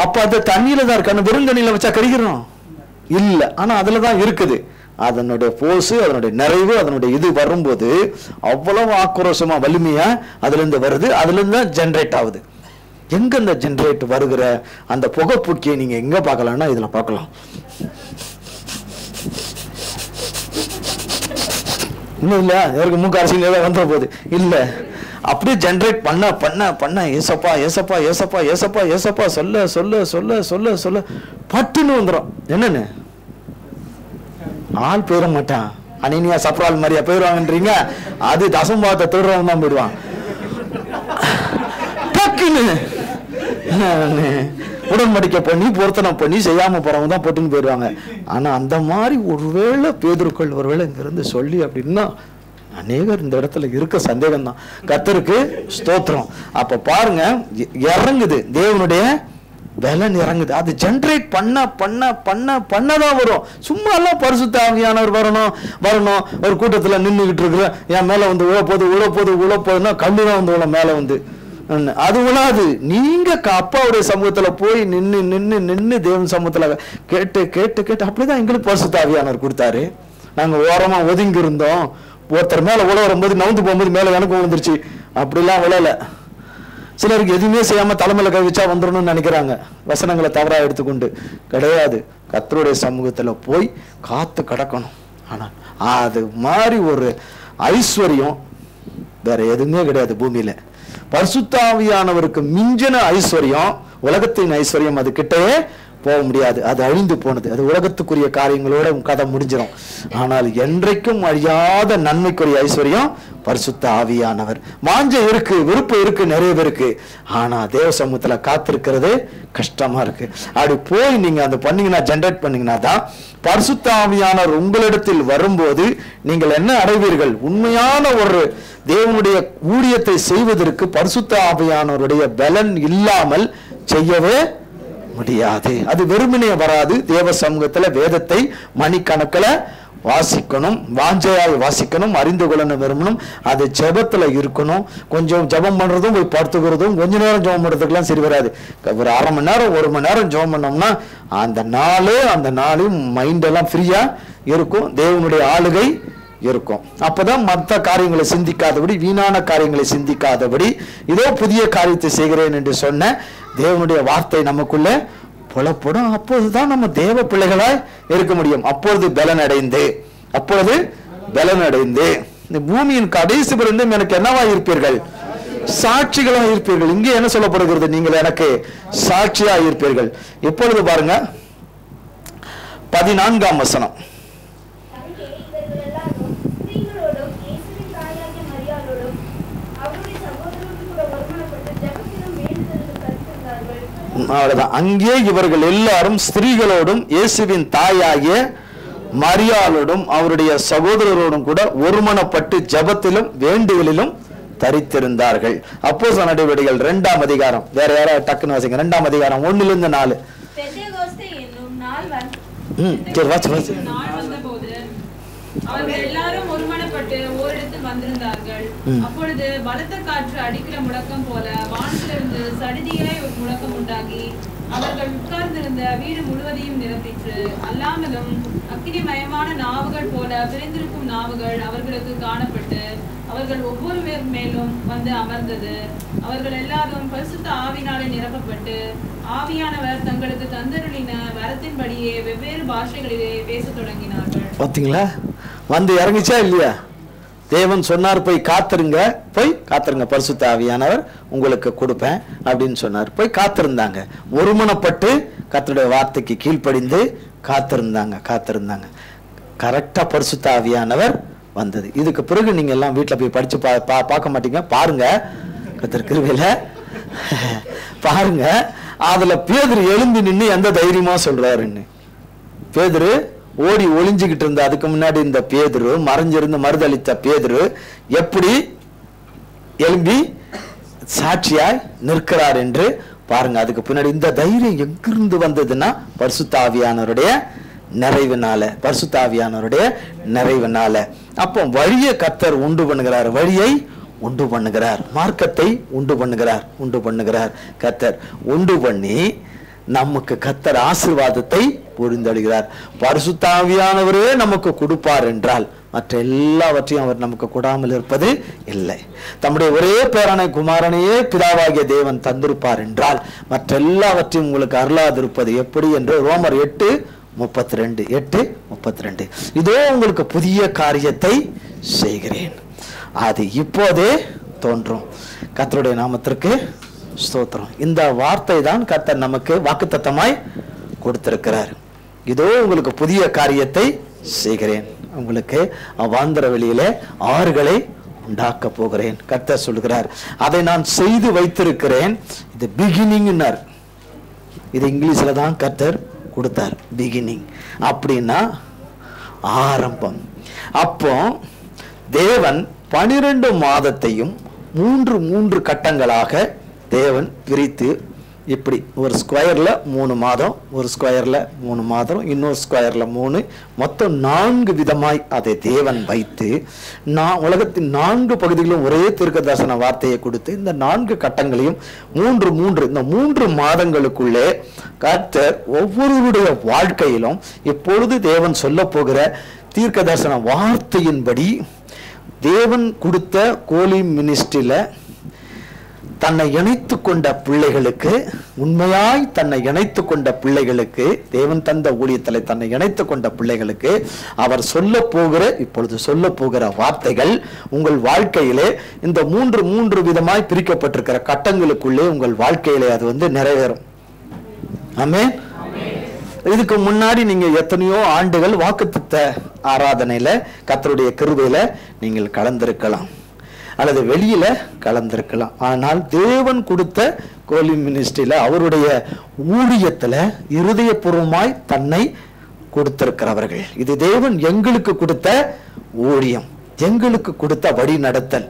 அப்ப அது தண்ணியில தான் இருக்கு. வெறும் தண்ணியில வச்சா கருகிறோம் இல்ல. ஆனா அதுலதான் இருக்குது. அதனுடைய போர்ஸ், அதனுடைய நிறைவு, அதனுடைய இது வரும்போது அவ்வளவு ஆக்ரோஷமா வலிமையா அதுல இருந்து வருது. அதுல இருந்து தான் ஜென்ரேட் ஆகுது. எங்க இந்த ஜென்ரேட் வருகிற அந்த புகைப்பூக்கியை நீங்க எங்க பார்க்கலாம்னா இதுல பார்க்கலாம். இன்னும் இல்ல, யாருக்கு மூக்கு அரசியல் ஏதாவது வந்துட போகுது இல்ல. அப்படியே ஜென்ரேட் பண்ண பண்ண பண்ண ஏசப்பா ஏசப்பா ஏசப்பா ஏசப்பா ஏசப்பா சொல்ல சொல்ல சொல்ல சொல்ல சொல்ல பட்டுன்னு வந்துடும். என்னன்னு ஆள் போயிட மாட்டான். அனினியா சப்ரால் மாதிரியா போயிடுவாங்கன்றீங்க? அது தசம்பாவத்தை திருடுறவன் தான் போயிடுவான். டக்குன்னு உடன்படிக்கை பண்ணி பொருத்தனை பண்ணி செய்யாம போறவங்க தான் போட்டுன்னு போயிடுவாங்க. ஆனா அந்த மாதிரி ஒருவேளை பேதுருக்கள் ஒருவேளை இங்க இருந்து சொல்லி அப்படின்னா அநேகர் இந்த இடத்துல இருக்க சந்தேகம் தான். கர்த்தருக்கு ஸ்தோத்திரம். அப்ப பாருங்க, இறங்குது தேவனுடைய பலன் இறங்குது. அது ஜென்ரேட் பண்ண பண்ண பண்ண பண்ணதான் வரும். சும்மா எல்லாம் பரிசுத்த ஆவியானவர் வரணும். ஒரு கூட்டத்துல நின்றுகிட்டு இருக்கிற என் மேல வந்து உழப்போதுன்னா கல்லுதான் வந்து உள்ள மேல வந்து அது விழாது. நீங்க அப்பாவுடைய சமூகத்துல போய் நின்னு தேவன் சமூகத்துல கேட்டு கேட்டு கேட்டு அப்படிதான் எங்களுக்கு பரிசுத்த ஆவியானவர் கொடுத்தாரு. நாங்க ஓரமா ஒதுங்கி இருந்தோம். ஒருத்தர் மேல உழ வரும்போது நவுந்து போகும்போது மேல எனக்கு விழுந்துருச்சு. அப்படிலாம் விழல. சிலருக்கு எதுவுமே செய்யாம தலைமையில கை வச்சா வந்துடணும்னு நினைக்கிறாங்க. வசனங்களை தவறா எடுத்துக்கொண்டு. கிடையாது. கர்த்தருடைய சமூகத்துல போய் காத்து கிடக்கணும். ஆனா அது மாதிரி ஒரு ஐஸ்வர்யம் வேற எதுவுமே கிடையாது பூமியில. பரிசுத்த ஆவியானவருக்கு மிஞ்சின ஐஸ்வர்யம், உலகத்தின் ஐஸ்வர்யம் அது கிட்டவே போக முடியாது. அது அழிந்து போனது. அது உலகத்துக்குரிய காரியங்களோட கதை முடிஞ்சிடும். ஆனால் என்றைக்கும் அழியாத நன்மைக்குரிய ஐஸ்வர்யம் பரிசுத்த ஆவியானவர். வாஞ்சை இருக்கு, விருப்பம் இருக்கு நிறைய பேருக்கு. ஆனா தேவ சமூகத்துல காத்திருக்கிறது கஷ்டமா இருக்கு. அப்படி போய் நீங்க அந்த பண்ணீங்கன்னா, ஜென்ரேட் பண்ணீங்கன்னா தான் பரிசுத்த ஆவியானவர் உங்களிடத்தில் வரும்போது நீங்கள் என்ன அடைவீர்கள்? உண்மையான ஒரு தேவனுடைய ஊழியத்தை செய்வதற்கு பரிசுத்த ஆவியானவருடைய பலன் இல்லாமல் செய்யவே முடியாது. அது வெறுமனே வராது. தேவ சமூகத்துல வேதத்தை மணிக்கணக்கில் வாசிக்கணும், வாஞ்சையாய் வாசிக்கணும், அறிந்து கொள்ளணும் விரும்பணும். அது ஜெபத்துல இருக்கணும். கொஞ்சம் ஜெபம் பண்றதும் போய் படுத்துக்கிறதும் கொஞ்ச நேரம் ஜெபம் பண்றதுக்கெல்லாம் சரி வராது. ஒரு அரை மணி நேரம் 1 மணி நேரம் ஜெபம் பண்ணோம்னா அந்த நாளும் மைண்ட் எல்லாம் ஃப்ரீயா இருக்கும், தேவனுடைய ஆளுகை இருக்கும். அப்பதான் மற்ற காரியங்களை சிந்திக்காதபடி, வீணான காரியங்களை சிந்திக்காதபடி, இதோ புதிய காரியத்தை செய்கிறேன் என்று சொன்ன தேவனுடைய வார்த்தை நமக்குள்ள புலப்படும். அப்போதுதான் நம்ம தேவ பிள்ளைகளாய் இருக்க முடியும். அப்பொழுது பலனடைந்து இந்த பூமியின் கடைசி பிறந்தும் எனக்கு என்னவா இருப்பீர்கள்? சாட்சிகளாக இருப்பீர்கள். இங்கே என்ன சொல்லப்படுகிறது? நீங்கள் எனக்கு சாட்சியா இருப்பீர்கள். இப்பொழுது பாருங்க 14ஆம் வசனம். அவ்வளவுதான். அங்கே இவர்கள் எல்லாரும் ஸ்திரீகளோடும் இயேசுவின் தாயாகிய மரியாளோடும் அவருடைய சகோதரரோடும் கூட ஒருமனப்பட்டு ஜெபத்திலும் வேண்டுதலிலும் தரித்திருந்தார்கள். அப்போஸ்தலர் நடவடிக்கைகள் 2ஆம் அதிகாரம். வேற யாராவது டக்குன்னு வாசிங்க. 2ஆம் அதிகாரம் 1லிருந்து 4. அவர்கள் எல்லாரும் ஒருமனப்பட்டு ஓரிடத்தில் வந்திருந்தார்கள். அப்பொழுது பலத்த காற்று அடிக்கிற முழக்கம் போல வானத்திலிருந்து சடிதியாய் ஒரு முழக்கம் உண்டாகி அவர்கள் உட்கார்ந்திருந்த வீடு முழுவதையும் நிரப்பிற்று. அல்லாமலும் அக்கினிமயமான நாவுகள் போல பிரிந்திருக்கும் நாவுகள் அவர்களுக்கு காணப்பட்டு அவர்கள் ஒவ்வொருவர் மேலும் வந்து அமர்ந்தது. அவர்கள் எல்லாரும் பரிசுத்த ஆவியினாலே நிரப்பப்பட்டு ஆவியானவர் தங்களுக்கு தந்தருளின வரத்தின்படியே வெவ்வேறு பாஷைகளிலே பேசத் தொடங்கினார்கள். பாத்தீங்களா? வந்து இறங்கிச்சா இல்லையா? தேவன் சொன்னார், போய் காத்திருங்க, பரிசுத்த ஆவியானவர் உங்களுக்கு கொடுப்பேன் அப்படின்னு சொன்னார். போய் காத்திருந்தாங்க. ஒருமனப்பட்டு கர்த்தருடைய வார்த்தைக்கு கீழ்ப்படிந்து காத்திருந்தாங்க. கரெக்டா பரிசுத்த ஆவியானவர் வந்தது. இதுக்கு பிறகு நீங்க எல்லாம் வீட்டுல போய் படிச்சு பார்க்க மாட்டீங்க. பாருங்க, கர்த்தர் கிருபையில பாருங்க. அதுல பேதுரு எழும்பி நின்று எந்த தைரியமா சொல்றாருன்னு. பேதுரு ஓடி ஒளிஞ்சுக்கிட்டு இருந்த, அதுக்கு முன்னாடி இந்த பேதுரு, மறைஞ்சிருந்து மறுதளித்த பேதுரு எப்படி எழும்பி சாட்சியாய் நிற்கிறார் என்று பாருங்க. அதுக்கு பின்னாடி இந்த தைரியம் எங்கிருந்து வந்ததுன்னா பரிசுத்த ஆவியானவருடைய நிறைவினால. அப்போ வழியை கர்த்தர் உண்டு பண்ணுகிறார், வழியை உண்டு பண்ணுகிறார், மார்க்கத்தை உண்டு பண்ணுகிறார் கர்த்தர் உண்டு பண்ணி நமக்கு கர்த்தர் ஆசீர்வாதத்தை புரிந்தளிக்கிறார். பரிசுத்த ஆவியானவரே நமக்கு கொடுப்பார் என்றால் மற்ற எல்லாவற்றையும் அவர் நமக்கு கொடாமல் இருப்பது இல்லை. தம்முடைய ஒரே பேரான குமாரனையே பிதாவாகிய தேவன் தந்திருப்பார் என்றால் மற்ற எல்லாவற்றையும் உங்களுக்கு அருளாதிருப்பது எப்படி என்று ரோமர் 8:32 இதோ உங்களுக்கு புதிய காரியத்தை செய்கிறேன், அது இப்போதே தோன்றும். கர்த்தருடைய நாமத்திற்கு ஸ்தோத்திரம். இந்த வார்த்தை தான் கர்த்தர் நமக்கு வாக்குத்தத்தமாய் கொடுத்திருக்கிறார். இதோ உங்களுக்கு புதிய காரியத்தை செய்கிறேன், உங்களுக்கு அவாந்தர வெளியிலே ஆறுகளை உண்டாக்க போகிறேன் கர்த்தர் சொல்கிறார். அதை நான் செய்து வைத்திருக்கிறேன். இது பிகினிங். இது இங்கிலீஷ்ல தான் கர்த்தர் கொடுத்தார். பிகினிங் அப்படின்னா ஆரம்பம். அப்போ தேவன் 12 மாதத்தையும் 3 கட்டங்களாக தேவன் பிரித்து, இப்படி ஒரு ஸ்கொயர்ல 3 மாதம், ஒரு ஸ்கொயர்ல 3 மாதம், இன்னொரு ஸ்கொயர்ல 3, மொத்தம் 4 விதமாய் அதை தேவன் வைத்து உலகத்தின் 4 பகுதிகளிலும் ஒரே தீர்க்கதரிசன வார்த்தையை கொடுத்து இந்த 4 கட்டங்களையும் 3 இந்த 3 மாதங்களுக்குள்ளே கர்த்தர் ஒவ்வொருவருடைய வாழ்க்கையிலும் இப்பொழுது தேவன் சொல்ல போகிற தீர்க்கதரிசன வார்த்தையின்படி தேவன் கொடுத்த கோலி மினிஸ்ட்ரியில தன்னை இணைத்து கொண்ட பிள்ளைகளுக்கு, உண்மையாய் தன்னை இணைத்து கொண்ட பிள்ளைகளுக்கு, தேவன் தந்த ஊழியத்தில் தன்னை இணைத்து கொண்ட பிள்ளைகளுக்கு அவர் இப்பொழுது சொல்ல போகிற வார்த்தைகள் உங்கள் வாழ்க்கையிலே இந்த 3 விதமாய் பிரிக்கப்பட்டிருக்கிற கட்டங்களுக்குள்ளே உங்கள் வாழ்க்கையிலே அது நிறைவேறும். ஆமென். இதுக்கு முன்னாடி நீங்க எத்தனையோ ஆண்டுகள் வாக்குத்தத்த ஆராதனையில கர்த்தருடைய கிருபையில நீங்கள் கலந்திருக்கலாம், அல்லது வெளியில கலந்திருக்கலாம். ஆனால் தேவன் கொடுத்த கோலி மினிஸ்ட்ரியில அவருடைய ஊழியத்துல இருதயபூர்வமாய் தன்னை கொடுத்திருக்கிறவர்கள். இது தேவன் எங்களுக்கு கொடுத்த ஊழியம், எங்களுக்கு கொடுத்த வழி நடத்தல்.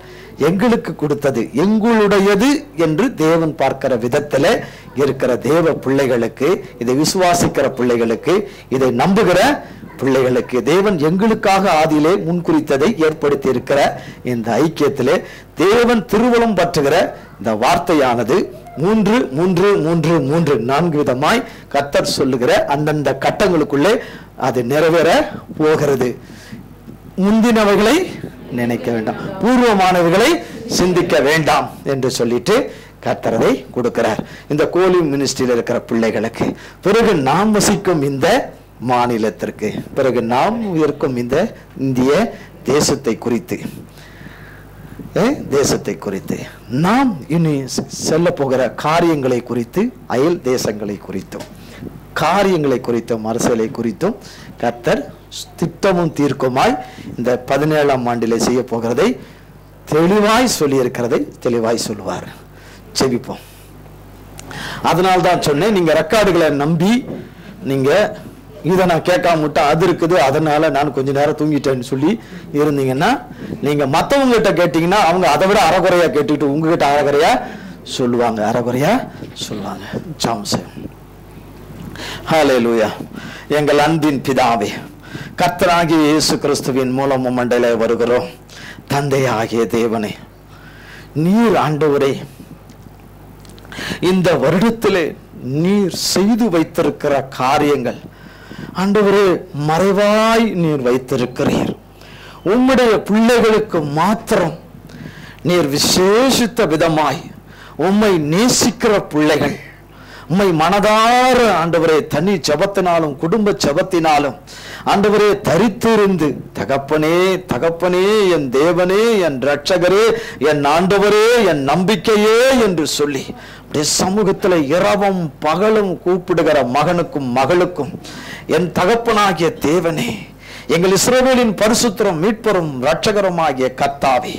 எங்களுக்கு கொடுத்தது எங்களுடையது என்று தேவன் பார்க்கிற விதத்தில் இருக்கிற தேவ பிள்ளைகளுக்கு, இதை விசுவாசிக்கிற பிள்ளைகளுக்கு, இதை நம்புகிற பிள்ளைகளுக்கு தேவன் எங்களுக்காக ஆதியிலே முன்குறித்ததை ஏற்படுத்தி இருக்கிற இந்த ஐக்கியத்திலே தேவன் திருவுளம் பற்றுகிற இந்த வார்த்தையானது 3 3 3 3 4 விதமாய் கர்த்தர் சொல்லுகிற அந்தந்த கட்டங்களுக்குள்ளே அது நிறைவேற போகிறது. முந்தினவைகளை நினைக்க வேண்டாம், பூர்வமானவைகளை சிந்திக்க வேண்டாம் என்று சொல்லிட்டு கர்த்தரதை கொடுக்கிறார் இந்த கோலி மினிஸ்ட்ரியில் இருக்கிற பிள்ளைகளுக்கு. பிறகு நாம் வசிக்கும் இந்த மாநிலத்திற்கு, பிறகு நாம் இருக்கும் இந்த இந்திய தேசத்தை குறித்து நாம் இனி செல்ல போகிற காரியங்களை குறித்து, அயல் தேசங்களை குறித்தும் காரியங்களை குறித்தும் அரசியலை குறித்தும் கர்த்தர் திட்டமும் தீர்க்குமாய் இந்த 17ஆம் ஆண்டிலே செய்ய போகிறதை தெளிவாய் சொல்லி இருக்கிறதை தெளிவாய் சொல்லுவார். செபிப்போம். அதனால்தான் சொன்னேன், நீங்க ரெக்கார்டுகளை நம்பி நீங்க இதை நான் கேட்காம விட்டா அது இருக்குது, அதனால நான் கொஞ்ச நேரம் தூங்கிட்டேன்னு சொல்லி இருந்தீங்கன்னா, நீங்க மற்றவங்க கிட்ட கேட்டீங்கன்னா அவங்க அதை விட அறகுறையா கேட்டுட்டு உங்ககிட்ட அறகுறையா சொல்லுவாங்க. சாம்சே. ஹல்லேலூயா. எங்கள் அன்பின் பிதாவே, கர்த்தராகிய இயேசு கிறிஸ்துவின் மூலம் மண்டல வருகிறோம். தந்தையாகிய தேவனே, நீர் ஆண்டவரே இந்த வருடத்திலே நீர் செய்து வைத்திருக்கிற காரியங்கள் ஆண்டவரே மறைவாய் நீர் வைத்திருக்கிறீர். உம்முடைய பிள்ளைகளுக்கு மாத்திரம் நீர் விசேஷித்த விதமாய் உம்மை நேசிக்கிற பிள்ளைகள், உம்மை மனதார ஆண்டவரே தனி ஜபத்தினாலும் குடும்ப ஜபத்தினாலும் ஆண்டவரே தரித்திருந்து, தகப்பனே தகப்பனே, என் தேவனே, என் இரட்சகரே, என் ஆண்டவரே, என் நம்பிக்கையே என்று சொல்லி சமூகத்தில் இரவும் பகலும் கூப்பிடுகிற மகனுக்கும் மகளுக்கும், என் தகப்பனாகிய தேவனே, எங்கள் இஸ்ரவேலின் பரிசுத்தரும் மீட்பரும் இரட்சகருமாகிய கர்த்தாவே,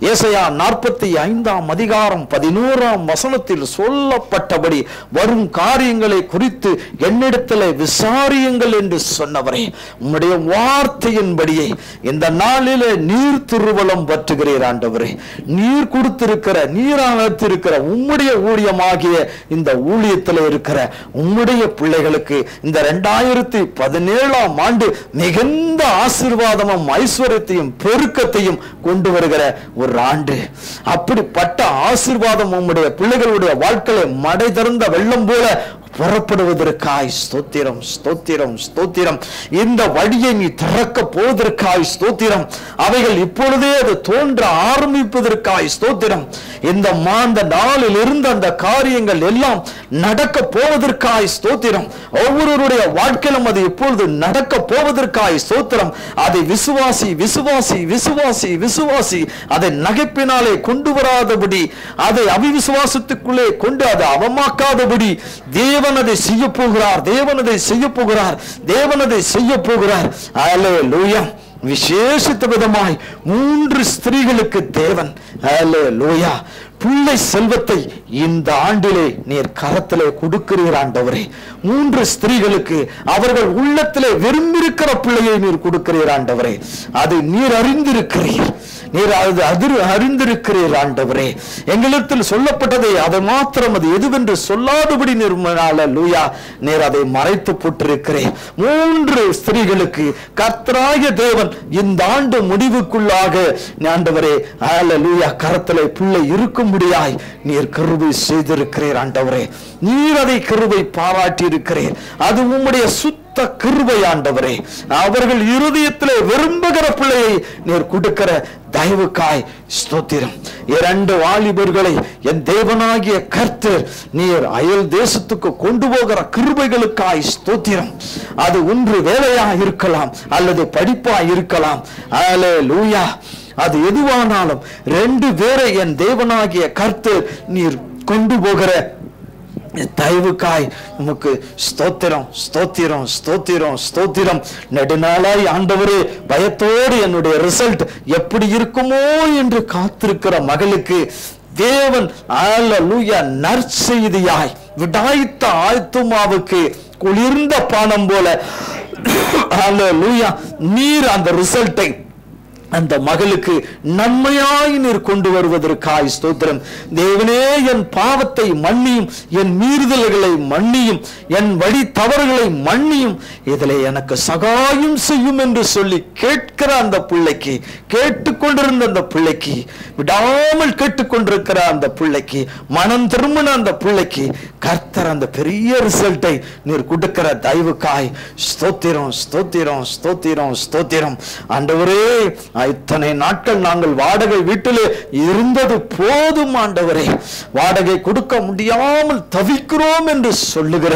ஏசாயா 45ஆம் அதிகாரம் 11ஆம் வசனத்தில் சொல்லப்பட்டபடி வரும் காரியங்களை குறித்து என்னிடத்தில் விசாரியுங்கள் என்று சொன்னவரே, உம்முடைய வார்த்தையின்படியே இந்த நாளிலே நீர் திருவலம் பற்றுகிறீர் ஆண்டவரே. நீர் கொடுத்திருக்கிற, நீர் அழைத்திருக்கிற உம்முடைய ஊழியமாகிய இந்த ஊழியத்தில் இருக்கிற உம்முடைய பிள்ளைகளுக்கு இந்த 2017ஆம் ஆண்டு மிகுந்த ஆசீர்வாதமும் ஐஸ்வர்யத்தையும் பெருக்கத்தையும் கொண்டு வருகிற ஒரு ஆண்டு. அப்படிப்பட்ட ஆசீர்வாதம் உம்முடைய பிள்ளைகளுடைய வாழ்க்கையை மடை திறந்த வெள்ளம் போல புறப்படுவதற்காய் ஸ்தோத்திரம் ஸ்தோத்திரம் ஸ்தோத்திரம். இந்த வழியை நீ திறக்க போவதற்காய் ஸ்தோத்திரம். அவைகள் இப்பொழுதே அது தோன்ற ஆரம்பிப்பதற்காய் ஸ்தோத்திரம். இந்த நாளில் இருந்து அந்த காரியங்கள் எல்லாம் நடக்க போவதற்காய் ஸ்தோத்திரம். ஒவ்வொருவருடைய வாழ்க்கையிலும் அது இப்பொழுது நடக்க போவதற்காய் ஸ்தோத்திரம். அதை விசுவாசி விசுவாசி விசுவாசி விசுவாசி. அதை நகைப்பினாலே கொண்டு வராதபடி, அதை அவிவிசுவாசத்துக்குள்ளே கொண்டு அதை அவமாக்காதபடி தேவன் அதை செய்ய போகிறார், தேவன் அதை செய்ய போகிறார், தேவன் அதை செய்ய போகிறார். அல்லேலூயா. விசேஷித்த விதமாய் 3 ஸ்திரீகளுக்கு தேவன் அல்லேலூயா பிள்ளை செல்வத்தை இந்த ஆண்டிலே நீர் கரத்திலே கொடுக்கிறீர் ஆண்டவரே. 3 ஸ்திரீகளுக்கு அவர்கள் உள்ளத்திலே விரும்பியிருக்கிற பிள்ளையை நீர் கொடுக்கிறீர் ஆண்டவரே. அது நீர் அறிந்திருக்கிறீர், நீர் அறிந்திருக்கிறீர் ஆண்டவரே. எங்களிடத்தில் சொல்லப்பட்டதை அதை மாத்திரம் அது எதுவென்று சொல்லாதபடி நிர்மலூயா நீர் அதை மறைத்து போட்டிருக்கிறேன். 3 ஸ்திரீகளுக்கு கர்த்தராகிய தேவன் இந்த ஆண்டு முடிவுக்குள்ளாக ஆண்டவரே அல்லேலூயா கரத்திலே பிள்ளை இருக்கும்படியாய் நீர் கிருபை செய்திருக்கிறீர் ஆண்டவரே. நீர் அதை கிருபை பாராட்டி இருக்கிறீர். அது உம்முடைய கிருபை ஆண்டவரே. அவர்கள் இருதயத்திலே விரும்புகிற பிள்ளையை நீர் கொடுக்கிற தயவுக்காய் ஸ்தோத்திரம். 2 வாலிபர்களை என் தேவனாகிய கர்த்தர் நீர் அயல் தேசத்துக்கு கொண்டு போகிற கிருபைகளுக்காய் ஸ்தோத்திரம். அது ஒன்று வேலையா இருக்கலாம் அல்லது படிப்பா இருக்கலாம். அல்லேலூயா. அது எதுவானாலும் 2 பேரை என் தேவனாகிய கர்த்தர் நீர் கொண்டு போகிற தயவுக்காய் உமக்கு ஸ்தோத்திரம் ஸ்தோத்திரம் ஸ்தோத்திரம் ஸ்தோத்திரம். நெடுநாளாய் ஆண்டவரே பயத்தோடு என்னுடைய ரிசல்ட் எப்படி இருக்குமோ என்று காத்திருக்கிற மகளுக்கு தேவன் அல்லேலூயா நற்செய்தியாய் விடாய்த்த ஆத்துமாவுக்கு குளிர்ந்த பானம் போல அல்லேலூயா நீர் அந்த ரிசல்ட்டை அந்த மகளுக்கு நன்மையாய் நீர் கொண்டு வருவதற்காய் ஸ்தோத்திரம். தேவனே, என் பாவத்தை மன்னியும், என் மீறுதல்களை மன்னியும், என் வழி தவறுகளை மன்னியும், இதிலே எனக்கு சகாயம் செய்யும் என்று சொல்லி கேட்கிற அந்த பிள்ளைக்கு, கேட்டுக்கொண்டிருந்த அந்த பிள்ளைக்கு, விடாமல் கேட்டுக்கொண்டிருக்கிற அந்த பிள்ளைக்கு, மனம் திரும்பின அந்த பிள்ளைக்கு கர்த்தர் அந்த பெரிய ரிசல்ட்டை நீர் கொடுக்கிற தயவுக்காய் ஸ்தோத்திரம், ஸ்தோத்திரம், ஸ்தோத்திரம், ஸ்தோத்திரம். ஆண்டவரே, இத்தனை நாட்கள் நாங்கள் வாடகை வீட்டிலே இருந்தது போதும் ஆண்டவரே, வாடகை கொடுக்க முடியாமல் தவிக்கிறோம் என்று சொல்லுகிற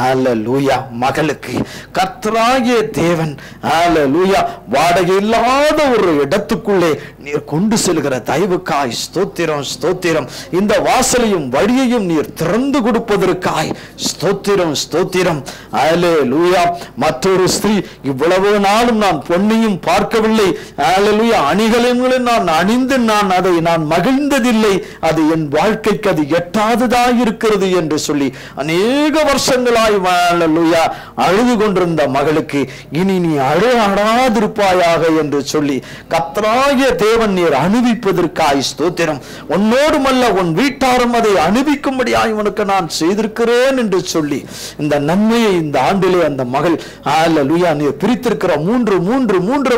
அல்லேலூயா மகளுக்கு கர்த்தராகிய தேவன் அல்லேலூயா வாடகை இல்லாத ஒரு இடத்துக்குள்ளே நீர் கொண்டு செல்கிற தயவுக்காய் ஸ்தோத்திரம், ஸ்தோத்திரம். இந்த வாசலையும் வழியையும் நீர் திறந்து கொடுப்பதற்காய் ஸ்தோத்திரம், ஸ்தோத்திரம். அல்லேலூயா. மற்றொரு ஸ்திரீ, இவ்வளவு நாளும் நான் பொன்னையும் பார்க்கவில்லை, அல்லேலூயா, அணிகலன்களை நான் அணிந்து அதை நான் மகிழ்ந்ததில்லை, அது என் வாழ்க்கைக்கு அது எட்டாததாக இருக்கிறது என்று சொல்லி அநேக வருஷங்களாய் அல்லேலூயா அழுது கொண்டிருந்த மகளுக்கு இனி நீ அழாதிருப்பாயாக என்று சொல்லி கர்த்தராகிய தேவன் நீர் அனுபவிப்பதற்காய் ஸ்தோத்திரம். உன்னோடுமல்ல உன் வீட்டாரும் அதை அனுபவிக்கும்படியாய் உனக்கு நான் செய்திருக்கிறேன் என்று சொல்லி இந்த நன்மையை இந்த ஆண்டிலே அந்த மகள் அல்லேலூயா நீர் பிரித்திருக்கிற மூன்று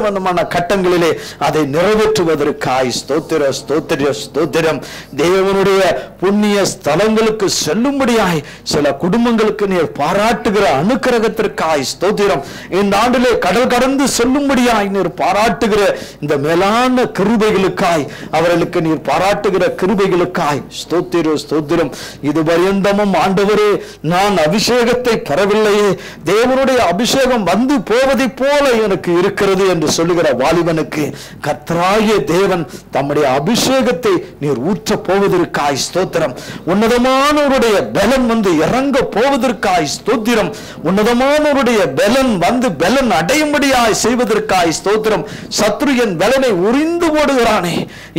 விதமான கட்டங்களிலே அதை நிறைவேற்றுவதற்காய் ஸ்தோத்திர, ஸ்தோத்திர, ஸ்தோத்திரம். தேவனுடைய புண்ணிய ஸ்தலங்களுக்கு செல்லும்படியாய் சில குடும்பங்களுக்கு நீர் பாராட்டுகிற அனுக்கிரகத்திற்காய் ஸ்தோத்திரம். இந்த ஆண்டிலே கடல் கடந்து செல்லும்படியாய் நீர் பாராட்டுகிற இந்த மேலான கிருபைகளுக்காய், அவர்களுக்கு நீர் பாராட்டுகிற கிருபைகளுக்காய் ஸ்தோத்திர, ஸ்தோத்திரம். இது பரியந்தமும் ஆண்டவரே, நான் அபிஷேகத்தை பெறவில்லையே, தேவனுடைய அபிஷேகம் வந்து போவதை போல எனக்கு இருக்கிறது என்று சொல்லுகிற வாலிபனுக்கு கர்த்தராகிய தேவன் தம்முடைய அபிஷேகத்தை நீர் ஊற்ற போவதற்காய் ஸ்தோத்திரம். உன்னதமானவருடைய பலன் வந்து இறங்க போவதற்காய் ஸ்தோத்திரம். உன்னதமானவருடைய பலன் வந்து பலன் அடையும்படியாய் செய்வதற்காய் ஸ்தோத்திரம். சத்ரு என் பலனை உரிந்து போடுகிறானே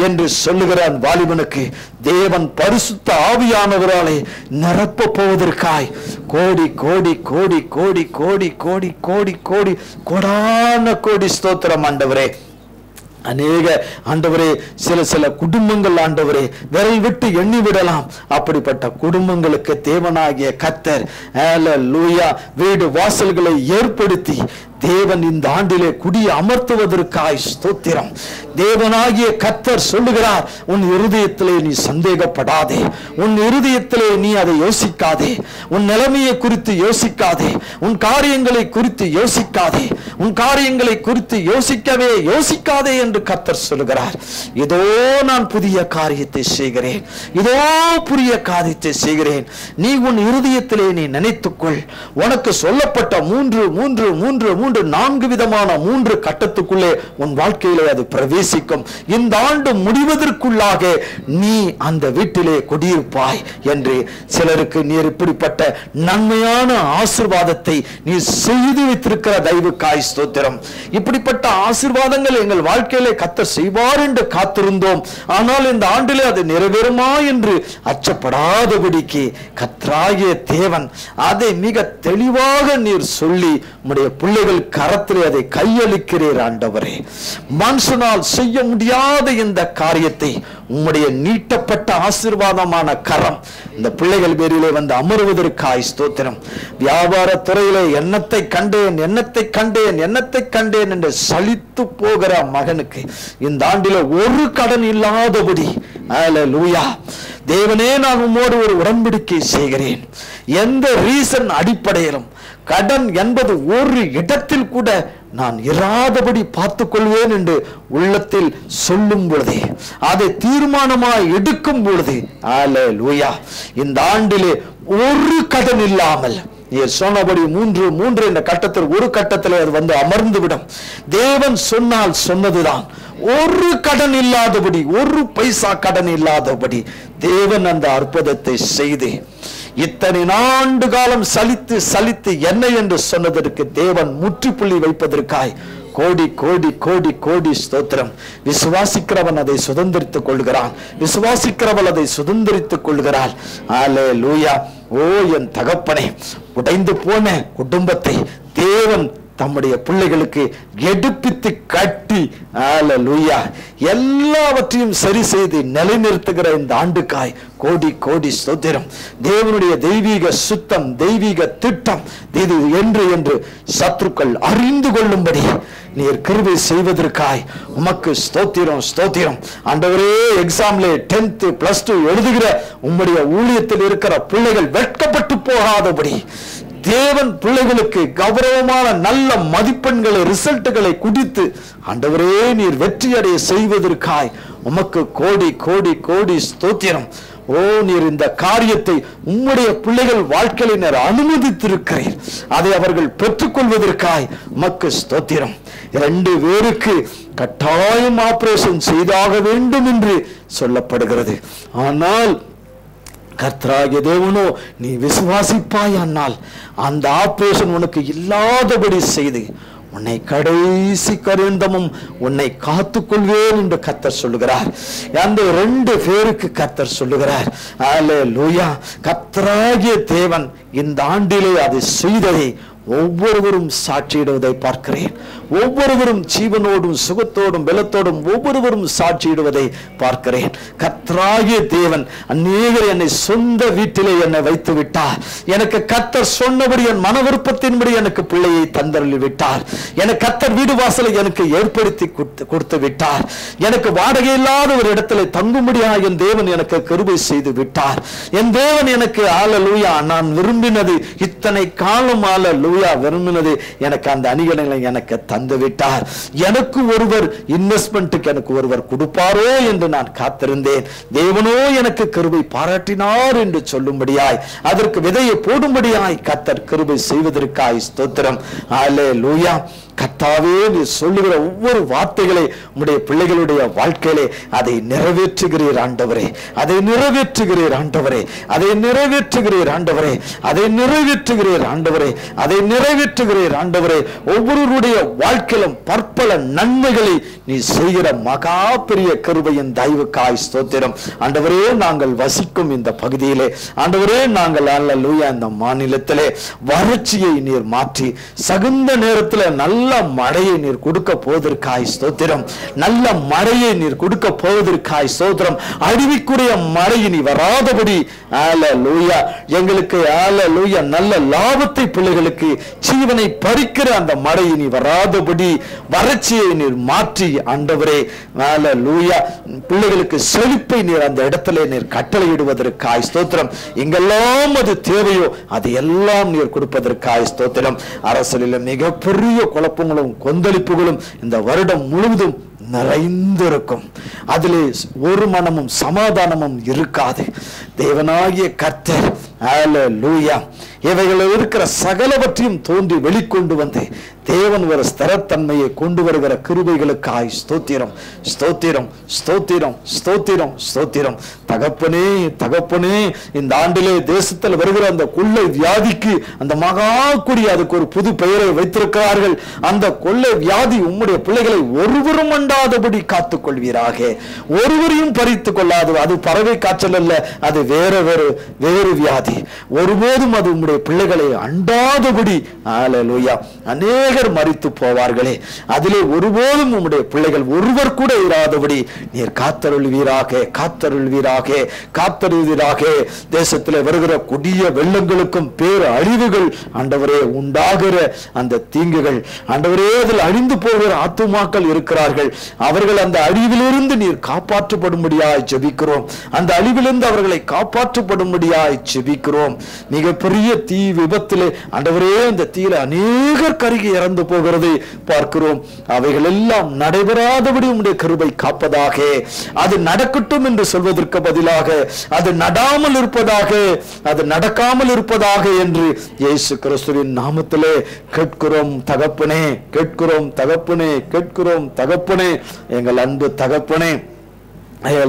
என்று சொல்லுகிற வாலிபனுக்கு தேவன் பரிசுத்த ஆவியானவராலே நிரப்ப போவதற்காய் கோடி கோடி கோடி கோடி கோடி கோடி கோடி கோடி கோடான கோடி ஸ்தோத்திரம் ஆண்டவரே. அநேக ஆண்டவரே, சில குடும்பங்கள் ஆண்டவரே விரல் விட்டு எண்ணி விடலாம். அப்படிப்பட்ட குடும்பங்களுக்கு தேவனாகிய கர்த்தர் அல்லேலூயா வீடு வாசல்களை ஏற்படுத்தி தேவன் இந்த ஆண்டிலே குடி அமர்த்துவதற்காய் ஸ்தோத்திரம். தேவனாகிய கர்த்தர் சொல்லுகிறார், உன் இருதயத்திலே நீ சந்தேகப்படாதே, உன் இருதயத்திலே நீ அதை யோசிக்காதே, உன் நிலைமையை குறித்து யோசிக்காதே, உன் காரியங்களை குறித்து யோசிக்காதே, உன் காரியங்களை குறித்து யோசிக்காதே என்று கர்த்தர் சொல்லுகிறார். இதோ நான் புதிய காரியத்தை செய்கிறேன், இதோ புதிய காரியத்தை செய்கிறேன், நீ உன் இருதயத்திலே நீ நினைத்துக்கொள். உனக்கு சொல்லப்பட்ட நான்கு விதமான 3 கட்டத்துக்குள்ளே உன் வாழ்க்கையிலே அது பிரவேசிக்கும். இந்த ஆண்டு முடிவதற்குள்ளாக நீ அந்த வீட்டிலே குடியிருப்பாய் என்று சிலருக்கு நீர் இப்படிப்பட்ட நன்மையான ஆசீர்வாதத்தை நீ செய்து வைத்திருக்கிற தயவுக்காய் ஸ்தோத்திரம். இப்படிப்பட்ட ஆசீர்வாதங்கள் எங்கள் வாழ்க்கையிலே கர்த்தர் செய்வார் என்று காத்திருந்தோம். ஆனால் இந்த ஆண்டிலே அது நிறைவேறுமா என்று அச்சப்படாதபடிக்கு கர்த்தராகிய தேவன் அதை மிக தெளிவாக நீர் சொல்லி உம்முடைய பிள்ளைகள் கரத்திலே அதை கையளிக்கிறீர் ஆண்டவரே. மனுஷனால் செய்ய முடியாத இந்த காரியத்தை உம்முடைய நீட்டப்பட்ட ஆசீர்வாதமான கரம் இந்த பிள்ளைகள் பேரிலே வந்து அமருவதற்காய் ஸ்தோத்திரம். வியாபார துறையிலே எண்ணத்தை கண்டேன் என்று சலித்து போகிற மகனுக்கு இந்த ஆண்டிலே ஒரு கடன் இல்லாதபடி அல்லேலூயா தேவனே, நான் உம்மோடு ஒரு உடன்படிக்கை செய்கிறேன். எந்த ரீசன் அடிப்படையிலும் கடன் என்பது ஒரு இடத்தில் கூட நான் இராதபடி பார்த்துக் கொள்வேன் என்று உள்ளத்தில் சொல்லும் பொழுதே, அதை தீர்மானமாய் எடுக்கும் பொழுது அல்லேலூயா இந்த ஆண்டிலே ஒரு கடன் இல்லாமல் நீர் சொன்னபடி 3 என்ற கட்டத்தில் ஒரு கட்டத்தில் அது வந்து அமர்ந்துவிடும். தேவன் சொன்னால் சொன்னதுதான். ஒரு கடன் இல்லாதபடி, ஒரு பைசா கடன் இல்லாதபடி தேவன் அந்த அற்புதத்தை செய்து இத்தனை ஆண்டு காலம் சலித்து என்ன என்று சொன்னதற்கு தேவன் முற்றுப்புள்ளி வைப்பதற்காய் கோடி கோடி கோடி கோடி ஸ்தோத்திரம். விசுவாசிக்கிறவன் அதை சுதந்திரித்துக் கொள்கிறான், விசுவாசிக்கிறவள் அதை சுதந்திரித்துக் கொள்கிறாள். அல்லேலூயா. ஓ என் தகப்பனே, உடைந்து போன குடும்பத்தை தேவன் தம்முடைய பிள்ளைகளுக்கு எடுப்பித்து கட்டி அல்லேலூயா எல்லாவற்றையும் சரி செய்து நிலைநிறுத்துகிற இந்த ஆண்டுக்காய் கோடி கோடி ஸ்தோத்திரம். தேவனுடைய தெய்வீக சுத்தம், தெய்வீக திட்டம் இது என்று சத்துருக்கள் அறிந்து கொள்ளும்படி நீர் கிருபை செய்வதற்காய் உமக்கு ஸ்தோத்திரம் ஸ்தோத்திரம். ஆண்டவரே, எக்ஸாம்ல 10th +2 எழுதுகிற உம்முடைய ஊழியத்தில் இருக்கிற பிள்ளைகள் வெட்கப்பட்டு போகாதபடி தேவன் பிள்ளைகளுக்கு கௌரவமான நல்ல மதிப்பெண்களை, ரிசல்ட்டுகளை குடித்து ஆண்டவரே நீர் வெற்றியடைய செய்வதற்காய் உமக்கு கோடி கோடி கோடி ஸ்தோத்திரம். ஓ, நீர் இந்த காரியத்தை உம்முடைய பிள்ளைகள் வாழ்க்கையில நீர் அனுமதித்திருக்கிறீர். அதை அவர்கள் பெற்றுக்கொள்வதற்காய் உமக்கு ஸ்தோத்திரம். 2 பேருக்கு கட்டாயம் ஆபரேஷன் செய்தாக வேண்டும் என்று சொல்லப்படுகிறது. ஆனால் கர்த்தராகிய தேவனோ நீ விசுவாசிப்பாயானால் அந்த ஆபரேஷன் உனக்கு இல்லாதபடி செய்து உன்னை கடைசி கருந்தமும் உன்னை காத்துக்கொள்வேன் என்று கர்த்தர் சொல்லுகிறார். அந்த 2 பேருக்கு கர்த்தர் சொல்லுகிறார். அல்லேலூயா. கர்த்தராகிய தேவன் இந்த ஆண்டிலே அது செய்ததை ஒவ்வொருவரும் சாட்சியிடுவதை பார்க்கிறேன். ஒவ்வொருவரும் ஜீவனோடும் சுகத்தோடும் பலத்தோடும் ஒவ்வொருவரும் சாட்சியிடுவதை பார்க்கிறேன். கர்த்தராகிய தேவன் அநேகர் என்னை சொந்த வீட்டிலே என்னை வைத்து விட்டார். எனக்கு கர்த்தர் சொன்னபடி என் மன விருப்பத்தின்படி எனக்கு பிள்ளையை தந்தருளி விட்டார். எனக்கு கர்த்தர் வீடு வாசலை எனக்கு ஏற்படுத்தி கொடுத்து விட்டார். எனக்கு வாடகை இல்லாத ஒரு இடத்துல தங்கும்படியாக என் தேவன் எனக்கு கிருபை செய்து விட்டார். என் தேவன் எனக்கு அல்லேலூயா நான் விரும்பினது இத்தனை காலம் அல்லேலூயா விரும்பினது எனக்கு அந்த அணிகலனை எனக்கு தந்து விட்டார். எனக்கு ஒருவர் இன்வெஸ்ட்மெண்ட்டுக்கு எனக்கு ஒருவர் கொடுப்பாரோ என்று நான் காத்திருந்தேன். தேவனோ எனக்கு கிருபை பாராட்டினார் என்று சொல்லும்படியாய் அதற்கு விதையை போடும்படியாய் கர்த்தர் கிருபை செய்வதற்காய் ஸ்தோத்திரம். அல்லேலூயா. கர்த்தாவே, நீ சொல்லுகிற ஒவ்வொரு வார்த்தைகளை உம்முடைய பிள்ளைகளுடைய வாழ்க்கையிலே அதை நிறைவேற்றுகிறீர் ஆண்டவரே. அதை நிறைவேற்றுகிறீர் ஆண்டவரே. அதை நிறைவேற்றுகிறீர் ஆண்டவரே. அதை நிறைவேற்றுகிறீர் ஆண்டவரே. அதை நிறைவேற்றுகிறீர் ஆண்டவரே. ஒவ்வொருவருடைய வாழ்க்கையிலும் பற்பல நன்மைகளை நீ செய்கிற மகா பெரிய கிருபையின் தயவுக்காய் ஸ்தோத்திரம். ஆண்டவரே, நாங்கள் வசிக்கும் இந்த பகுதியிலே ஆண்டவரே, நாங்கள் அல்லேலூயா இந்த மாநிலத்திலே வறட்சியை நீர் மாற்றி சகுந்த நேரத்தில் நல்ல மழையை நீர் கொடுக்க போவதற்காய் ஸ்தோத்திரம். நல்ல மழையை நீர் கொடுக்க போவதற்காய் ஸ்தோத்திரம். அழிவுக்குரிய மழை நீ வராதபடி அல்லேலூயா எங்களுக்கு அல்லேலூயா நல்ல லாபத்தை பிள்ளைகளுக்கு ஜீவனை பறிக்கிற அந்த மழை நீ வராதபடி வறட்சியை நீர் மாற்றி ஆண்டவரே அல்லேலூயா பிள்ளைகளுக்கு செழிப்பை நீர் அந்த இடத்துல நீர் கட்டளையிடுவதற்காய் ஸ்தோத்திரம். எங்கெல்லாம் அது தேவையோ அது எல்லாம் நீர் கொடுப்பதற்காய் ஸ்தோத்திரம். அரசியலில் மிகப்பெரிய குழப்பங்களும் கொந்தளிப்புகளும் இந்த வருடம் முழுவதும் நிறைந்திருக்கும். அதிலே ஒரு மனமும் சமாதானமும் இருக்காது. தேவனாகிய கர்த்தர் அல்லேலூயா இவைகளில் இருக்கிற சகலவற்றையும் தோன்றி வெளிக்கொண்டு வந்து தேவன் ஒரு ஸ்திரத்தன்மையை கொண்டு வருகிற கிருபைகளுக்காய் ஸ்தோத்திரம் ஸ்தோத்திரம் ஸ்தோத்திரம் ஸ்தோத்திரம் ஸ்தோத்திரம். தகப்பனே தகப்பனே, இந்த ஆண்டிலே தேசத்தில் வருகிற அந்த கொள்ளை வியாதிக்கு அந்த மகா கொடி அதுக்கு ஒரு புது பெயரை வைத்திருக்கிறார்கள். அந்த கொள்ளை வியாதி உம்முடைய பிள்ளைகளை ஒருவரும் அண்டாதபடி காத்துக் கொள்வீராக. ஒருவரையும் பறித்துக் கொள்ளாது. அது பறவை காய்ச்சல் அல்ல, அது வேறு வியாதி. ஒருபோதும் அது உம்முடைய பிள்ளைகளை அண்டாதபடி அல்லேலூயா அநேகர் மரித்து போவார்களே, அதிலே ஒருபோதும் உம்முடைய பிள்ளைகள் ஒருவர் கூட இராதபடி நீர் காத்தருள்வீராக காத்தருள்வீராக காத்தருள்வீராக. தேசத்தில் வருகிற கொடிய வெள்ளங்களுக்கும் பேர் அழிவுகள் ஆண்டவரே உண்டாகிற அந்த தீங்குகள் ஆண்டவரே அதில் அழிந்து போகிற ஆத்துமாக்கள் இருக்கிறார்கள். அவர்கள் அந்த அழிவிலிருந்து நீர் காப்பாற்றப்படும்படியாய் ஜெபிக்கிறோம். அந்த அழிவிலிருந்து அவர்களை காப்பாற்றப்படும்படியாய் ஜெபிக்கிறோம். மிகப்பெரிய தீ விபத்திலே ஆண்டவரே அந்த தீயில அநேகர் கருகி இறந்து போகிறதை பார்க்கிறோம். அவைகள் எல்லாம் நடைபெறாதபடி உம்முடைய கிருபை காப்பதாக. அது நடக்கட்டும் என்று சொல்வதற்கு பதிலாக அது நடாமல் இருப்பதாக, அது நடக்காமல் இருப்பதாக என்று இயேசு கிறிஸ்துவின் நாமத்திலே கேட்கிறோம் தகப்பனே, கேட்கிறோம் தகப்பனே, கேட்கிறோம் தகப்பனே. எங்கள் அன்பு தகப்பனே,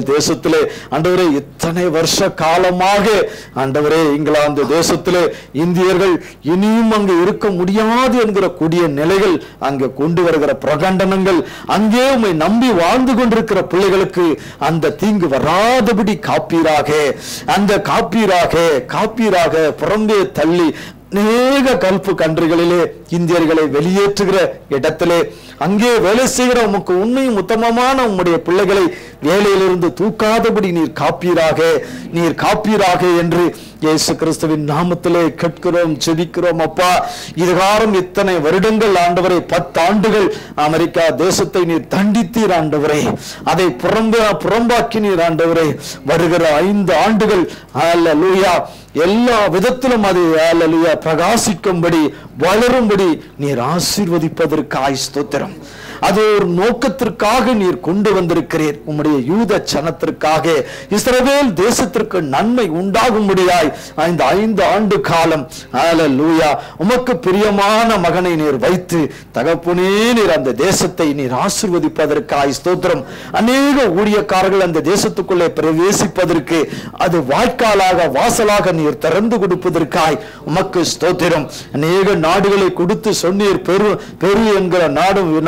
தேசத்திலே ஆண்டவரே இத்தனை வருஷ காலமாக ஆண்டவரே இங்கிலாந்து தேசத்திலே இந்தியர்கள் இனியும் அங்கு இருக்க முடியாது என்கிற கொடிய நிலைகள் அங்கு கொண்டு வருகிற பிரகண்டனங்கள், அங்கே உம்மை நம்பி வாழ்ந்து கொண்டிருக்கிற பிள்ளைகளுக்கு அந்த தீங்கு வராதபடி காப்பீராக. அந்த காப்பீராக புறம்பே தள்ளி அநேக கல்பு கன்றுகளிலே இந்தியர்களை வெளியேற்றுகிற இடத்திலே அங்கே வேலை செய்கிற உமக்கு உண்மையும் உத்தமமான உம்முடைய பிள்ளைகளை வேலையிலிருந்து தூக்காதபடி நீர் காப்பீராக என்று இயேசு கிறிஸ்துவின் நாமத்திலே கேட்கிறோம், ஜெபிக்கிறோம். அப்பா, இதுகாரம் இத்தனை வருடங்கள் ஆண்டவரே, 10 ஆண்டுகள் அமெரிக்கா தேசத்தை நீர் தண்டித்தீர் ஆண்டவரே, அதை புறம்பாக்கினீர் ஆண்டவரே. வருகிற 5 ஆண்டுகள் அல்லேலூயா எல்லா விதத்திலும் அது அல்லேலூயா பிரகாசிக்கும்படி வளரும்படி நீர் ஆசீர்வதிப்பதற்காய் ஸ்தோத்திரம். அது ஒரு நோக்கத்திற்காக நீர் கொண்டு வந்திருக்கிறீர். உம்முடைய யூத ஜனத்திற்காக, இஸ்ரவேல் தேசத்திற்கு நன்மை உண்டாகும்படியாய் இந்த 5 ஆண்டு காலம் அல்லேலூயா உமக்கு பிரியமான மகனை நீர் வைத்து தகப்பனே நீர் அந்த தேசத்தை நீர் ஆசீர்வதிப்பதற்காய் ஸ்தோத்திரம். அநேக ஊழியக்காரர்கள் அந்த தேசத்துக்குள்ளே பிரவேசிப்பதற்கு அது வாசலாக நீர் திறந்து கொடுப்பதற்காய் உமக்கு ஸ்தோத்திரம். அநேக நாடுகளை கொடுத்து சொன்னீர். பெரு என்கிற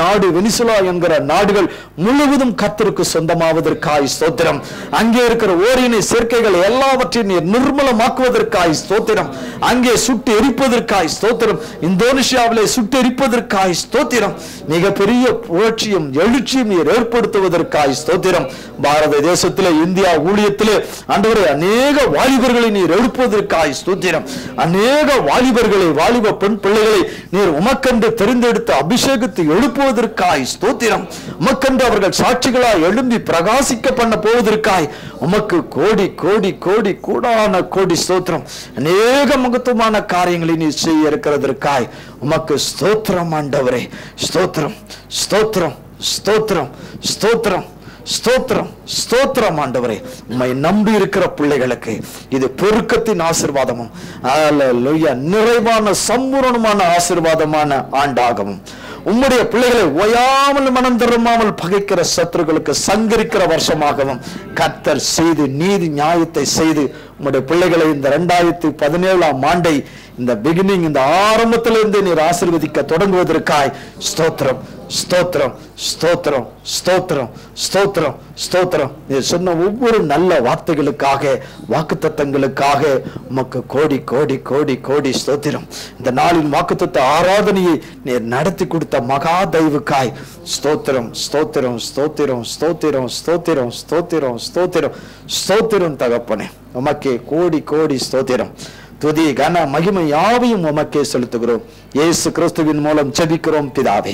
நாடு வெனிசுலா என்கிற நாடுகள் முழுவதும் கர்த்தருக்கு சொந்தமாவதற்காய் ஸ்தோத்திரம். அங்கே இருக்கிற ஓரினை சேர்க்கைகள் எல்லாவற்றையும் நீர் நிர்மலமாக்குவதற்காய் ஸ்தோத்திரம். அங்கே சுட்டு எரிப்பதற்காய் ஸ்தோத்திரம். இந்தோனேஷியாவிலே சுட்டு எரிப்பதற்காய் ஸ்தோத்திரம். மிகப்பெரிய புரட்சியும் எழுச்சியும் நீர் ஏற்படுத்துவதற்காய் ஸ்தோத்திரம். பாரத தேசத்திலே, இந்தியா ஊழியத்திலே ஆண்டவரே அநேக வாலிபர்களை நீர் எழுப்புவதற்காய் ஸ்தோத்திரம். அநேக வாலிப பெண் பிள்ளைகளை நீர் உமக்கென்று தெரிந்தெடுத்து அபிஷேகத்தை எழுப்புவதற்காய் ஸ்தோத்திரம். உமக்கென்று அவர்கள் சாட்சிகளாய் எழும்பி பிரகாசிக்க பண்ண போவதற்காய் உமக்கு கோடி கோடி கோடி கோடி ஸ்தோத்திரம். அநேக மகத்துவமான காரியங்களை நீர் செய்ய இருக்கிறதற்காய் உமக்கு ஸ்தோத்திரம் ஆண்டவரே. ஸ்தோத்திரம் ஸ்தோத்திரம் ஸ்தோத்திரம் ஸ்தோத்திரம் ஸ்தோத்திரம் ஸ்தோத்திரம் ஆண்டவரே. உம்மை நம்பி இருக்கிற பிள்ளைகளுக்கு இது பெருக்கத்தின் ஆசீர்வாதமும் அல்லேலூயா நிறைவான சம்பூரணமான ஆசீர்வாதமான ஆண்டாகவும், உம்முடைய பிள்ளைகளை ஓயாமல் மனம் திரும்பாமல் பகைக்கிற சத்துருக்களுக்கு சங்கரிக்கிற வருஷமாகவும் கர்த்தர் செய்து நீதி நியாயத்தை செய்து உம்முடைய பிள்ளைகளை இந்த 2017ஆம் ஆண்டை இந்த பிகினிங், இந்த ஆரம்பத்திலிருந்து நீர் ஆசீர்வதிக்க தொடங்குவதற்காய் ஸ்தோத்திரம் ஸ்தோத்திரம் ஸ்தோத்திரம் ஸ்தோத்திரம் ஸ்தோத்திரம் ஸ்தோத்திரம். நீர் சொன்ன ஒவ்வொரு நல்ல வார்த்தைகளுக்காக, வாக்குத்தத்தங்களுக்காக உமக்கு கோடி கோடி கோடி கோடி ஸ்தோத்திரம். இந்த நாளின் வாக்குத்தத்த ஆராதனையை நீர் நடத்தி கொடுத்த மகா தெய்வுக்காய் ஸ்தோத்திரம் ஸ்தோத்திரம் ஸ்தோத்திரம் ஸ்தோத்திரம் ஸ்தோத்திரம் ஸ்தோத்திரம் ஸ்தோத்திரம் ஸ்தோத்திரம். தகப்பனே, உமக்கே கோடி கோடி ஸ்தோத்திரம். துதி கன மகிமை யாவையும் உமக்கே செலுத்துகிறோம். இயேசு கிறிஸ்துவின் மூலம் ஜெபிக்கிறோம் பிதாவே.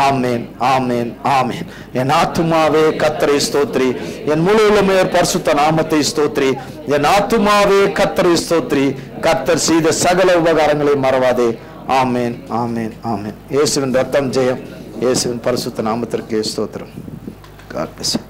ஆமென் ஆமென் ஆமென். என் ஆத்துமாவே கர்த்தரை ஸ்தோத்திரி, என் முழு உள்ளமே பரிசுத்த நாமத்தை ஸ்தோத்திரி. என் ஆத்துமாவே கர்த்தரை ஸ்தோத்திரி, கர்த்தர் செய்த சகல உபகாரங்களை மறவாதே. ஆமென் ஆமென் ஆமென். இயேசுவின் ரத்தம் ஜெயம். இயேசுவின் பரிசுத்த நாமத்திற்கு ஸ்தோத்திரம். God bless you.